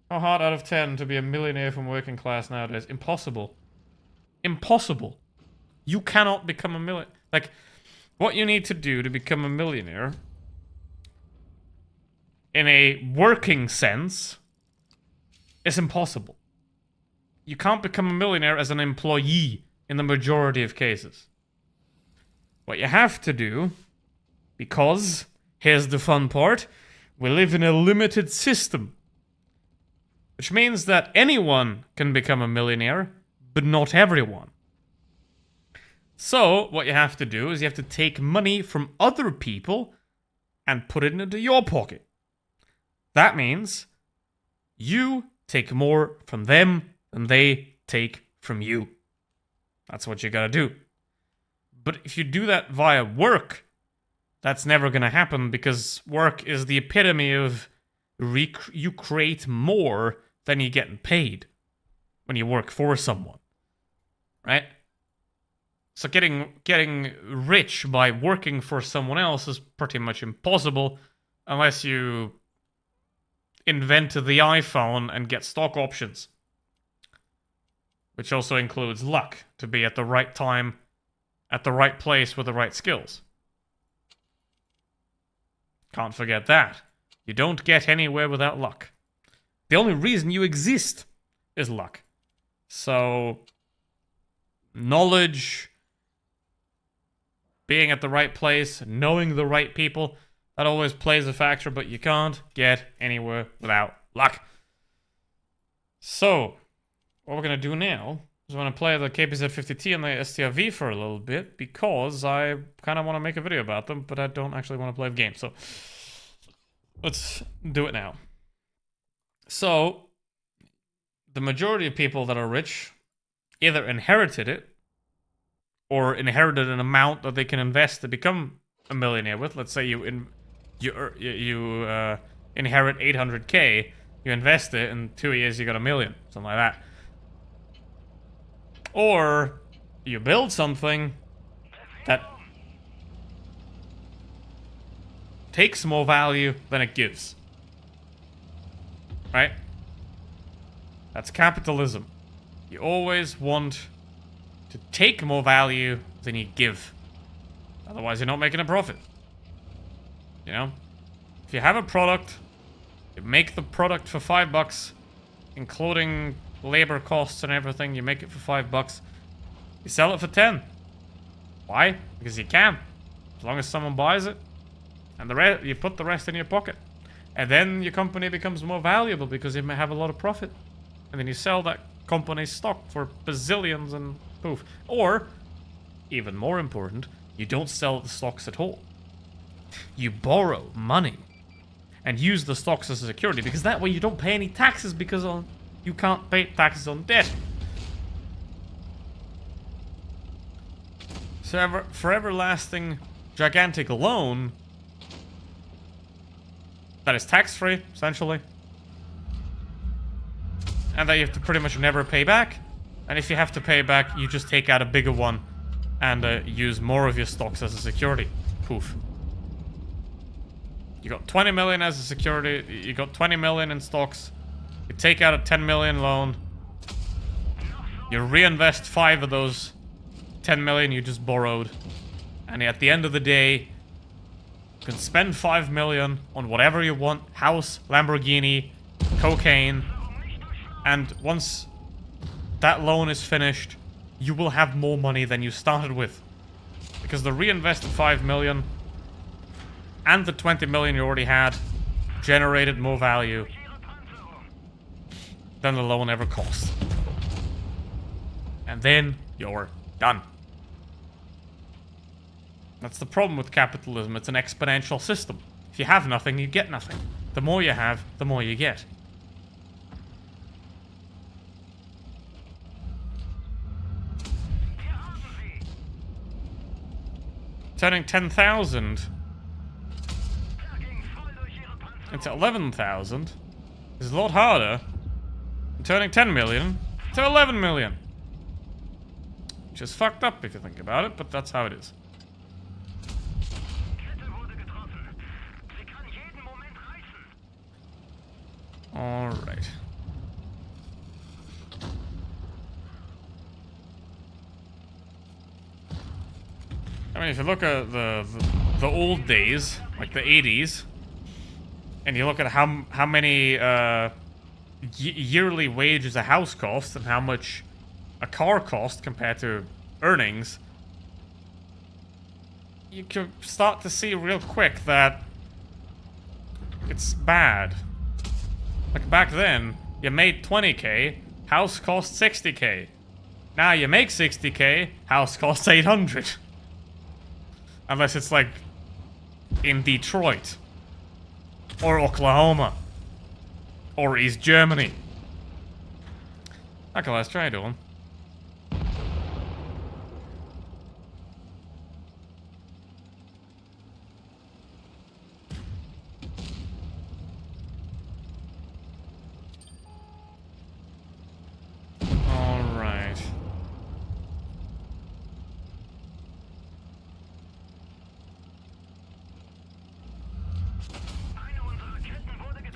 Speaker 1: How hard out of 10 to be a millionaire from working class nowadays? Impossible. Impossible. You cannot become a millionaire. Like, what you need to do to become a millionaire in a working sense is impossible. You can't become a millionaire as an employee in the majority of cases. What you have to do, because, here's the fun part, we live in a limited system. Which means that anyone can become a millionaire, but not everyone. So, what you have to do is you have to take money from other people and put it into your pocket. That means you take more from them than they take from you. That's what you gotta do. But if you do that via work, that's never gonna happen because work is the epitome of you create more than you're getting paid when you work for someone. Right? So getting rich by working for someone else is pretty much impossible unless you invent the iPhone and get stock options. Which also includes luck, to be at the right time, at the right place with the right skills. Can't forget that. You don't get anywhere without luck. The only reason you exist is luck. So, knowledge, being at the right place, knowing the right people, that always plays a factor, but you can't get anywhere without luck. So, what we're going to do now is we're going to play the KPZ-50T and the STRV for a little bit, because I kind of want to make a video about them, but I don't actually want to play the game. So, let's do it now. So, the majority of people that are rich either inherited it or inherited an amount that they can invest to become a millionaire with. Let's say you inherit 800k, you invest it, in 2 years you got $1 million, something like that. Or you build something that takes more value than it gives. Right? That's capitalism. You always want to take more value than you give. Otherwise, you're not making a profit. You know? If you have a product, you make the product for $5, including labor costs and everything, you make it for $5. You sell it for 10. Why? Because you can. As long as someone buys it, and you put the rest in your pocket. And then your company becomes more valuable because you may have a lot of profit. And then you sell that company's stock for bazillions and poof. Or, even more important, you don't sell the stocks at all. You borrow money and use the stocks as a security, because that way you don't pay any taxes, because you can't pay taxes on debt. So forever lasting gigantic loan that is tax-free, essentially. And that you have to pretty much never pay back. And if you have to pay back, you just take out a bigger one and use more of your stocks as a security. Poof. You got 20 million as a security, you got 20 million in stocks, you take out a 10 million loan, you reinvest 5 of those 10 million you just borrowed, and at the end of the day, you can spend 5 million on whatever you want, house, Lamborghini, cocaine, and once that loan is finished, you will have more money than you started with. Because the reinvested 5 million and the 20 million you already had generated more value than the loan ever cost. And then you're done. That's the problem with capitalism. It's an exponential system. If you have nothing, you get nothing. The more you have, the more you get. Turning 10,000 into 11,000 is a lot harder than turning 10 million to 11 million. Which is fucked up if you think about it, but that's how it is. Alright. I mean, if you look at the old days, like the 80s, and you look at how many yearly wages a house costs and how much a car costs compared to earnings, you can start to see real quick that it's bad. Like back then, you made 20k, house cost 60k. Now you make 60k, house costs 800. Unless it's like in Detroit, or Oklahoma, or East Germany. Okay, let's try doing.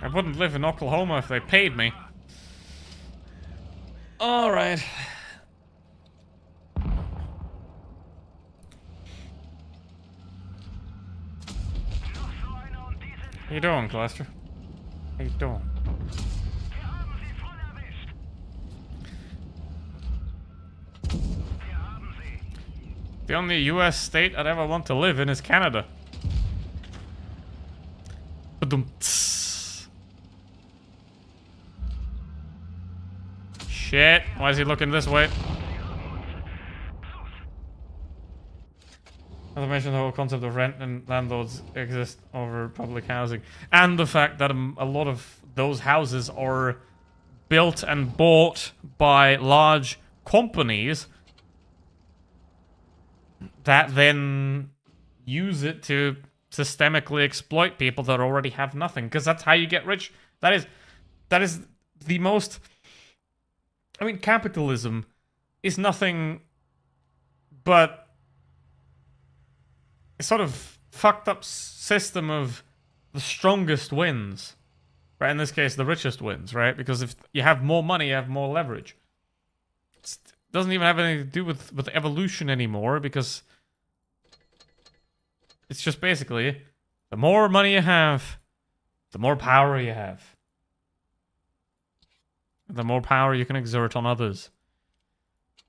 Speaker 1: I wouldn't live in Oklahoma if they paid me. Alright. How you doing, Cluster? How you doing? The only US state I'd ever want to live in is Canada. Shit, why is he looking this way? As I mentioned, the whole concept of rent and landlords exist over public housing. And the fact that a lot of those houses are built and bought by large companies that then use it to systemically exploit people that already have nothing. Because that's how you get rich. That is the most... I mean, capitalism is nothing but a sort of fucked up system of the strongest wins. Right? In this case, the richest wins, right? Because if you have more money, you have more leverage. It doesn't even have anything to do with evolution anymore, because it's just basically the more money you have, the more power you have. The more power you can exert on others.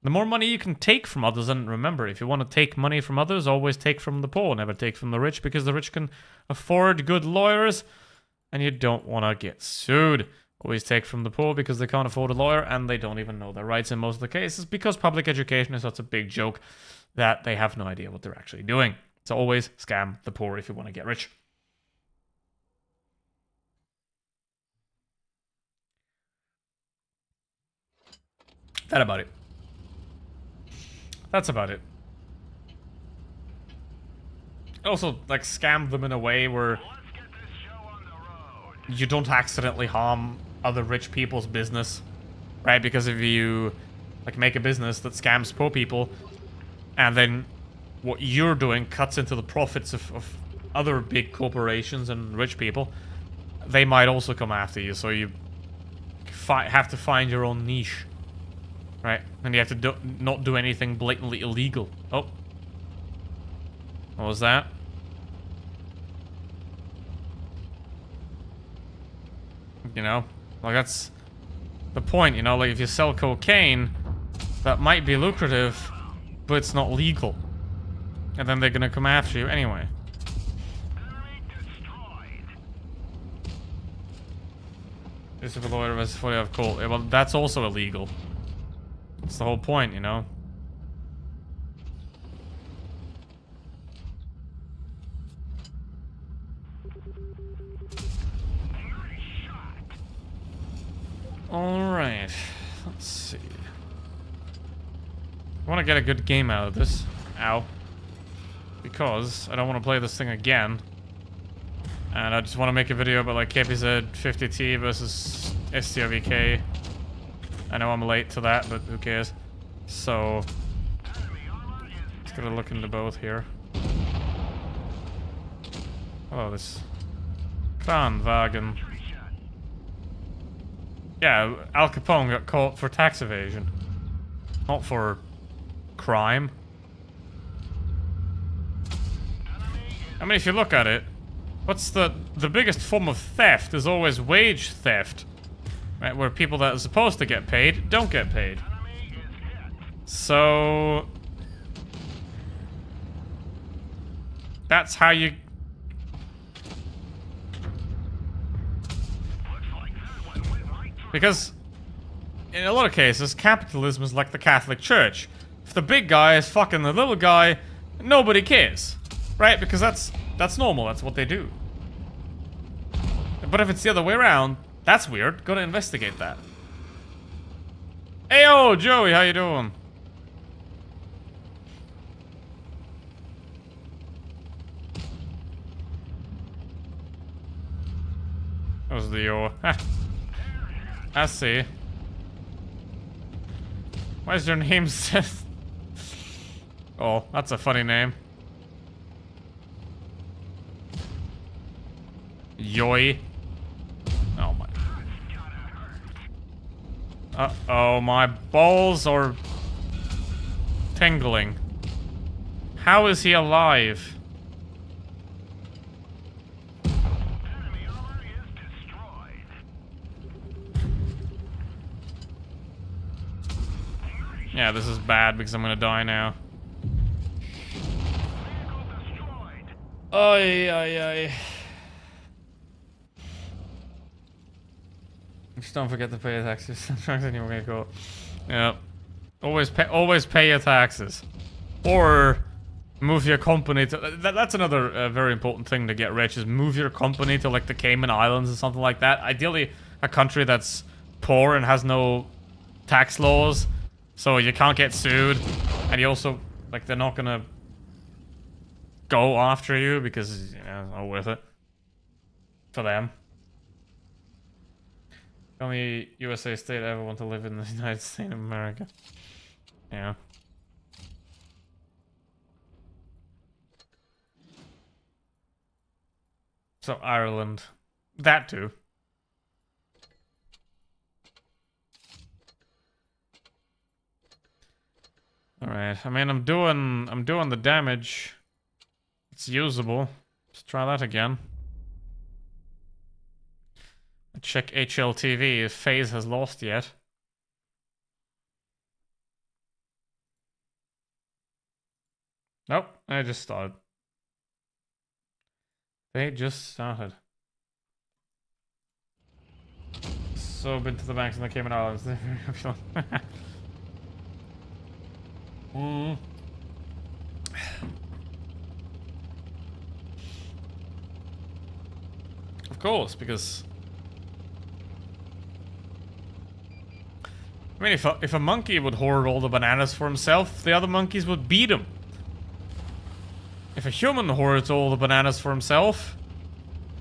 Speaker 1: The more money you can take from others, and remember, if you want to take money from others, always take from the poor, never take from the rich, because the rich can afford good lawyers, and you don't want to get sued. Always take from the poor because they can't afford a lawyer, and they don't even know their rights in most of the cases, because public education is such a big joke that they have no idea what they're actually doing. So always scam the poor if you want to get rich. That's about it. That's about it. Also, like, scam them in a way where you don't accidentally harm other rich people's business, right? Because if you, like, make a business that scams poor people, and then what you're doing cuts into the profits of other big corporations and rich people, they might also come after you, so you have to find your own niche. Right, and you have to not do anything blatantly illegal. Oh. What was that? You know, like that's the point, you know, like if you sell cocaine, that might be lucrative, but it's not legal. And then they're gonna come after you anyway. This is a lawyer was fully of coal. Well, that's also illegal. That's the whole point, you know? Alright. Let's see. I want to get a good game out of this. Ow. because I don't want to play this thing again. And I just want to make a video about like KPZ 50T versus STRVK. I know I'm late to that, but who cares? So, let's get a look into both here. Oh, this Kranwagen. Yeah, Al Capone got caught for tax evasion. Not for crime. I mean, if you look at it, what's the biggest form of theft is always wage theft. Right, where people that are supposed to get paid don't get paid. So that's how you because in a lot of cases capitalism is like the Catholic Church. If the big guy is fucking the little guy, nobody cares. Right? Because that's normal, that's what they do. But if it's the other way around, that's weird. Gotta investigate that. Heyo, Joey, how you doing? That was the yo. I see. Why is your name Seth? Oh, that's a funny name. Yoy. Oh my. Uh-oh, my balls are tingling. How is he alive? Yeah, this is bad because I'm gonna die now. Ay, ay, ay. Just don't forget to pay your taxes. Sometimes anyone gonna go. Yeah. Always pay your taxes. Or move your company to... That's another very important thing to get rich, is move your company to like the Cayman Islands or something like that. Ideally, a country that's poor and has no tax laws. So you can't get sued. And you also... Like, they're not gonna go after you because, you know, it's not worth it. For them. Only USA state I ever want to live in the United States of America. Yeah. So Ireland. That too. Alright, I mean I'm doing the damage. It's usable. Let's try that again. Check HLTV if FaZe has lost yet. Nope, they just started. They just started. So been to the banks in the Cayman Islands. Of course, because I mean, if a monkey would hoard all the bananas for himself, the other monkeys would beat him. If a human hoards all the bananas for himself,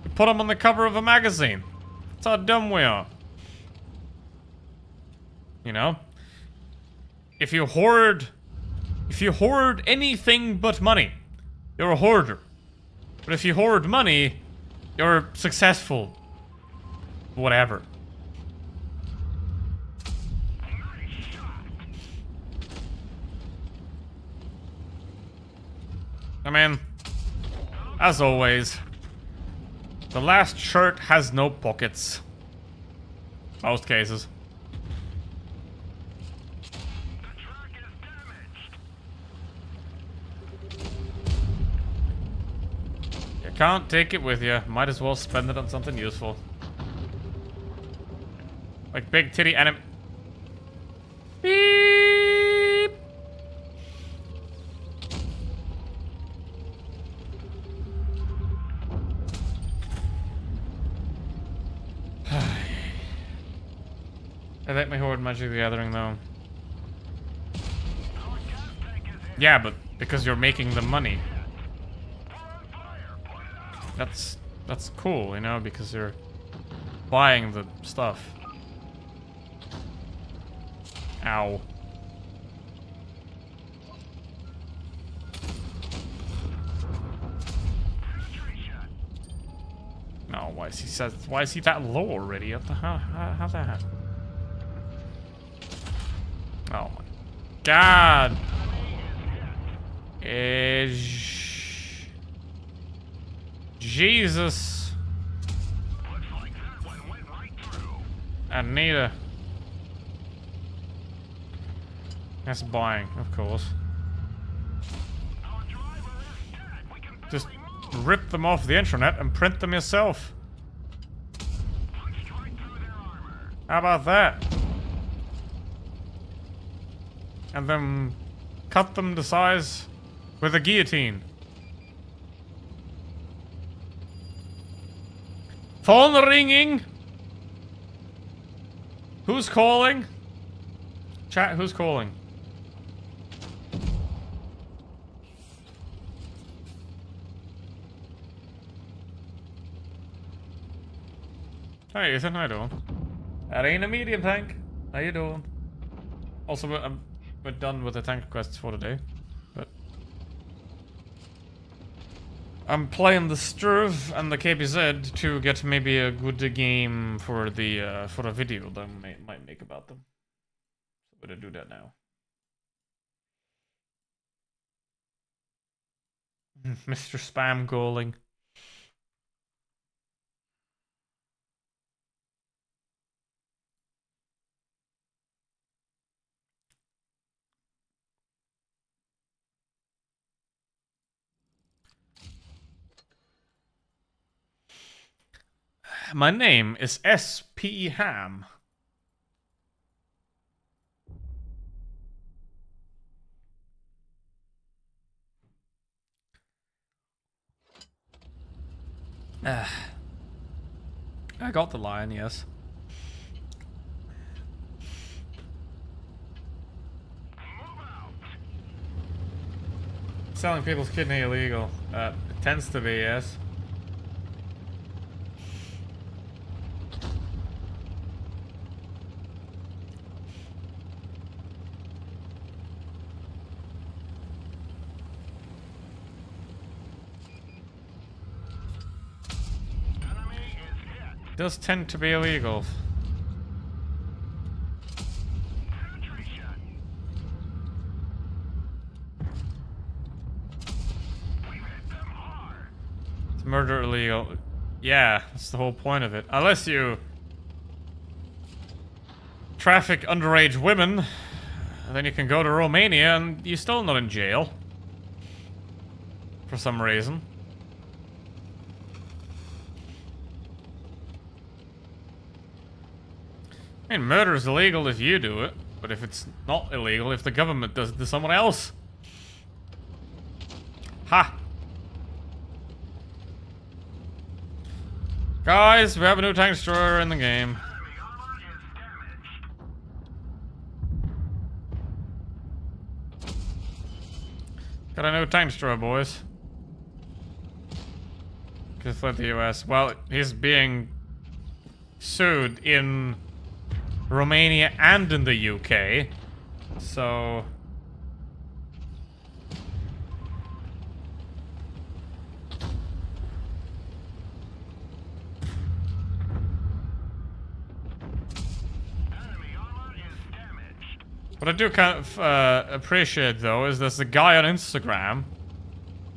Speaker 1: we put him on the cover of a magazine. That's how dumb we are. You know? If you hoard anything but money, you're a hoarder. But if you hoard money, you're successful. Whatever. I mean, as always, the last shirt has no pockets. Most cases.
Speaker 2: The track is damaged.
Speaker 1: You can't take it with you. Might as well spend it on something useful. Like big titty enemy. Beep. I like my horde Magic the Gathering though. Yeah, but because you're making the money. That's cool, you know, because you're buying the stuff. Ow. No, why is he that low already? What the hell? How's that happen? Oh my god! Jesus!
Speaker 2: Looks like that one went right through.
Speaker 1: Anita. That's buying, of course.
Speaker 2: Our driver is dead. We can
Speaker 1: Just
Speaker 2: barely move.
Speaker 1: rip them off the internet and print them yourself.
Speaker 2: Punched right through their armor.
Speaker 1: How about that? And then cut them to size with a guillotine. Phone ringing. Who's calling? Chat, who's calling? Hey Ethan, how you doing? That ain't a medium tank. How you doing? Also, we're done with the tank quests for today, but I'm playing the Struve and the KPZ to get maybe a good game for the for a video that I might make about them. So I'm gonna do that now. Mr. Spam calling. My name is S.P. Ham. I got the line, yes. Selling people's kidney illegal. It tends to be, yes.
Speaker 2: Enemy is hit.
Speaker 1: Does tend to be illegal.
Speaker 2: Penetration. We've hit them hard.
Speaker 1: It's murder illegal. Yeah, that's the whole point of it. Unless you traffic underage women, then you can go to Romania and you're still not in jail. For some reason. I mean, murder is illegal if you do it, but if it's not illegal, if the government does it to someone else. Ha! Guys, we have a new tank destroyer in the game.
Speaker 2: Enemy armor is damaged.
Speaker 1: Got a new tank destroyer, boys. Just fled the US. Well, he's being sued in Romania and in the UK. So
Speaker 2: Enemy armor is damaged.
Speaker 1: what I do kind of appreciate though is there's a guy on Instagram.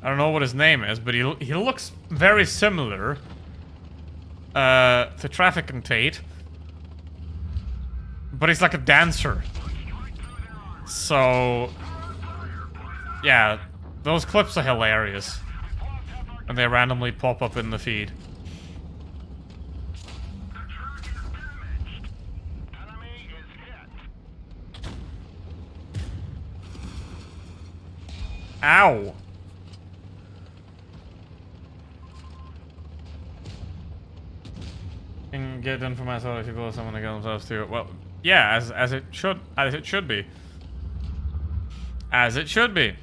Speaker 1: I don't know what his name is, but he looks very similar to Traffic and Tate. But he's like a dancer. So yeah, those clips are hilarious. And they randomly pop up in the feed.
Speaker 2: The truck is damaged. Enemy is hit.
Speaker 1: Ow! Can get done for myself if you call someone to kill themselves too. Well, yeah, as it should be. As it should be.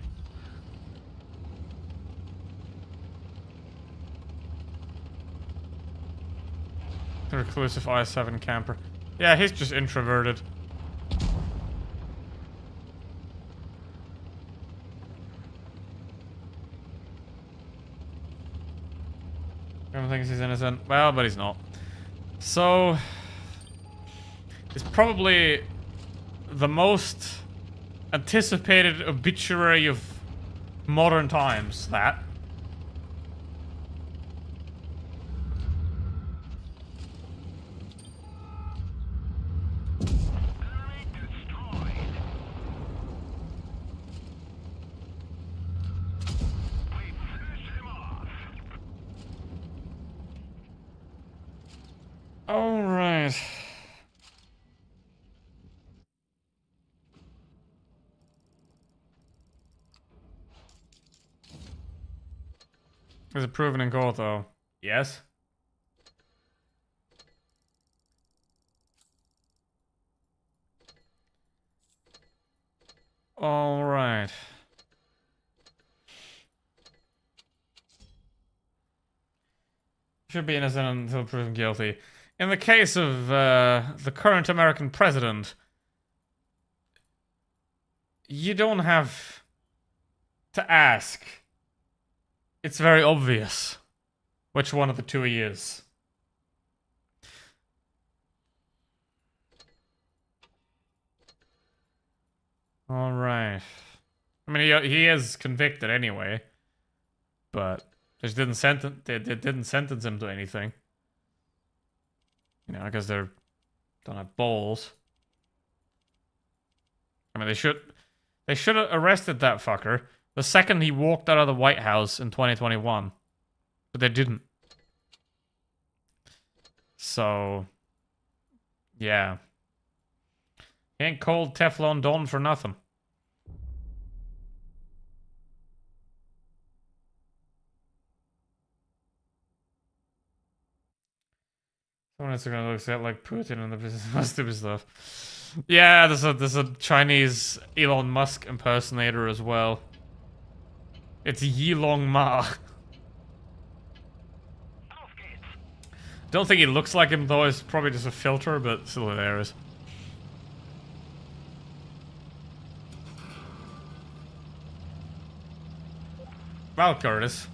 Speaker 1: Reclusive I-7 camper. Yeah, he's just introverted. Everyone thinks he's innocent. Well, but he's not. So... it's probably the most anticipated obituary of modern times, that.
Speaker 2: Enemy destroyed. We finish him off.
Speaker 1: Alright. Is it proven in court, though? Yes. Alright. Should be innocent until proven guilty. In the case of the current American president, you don't have to ask. It's very obvious which one of the two he is. Alright. I mean, he is convicted anyway, but they didn't sentence him to anything. You know, because they don't have balls. I mean, they should have arrested that fucker the second he walked out of the White House in 2021. But they didn't. So, yeah. He ain't called Teflon Don for nothing. Someone Instagram looks at like Putin and the business stupid stuff. Yeah, there's a Chinese Elon Musk impersonator as well. It's Yilong Ma. Don't think he looks like him though, it's probably just a filter, but still hilarious. Well, Curtis.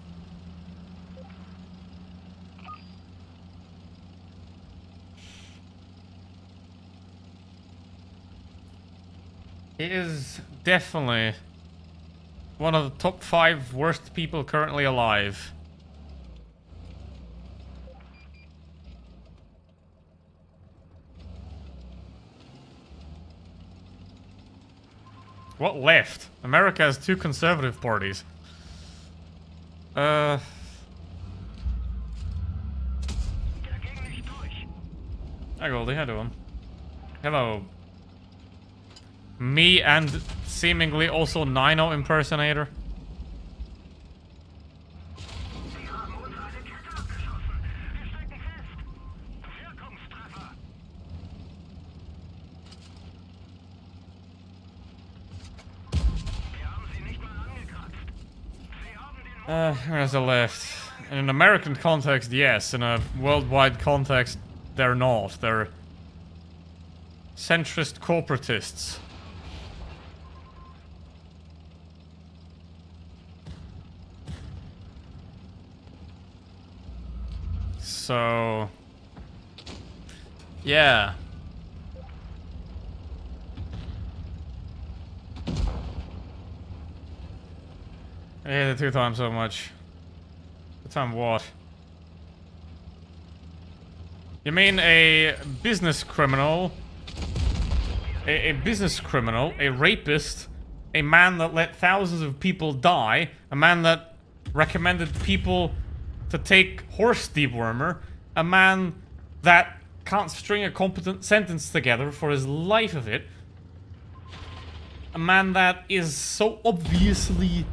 Speaker 1: He is definitely one of the top 5 worst people currently alive. What left? America has 2 conservative parties. Hi Goldie, how doing? Hello. Me and seemingly also Nino impersonator. Where's the left? In an American context, yes. In a worldwide context, they're not. They're centrist corporatists. So... yeah. I hate the 2 times so much. 2 time what? You mean a business criminal? A business criminal, a rapist, a man that let thousands of people die, a man that recommended people to take horse dewormer, a man that can't string a competent sentence together for his life of it, a man that is so obviously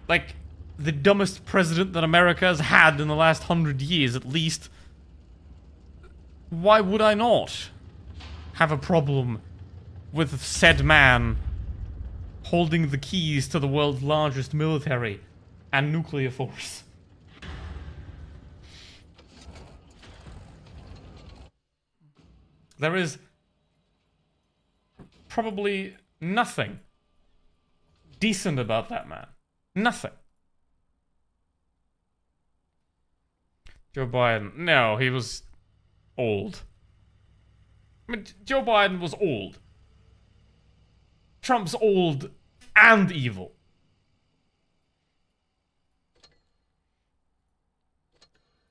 Speaker 1: like the dumbest president that America has had in the last 100 years at least. Why would I not have a problem with said man holding the keys to the world's largest military and nuclear force? There is probably nothing decent about that man. Nothing. Joe Biden. No, he was old. I mean, Joe Biden was old. Trump's old and evil.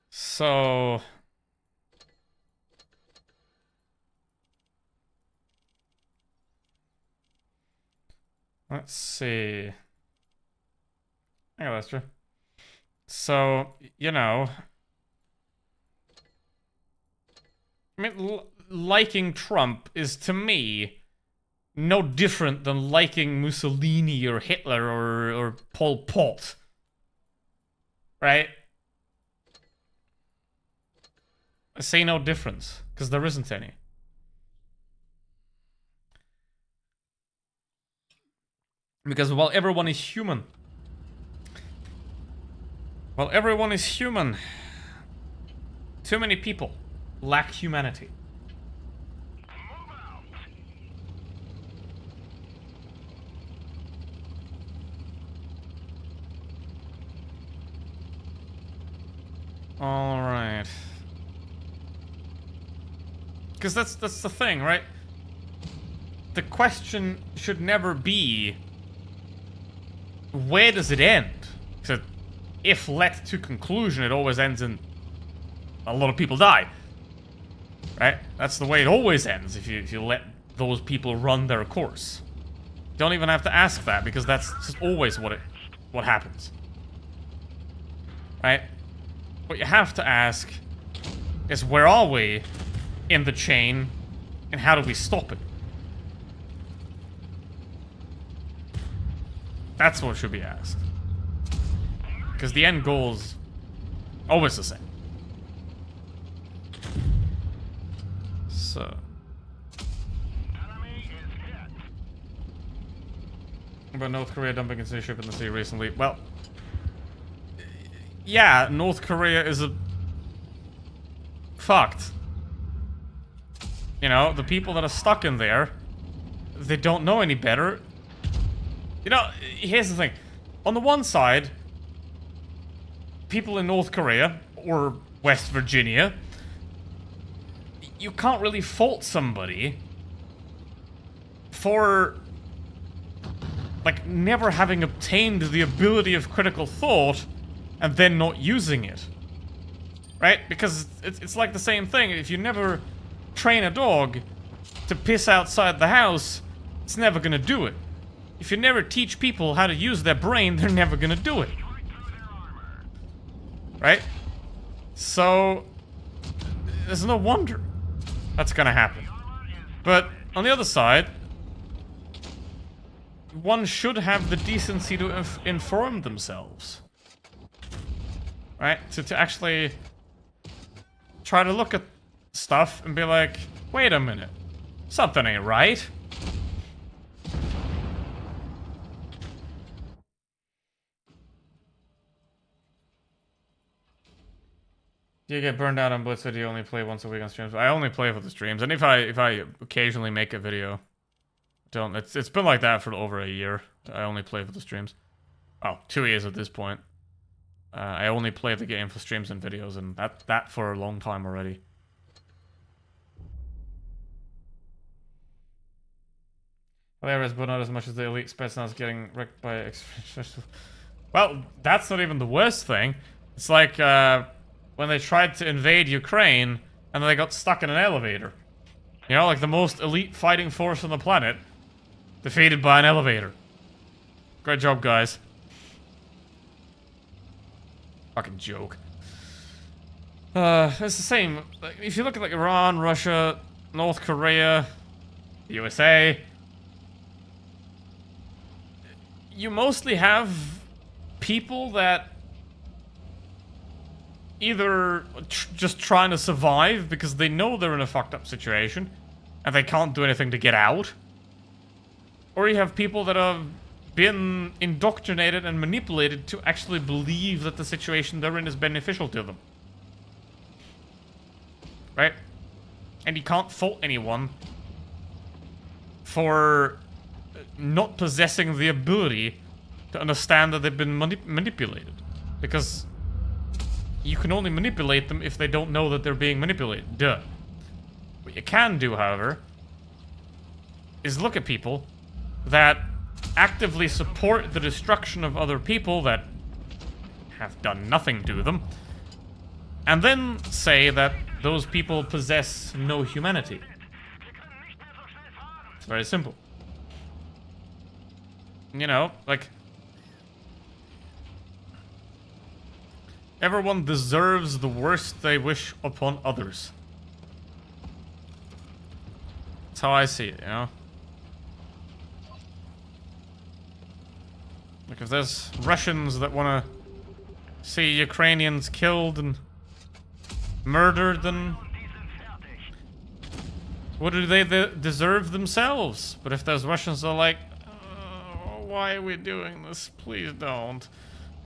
Speaker 1: So... let's see. Yeah, that's true. So, you know... I mean, liking Trump is, to me, no different than liking Mussolini or Hitler or Pol Pot. Right? I see no difference, because there isn't any. Because while everyone is human... while everyone is human... too many people lack humanity. All right. Because that's the thing, right? The question should never be, where does it end? Because if led to conclusion, it always ends in a lot of people die. Right? That's the way it always ends if you let those people run their course. You don't even have to ask that, because that's just always what happens. Right? What you have to ask is, where are we in the chain, and how do we stop it? That's what should be asked. Because the end goal is always the same. So...
Speaker 2: Enemy is hit.
Speaker 1: about North Korea dumping its new ship in the sea recently. Well... yeah, North Korea is a... fucked. You know, the people that are stuck in there, they don't know any better. You know, here's the thing. On the one side, people in North Korea, or West Virginia, you can't really fault somebody for, like, never having obtained the ability of critical thought and then not using it. Right? Because it's like the same thing. If you never train a dog to piss outside the house, it's never gonna do it. If you never teach people how to use their brain, they're never gonna do it. Right? So, there's no wonder that's gonna happen. But, on the other side, one should have the decency to inform themselves. Right? To actually try to look at stuff and be like, wait a minute, something ain't right. Do you get burned out on Blitz, or do you only play once a week on streams? I only play for the streams, and if I occasionally make a video, don't. It's been like that for over a year. I only play for the streams. Oh, 2 years at this point. I only play the game for streams and videos, and that for a long time already. Hilarious, but not as much as the elite Spetsnaz getting wrecked by well, that's not even the worst thing. It's like when they tried to invade Ukraine and they got stuck in an elevator. You know, like the most elite fighting force on the planet defeated by an elevator. Great job, guys. Fucking joke. It's the same. Like, if you look at like Iran, Russia, North Korea, the USA, you mostly have people that either just trying to survive because they know they're in a fucked up situation and they can't do anything to get out, or you have people that have been indoctrinated and manipulated to actually believe that the situation they're in is beneficial to them. Right? And you can't fault anyone for not possessing the ability to understand that they've been manipulated. Because you can only manipulate them if they don't know that they're being manipulated. Duh. What you can do, however, is look at people that actively support the destruction of other people that have done nothing to them, and then say that those people possess no humanity. It's very simple. You know, like, everyone deserves the worst they wish upon others. That's how I see it, you know? Like, if there's Russians that want to see Ukrainians killed and murdered, then what do they deserve themselves? But if there's Russians that are like, oh, why are we doing this? Please don't.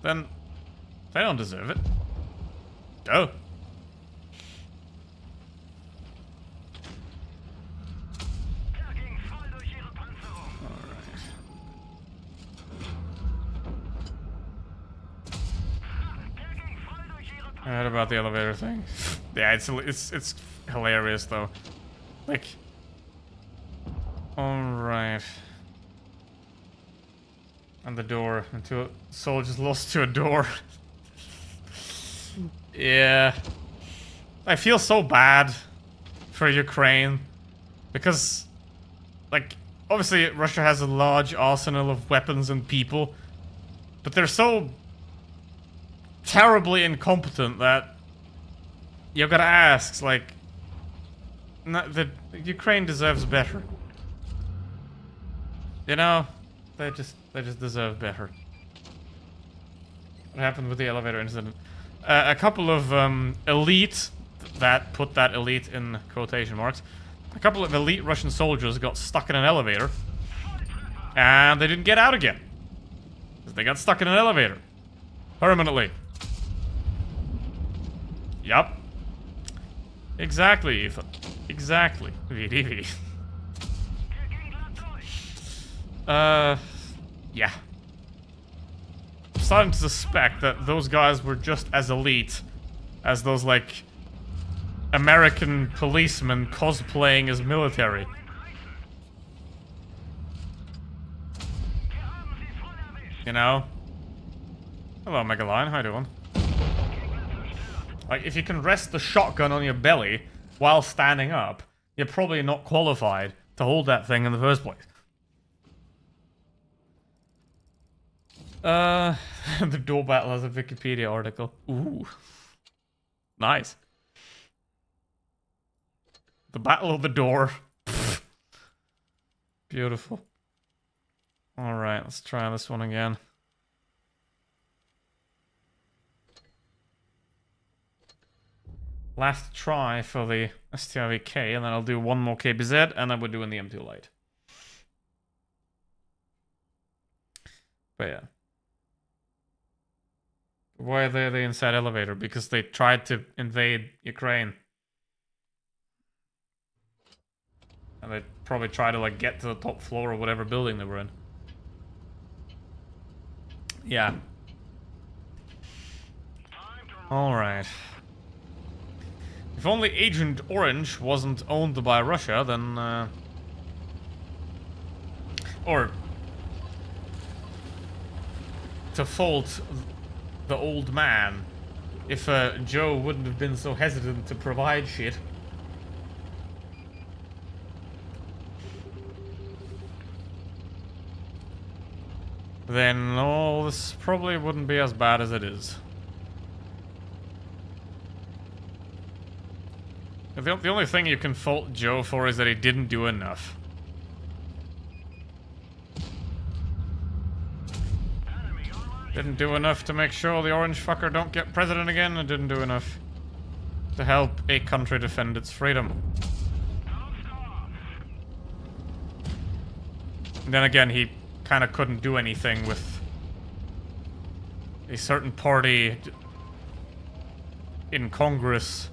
Speaker 1: Then they don't deserve it. Oh. I heard about the elevator thing. Yeah, it's hilarious though. Like, all right. And the door, and two soldiers lost to a door. Yeah, I feel so bad for Ukraine because, like, obviously Russia has a large arsenal of weapons and people, but they're so terribly incompetent that you gotta ask, like, the Ukraine deserves better. You know, they just deserve better. What happened with the elevator incident? A couple of elite, that put that elite in quotation marks, a couple of elite Russian soldiers got stuck in an elevator, and they didn't get out again. They got stuck in an elevator. Permanently. Yup. Exactly, Ethan. Exactly. VDV. Yeah. I'm starting to suspect that those guys were just as elite as those, like, American policemen cosplaying as military. You know? Hello, Megaline. How you doing? Like, if you can rest the shotgun on your belly while standing up, you're probably not qualified to hold that thing in the first place. The door battle has a Wikipedia article. Ooh. Nice. The Battle of the Door. Beautiful. Alright, let's try this one again. Last try for the STRVK, and then I'll do one more KBZ, and then we're doing the M2 Light. But yeah. Why are they inside elevator? Because they tried to invade Ukraine. And they probably tried to, like, get to the top floor of whatever building they were in. Yeah. Alright. If only Agent Orange wasn't owned by Russia, then, or to fault the old man, if Joe wouldn't have been so hesitant to provide shit. Then, oh, this probably wouldn't be as bad as it is. The only thing you can fault Joe for is that he didn't do enough. Didn't do enough to make sure the orange fucker don't get president again, and didn't do enough to help a country defend its freedom. And then again, he kind of couldn't do anything with a certain party in Congress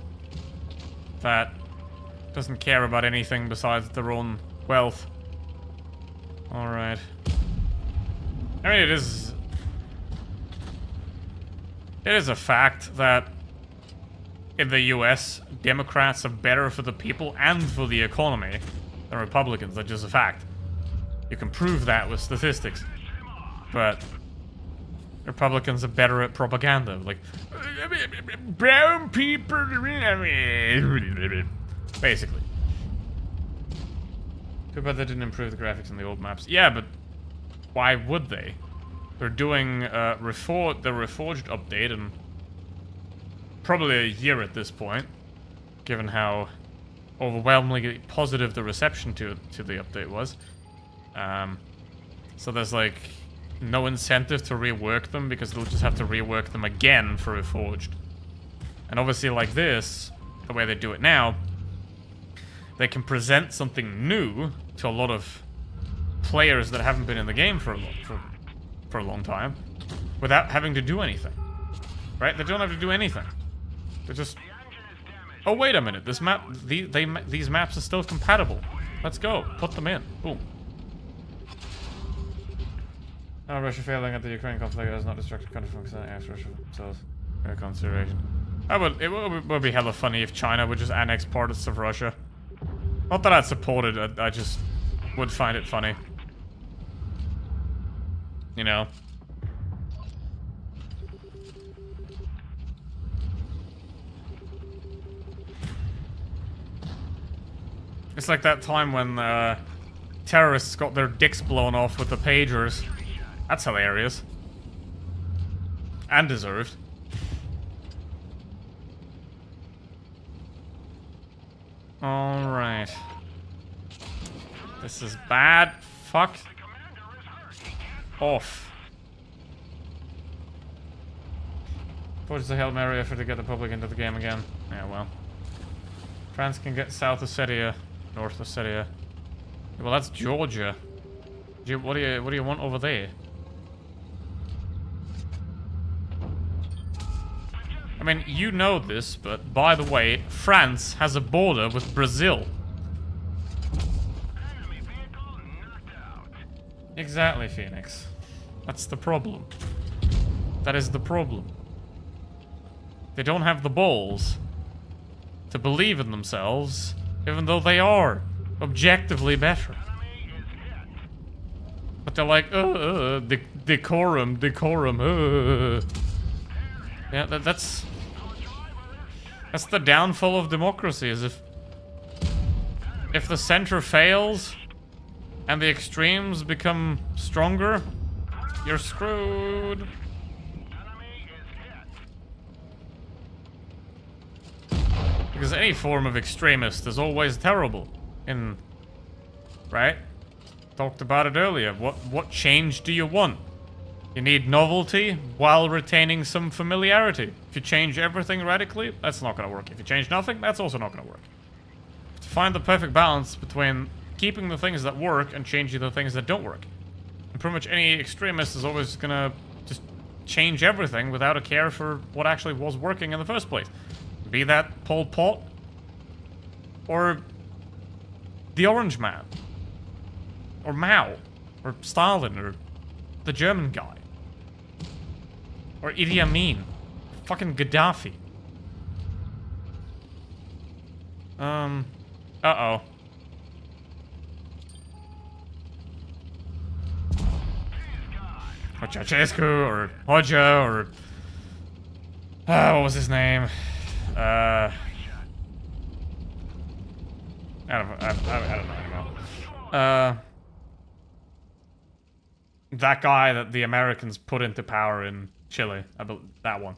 Speaker 1: that doesn't care about anything besides their own wealth. Alright. I mean, it is a fact that in the US, Democrats are better for the people and for the economy than Republicans. That's just a fact. You can prove that with statistics. But Republicans are better at propaganda. Like, brown people... Basically. Too bad they didn't improve the graphics in the old maps. Yeah, but why would they? They're doing the Reforged update in probably a year at this point, given how overwhelmingly positive the reception to the update was. So there's like no incentive to rework them because they'll just have to rework them again for Reforged. And obviously like this, the way they do it now, they can present something new to a lot of players that haven't been in the game for a long time without having to do anything. Right? They don't have to do anything. They just... Oh, wait a minute. This map... These maps are still compatible. Let's go. Put them in. Boom. Oh, Russia failing at the Ukraine conflict has not distracted country from Russia themselves. Consideration. It would be hella funny if China would just annex parts of Russia. Not that I'd support it, I just would find it funny. You know? It's like that time when terrorists got their dicks blown off with the pagers. That's hilarious. And deserved. Alright. This is bad. Fuck. Off. Forge the Hail Mary effort to get the public into the game again. Yeah, well. France can get South Ossetia, North Ossetia. Yeah, well, that's Georgia. What do you want over there? I mean, you know this, but by the way, France has a border with Brazil. Exactly, Phoenix. That's the problem. That is the problem. They don't have the balls to believe in themselves, even though they are objectively better. But they're like, decorum. Yeah, that's the downfall of democracy, is if the center fails and the extremes become stronger, you're screwed. Because any form of extremist is always terrible. Right? Talked about it earlier. What change do you want? You need novelty while retaining some familiarity. If you change everything radically, that's not going to work. If you change nothing, that's also not going to work. To find the perfect balance between keeping the things that work and changing the things that don't work. And pretty much any extremist is always going to just change everything without a care for what actually was working in the first place. Be that Pol Pot or the Orange Man or Mao or Stalin or the German guy. Or Idi Amin. Fucking Gaddafi. Uh-oh. Or Ceausescu, or Hoxha, or... what was his name? I don't know anymore. That guy that the Americans put into power in Chile. I believe that one.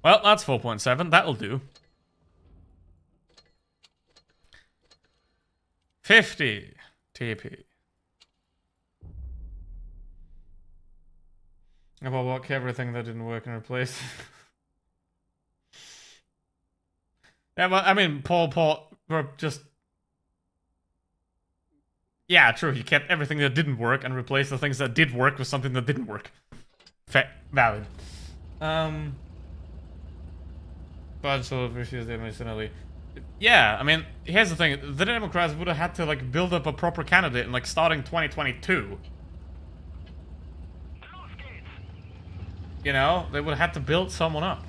Speaker 1: Well, that's 4.7. That'll do. 50 TP. About what everything that didn't work and replace. Yeah, well, I mean, Pol Pot were just... Yeah, true, he kept everything that didn't work and replaced the things that did work with something that didn't work. Valid. But so refused emotionally. Yeah, I mean, here's the thing: the Democrats would have had to like build up a proper candidate in like starting 2022. You know, they would have had to build someone up,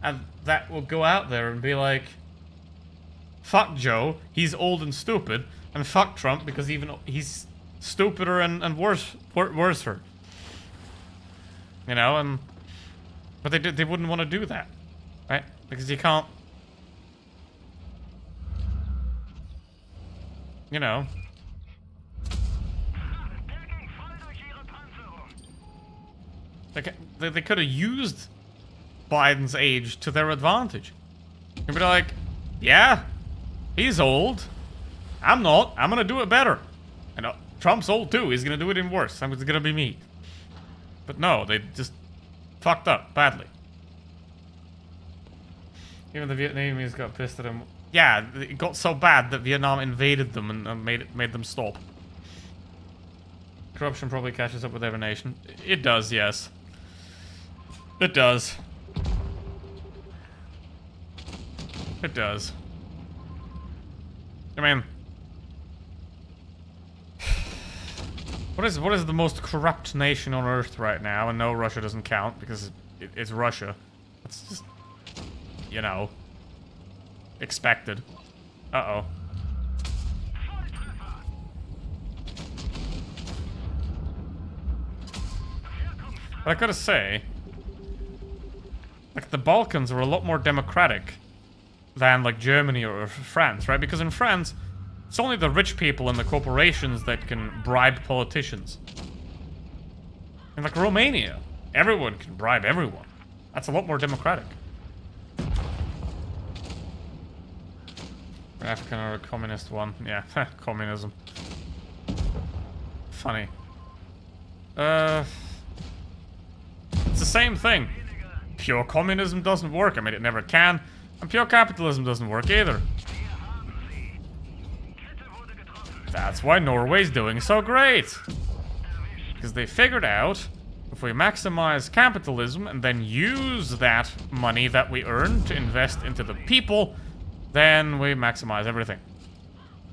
Speaker 1: and that will go out there and be like, "Fuck Joe, he's old and stupid," and "Fuck Trump because even he's stupider and worser." You know, and but they wouldn't want to do that, right? Because you can't. You know. They could have used Biden's age to their advantage. You'd be like, yeah, he's old. I'm not. I'm gonna do it better. And Trump's old too. He's gonna do it even worse. It's gonna be me. But no, they just fucked up badly. Even the Vietnamese got pissed at him. Yeah, it got so bad that Vietnam invaded them and made them stop. Corruption probably catches up with every nation. It does, yes. It does. It does. I mean, what is the most corrupt nation on Earth right now? And no, Russia doesn't count because it's Russia. It's just, you know, expected. Uh-oh. But I gotta say, like, the Balkans are a lot more democratic than, like, Germany or France, right? Because in France, it's only the rich people and the corporations that can bribe politicians. In, like, Romania, everyone can bribe everyone. That's a lot more democratic. African or a communist one. Yeah, communism. Funny. It's the same thing. Pure communism doesn't work. I mean, it never can. And pure capitalism doesn't work either. That's why Norway's doing so great. Because they figured out if we maximize capitalism and then use that money that we earn to invest into the people, then we maximize everything.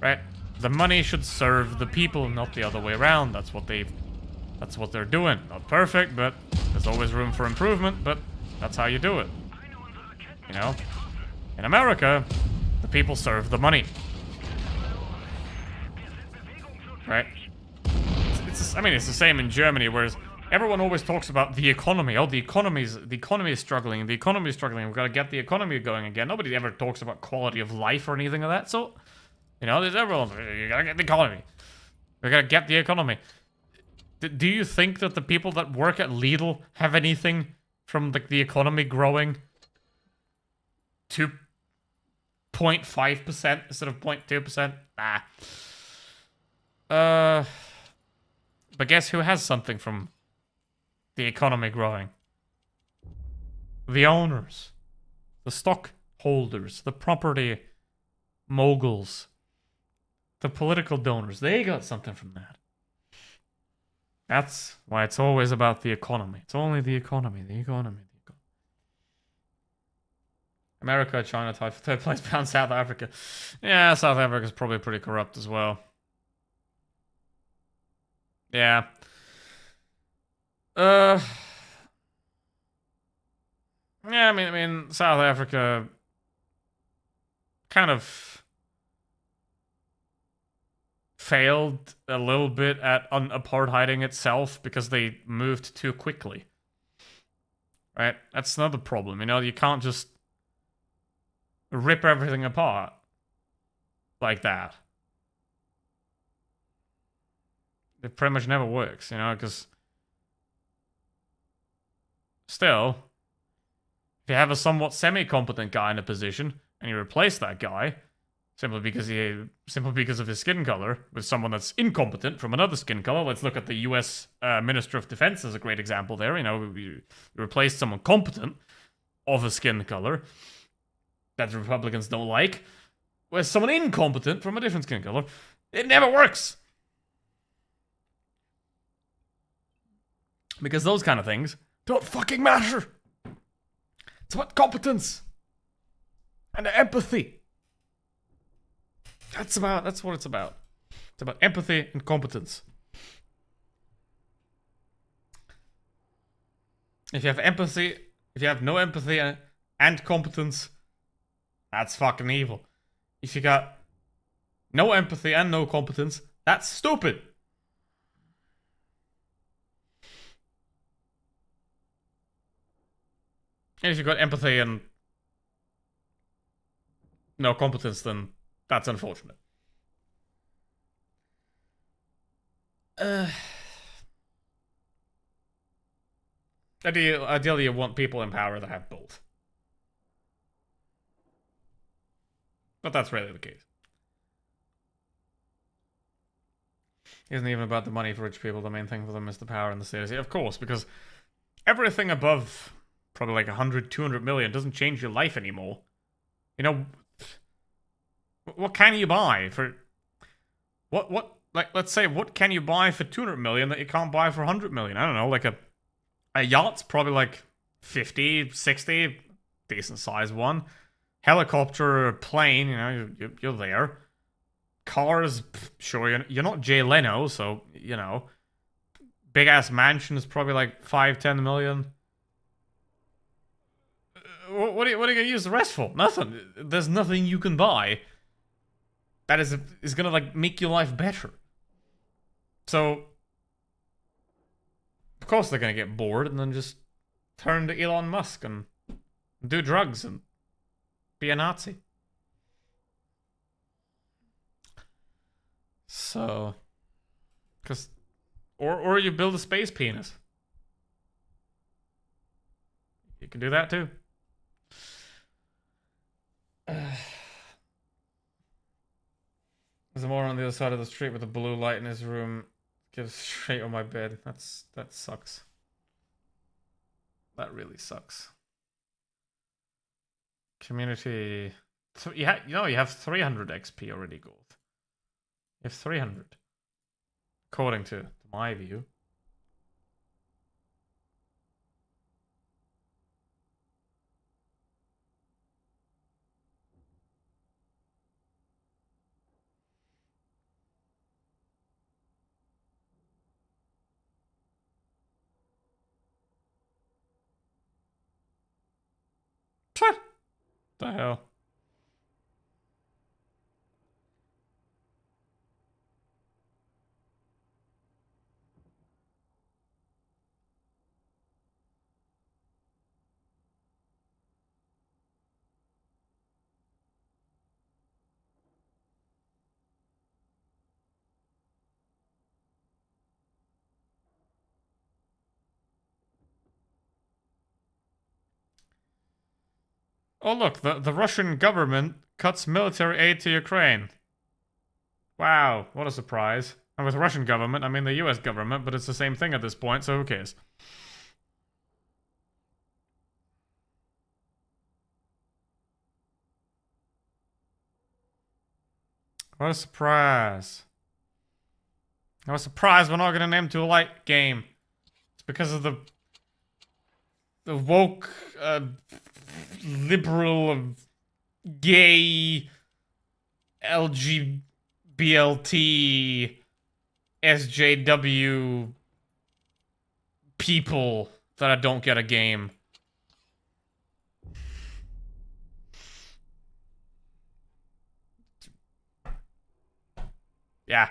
Speaker 1: Right? The money should serve the people, not the other way around. That's what they're doing. Not perfect, but there's always room for improvement, but that's how you do it. You know? In America, the people serve the money. Right? I mean, it's the same in Germany, whereas everyone always talks about the economy. Oh, the economy is struggling, the economy is struggling, we've got to get the economy going again. Nobody ever talks about quality of life or anything like that, so, you know, there's everyone, you gotta get the economy. We gotta get the economy. Do you think that the people that work at Lidl have anything from the economy growing to 0.5% instead of 0.2%? Nah. But guess who has something from the economy growing? The owners, the stockholders, the property moguls, the political donors. They got something from that. That's why it's always about the economy. It's only the economy, the economy, the economy. America, China, tied for third place, pound South Africa. Yeah, South Africa's probably pretty corrupt as well. Yeah. Yeah, I mean, South Africa kind of failed a little bit at apartheiding itself because they moved too quickly. Right? That's another problem. You know, you can't just rip everything apart like that. It pretty much never works, you know, because still, if you have a somewhat semi-competent guy in a position and you replace that guy simply because of his skin color with someone that's incompetent from another skin color, let's look at the U.S. Minister of Defense as a great example there. You know, you replace someone competent of a skin color that the Republicans don't like with someone incompetent from a different skin color. It never works. Because those kind of things don't fucking matter. It's about competence. And empathy. That's what it's about. It's about empathy and competence. If you have empathy, if you have no empathy and competence, that's fucking evil. If you got no empathy and no competence, that's stupid. And if you got empathy and no competence, then that's unfortunate. Ideally, you want people in power that have both. But that's rarely the case. It isn't even about the money for rich people. The main thing for them is the power and the status. Yeah, of course, because everything above probably like 100, 200 million doesn't change your life anymore. You know, what can you buy for... Like, let's say, what can you buy for 200 million that you can't buy for 100 million? I don't know, like a yacht's probably like 50, 60, decent sized one. Helicopter or plane, you know, you're there. Cars, sure, you're not Jay Leno, so, you know. Big ass mansion is probably like 5, 10 million. What are you gonna use the rest for? Nothing. There's nothing you can buy that is gonna like make your life better. So, of course they're gonna get bored and then just turn to Elon Musk and do drugs and be a Nazi. So, or you build a space penis. You can do that too. There's more on the other side of the street with a blue light in his room. Gives straight on my bed. That sucks. That really sucks. Community. You have 300 XP already, Gold. You have 300. According to my view. What the hell? Oh look, the Russian government cuts military aid to Ukraine. Wow, what a surprise. And with Russian government, I mean the US government, but it's the same thing at this point, so who cares? What a surprise. What a surprise we're not getting an M2 Light game. It's because of the woke, liberal, gay, LGBT, SJW people that I don't get a game. Yeah.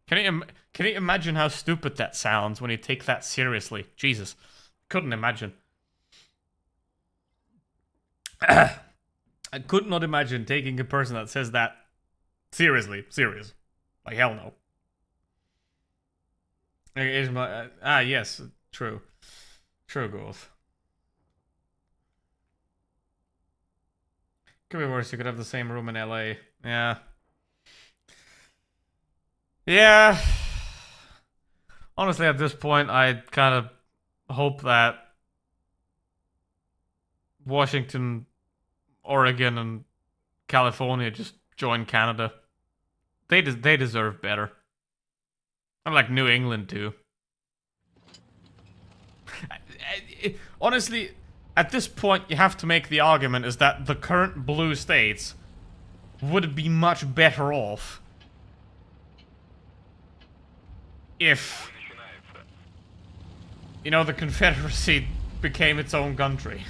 Speaker 1: Can you imagine how stupid that sounds when you take that seriously? Jesus. Couldn't imagine. I could not imagine taking a person that says that seriously. Serious. Like, hell no. Yes. True. True, Golf. Could be worse. You could have the same room in LA. Yeah. Yeah. Honestly, at this point, I kind of hope that Washington, Oregon, and California just join Canada. They deserve better. I like New England too. Honestly, at this point, you have to make the argument is that the current blue states would be much better off if, you know, the Confederacy became its own country.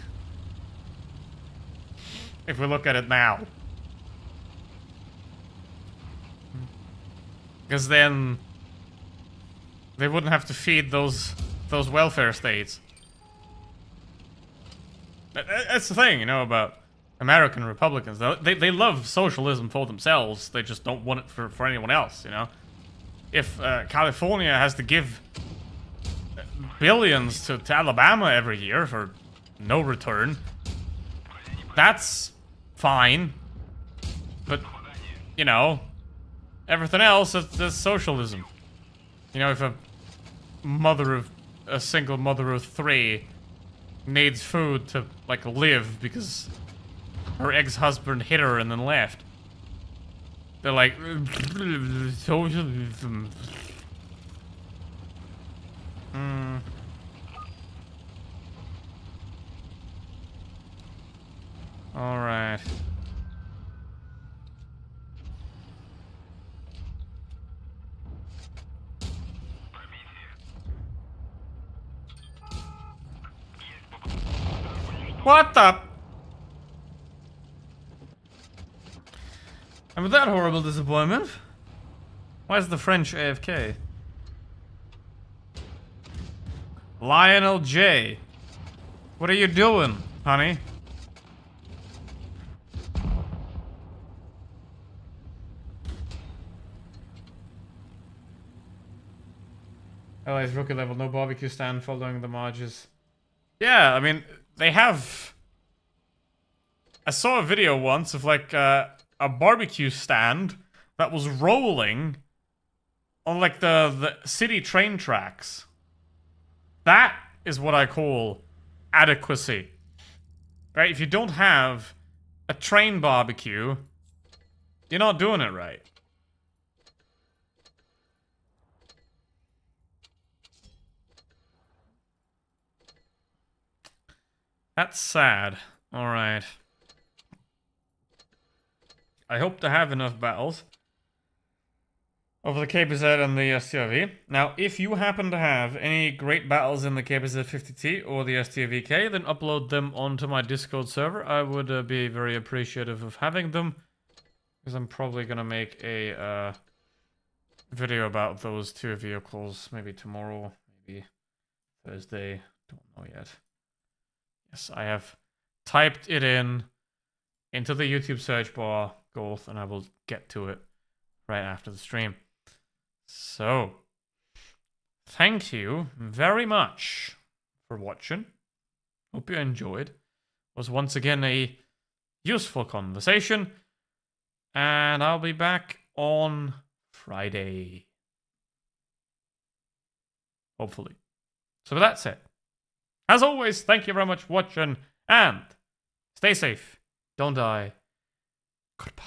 Speaker 1: If we look at it now. Because then they wouldn't have to feed those welfare states. That's the thing, you know, about American Republicans. They love socialism for themselves. They just don't want it for anyone else, you know? If California has to give billions to Alabama every year for no return, that's fine. But, you know, everything else is socialism. You know, if a single mother of 3 needs food to, like, live because her ex-husband hit her and then left, they're like, socialism. Alright. What the? And with that horrible disappointment, why is the French AFK? Lionel J. What are you doing, honey? LA's rookie level, no barbecue stand following the marches. Yeah, I mean, they have... I saw a video once of, like, a barbecue stand that was rolling on, like, the city train tracks. That is what I call adequacy. Right? If you don't have a train barbecue, you're not doing it right. That's sad. Alright. I hope to have enough battles over the KPZ and the STRV. Now, if you happen to have any great battles in the KPZ 50T or the STRVK, then upload them onto my Discord server. I would be very appreciative of having them, because I'm probably going to make a video about those 2 vehicles, maybe tomorrow, maybe Thursday, don't know yet. Yes, I have typed it into the YouTube search bar, Golth, and I will get to it right after the stream. So, thank you very much for watching. Hope you enjoyed. It was once again a useful conversation, and I'll be back on Friday. Hopefully. So with that said, as always, thank you very much for watching, and stay safe, don't die, goodbye.